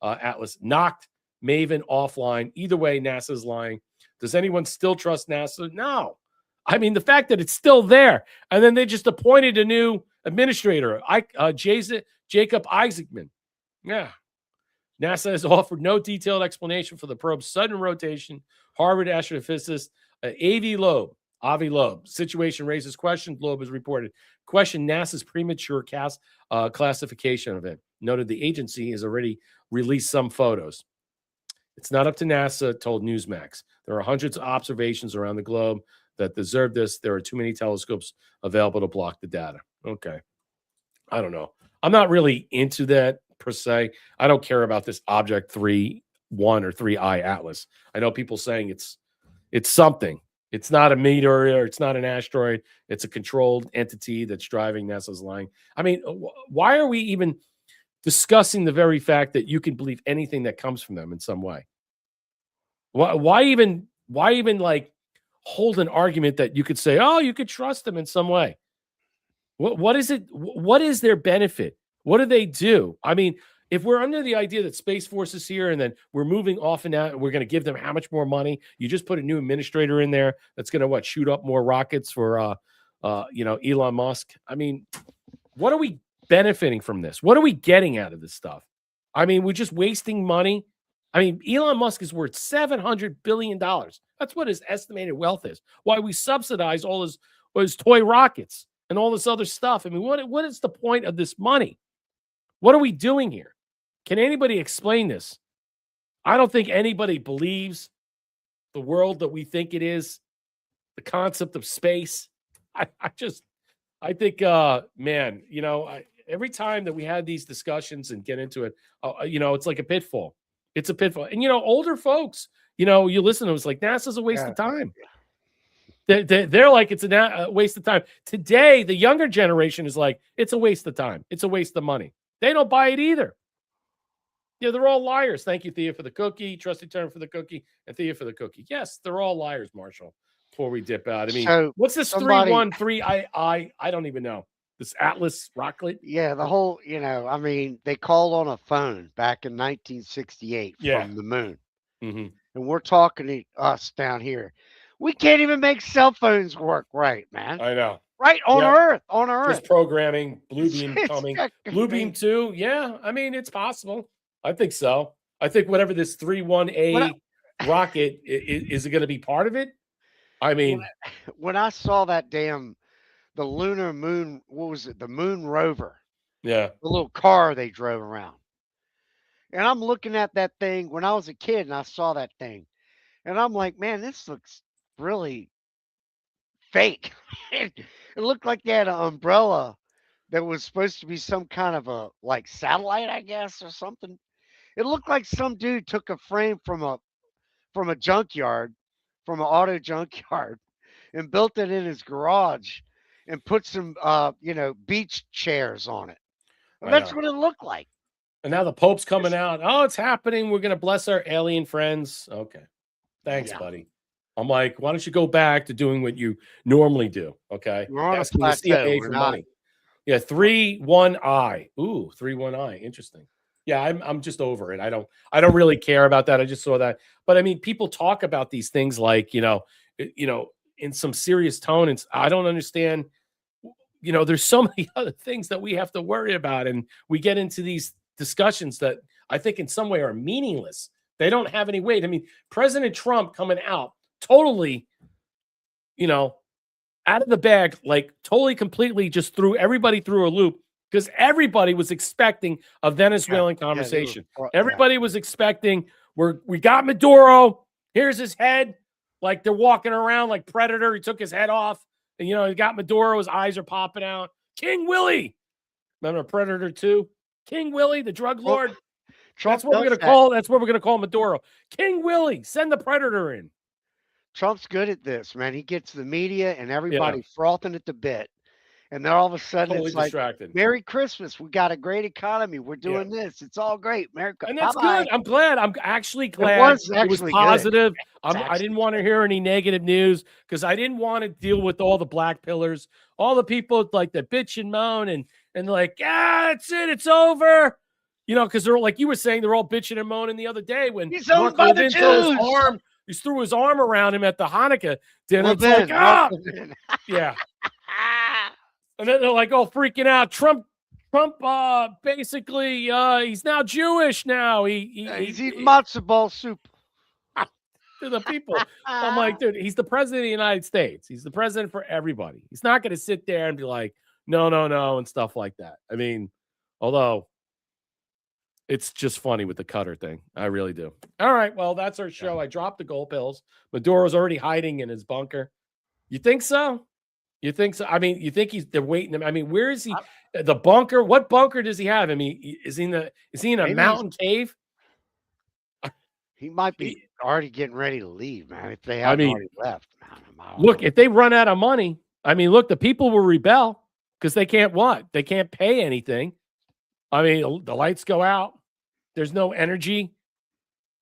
Atlas knocked Maven offline. Either way, NASA's lying. Does anyone still trust NASA? No. I mean, the fact that it's still there, and then they just appointed a new administrator, Jacob Isaacman. Yeah. NASA has offered no detailed explanation for the probe's sudden rotation. Harvard astrophysicist Avi Loeb situation raises questions. Loeb has reported questioned NASA's premature classification of it. Noted the agency has already released some photos. It's not up to NASA, told Newsmax. There are hundreds of observations around the globe that deserve this. There are too many telescopes available to block the data. Okay. I don't know. I'm not really into that per se. I don't care about this Object 3-1 or 3I Atlas. I know people saying it's something. It's not a meteor. It's not an asteroid. It's a controlled entity that's driving NASA's line. I mean, why are we even discussing the very fact that you can believe anything that comes from them in some way? Why even like hold an argument that you could say, oh, you could trust them in some way? What is it? What is their benefit? What do they do? I mean, if we're under the idea that Space Force is here and then we're moving off and out and we're going to give them how much more money? You just put a new administrator in there that's going to shoot up more rockets for Elon Musk. I mean, what are we benefiting from this? What are we getting out of this stuff? I mean, we're just wasting money. I mean, Elon Musk is worth $700 billion. That's what his estimated wealth is. Why we subsidize all his toy rockets and all this other stuff. I mean, what is the point of this money? What are we doing here? Can anybody explain this? I don't think anybody believes the world that we think it is, the concept of space. I think, man, every time that we have these discussions and get into it, it's like a pitfall. It's a pitfall. And, older folks, you listen to them, it's like NASA's a waste of time. They're like, it's a waste of time. Today, the younger generation is like, it's a waste of time. It's a waste of money. They don't buy it either. Yeah, they're all liars. Thank you, Thea, for the cookie. Trusty Turner for the cookie. And Thea for the cookie. Yes, they're all liars, Marshall, before we dip out. I mean, So, what's this somebody- 313? I don't even know. This Atlas rocket? Yeah, the whole, I mean, they called on a phone back in 1968 Yeah. from the moon. Mhm. And we're talking to us down here. We can't even make cell phones work right, man. I know. Right on Yeah. Earth, on Earth. Just programming, Blue Beam It's coming. fucking Blue Beam 2, yeah. I mean, it's possible. I think so. I think whatever this 31A rocket, is it going to be part of it? I mean, When I saw that the lunar moon, what was it? The moon rover, yeah. the little car they drove around. And I'm looking at that thing when I was a kid and I saw that thing. And I'm like, man, this looks really fake. It looked like they had an umbrella that was supposed to be some kind of a satellite, I guess, or something. It looked like some dude took a frame from a junkyard from an auto junkyard and built it in his garage and put some, beach chairs on it. And I that's know. what it looked like. And now the Pope's coming out. Oh, it's happening. We're going to bless our alien friends. Okay. Thanks, Yeah. buddy. I'm like, why don't you go back to doing what you normally do? Okay. We're on a Asking the plateau. CIA We're for not. money. Yeah. 3-1-I. Ooh, 3-1-I. Interesting. Yeah. I'm just over it. I don't really care about that. I just saw that. But I mean, people talk about these things like, in some serious tone. And I don't understand. There's so many other things that we have to worry about. And we get into these discussions that I think in some way are meaningless. They don't have any weight. I mean, President Trump coming out totally, out of the bag, like totally, completely just threw everybody through a loop because everybody was expecting a Venezuelan conversation. Everybody was expecting we got Maduro. Here's his head. Like they're walking around like Predator. He took his head off. And, he got Maduro. His eyes are popping out. King Willie. Remember Predator 2? King Willie, the drug lord. That's what we're going to call. That's what we're going to call Maduro. King Willie, send the Predator in. Trump's good at this, man. He gets the media and everybody frothing at the bit. And then all of a sudden Totally it's like, distracted. Merry Christmas. We got a great economy. We're doing this. It's all great. America. And that's Bye-bye. good. I'm glad. I'm actually glad was it was actually good. positive. It's I actually didn't want to hear any negative news because I didn't want to deal with all the black pillars, all the people like that bitch and moan and like, that's it. It's over. Because they're like you were saying, they're all bitching and moaning the other day when He's owned by the Jews. He threw his arm around him at the Hanukkah dinner. It's Levin, like, yeah. And then they're like, freaking out. Trump, basically, he's now Jewish now. He's eating matzo ball soup. To the people. I'm like, dude, he's the president of the United States. He's the president for everybody. He's not going to sit there and be like, no, and stuff like that. I mean, although it's just funny with the Cutter thing. I really do. All right, well, that's our show. I dropped the gold pills. Maduro's already hiding in his bunker. You think so? You think so? I mean, you think they're waiting? I mean, where is he? The bunker? What bunker does he have? I mean, is he in a mountain cave? He might be already getting ready to leave, man. If they haven't already left, man. Look, if they run out of money, I mean, look, the people will rebel because they can't what? They can't pay anything. I mean, the lights go out. There's no energy.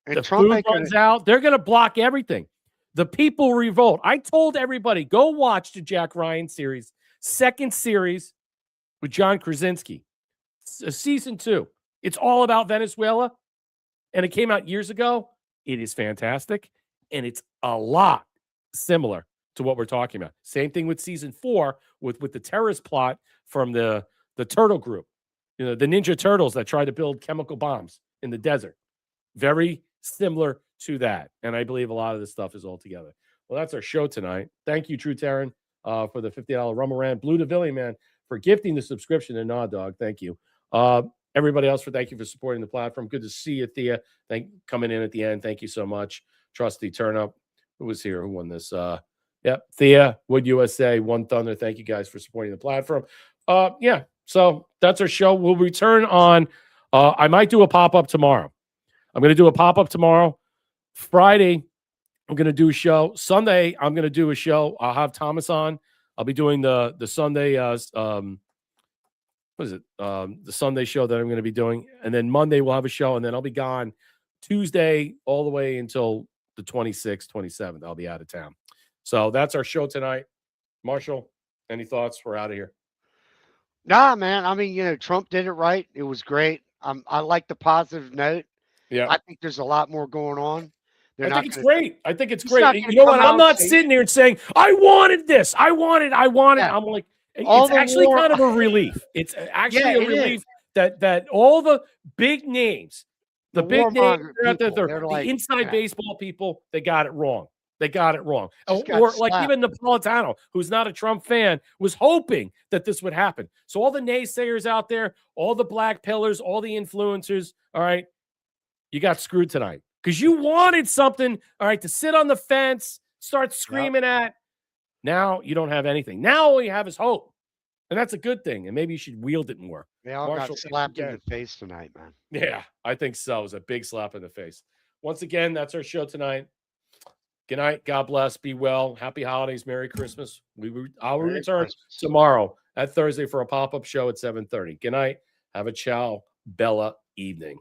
And the Trump food runs out. They're going to block everything. The people revolt. I told everybody, go watch the Jack Ryan series, second series with John Krasinski, season 2. It's all about Venezuela, and it came out years ago. It is fantastic, and it's a lot similar to what we're talking about. Same thing with season 4 with the terrorist plot from the Turtle Group, the Ninja Turtles that tried to build chemical bombs in the desert. Very similar to that. And I believe a lot of this stuff is all together. Well, that's our show tonight. Thank you, True Terran, for the $50 Rumble Rant. Blue DeVilly, man, for gifting the subscription to Nah Dog. Thank you. Everybody else, thank you for supporting the platform. Good to see you, Thea. Coming in at the end. Thank you so much. Trusty Turnup. Who was here? Who won this? Thea, Wood USA, One Thunder. Thank you guys for supporting the platform. So that's our show. We'll return on, I might do a pop-up tomorrow. I'm going to do a pop-up tomorrow. Friday, I'm going to do a show. Sunday, I'm going to do a show. I'll have Thomas on. I'll be doing the Sunday, what is it? The Sunday show that I'm going to be doing. And then Monday, we'll have a show. And then I'll be gone Tuesday all the way until the 26th, 27th. I'll be out of town. So that's our show tonight. Marshall, any thoughts? We're out of here. Nah, man. I mean, Trump did it right. It was great. I like the positive note. Yeah. I think there's a lot more going on. I think it's great. I think it's great. You know what? I'm not sitting here and saying, I wanted this. I want it. Yeah. I'm like, it's actually kind of a relief. It's actually a relief that all the big names, the inside baseball people, they got it wrong. They got it wrong. Or like even Napolitano, who's not a Trump fan, was hoping that this would happen. So all the naysayers out there, all the black pillars, all the influencers, all right, you got screwed tonight because you wanted something, all right, to sit on the fence, start screaming at. Now you don't have anything. Now all you have is hope. And that's a good thing. And maybe you should wield it more. They all got slapped in the face tonight, man. Yeah, I think so. It was a big slap in the face. Once again, that's our show tonight. Good night. God bless. Be well. Happy holidays. Merry Christmas. I'll Merry return Christmas. tomorrow at Thursday for a pop-up show at 7:30. Good night. Have a ciao, Bella evening.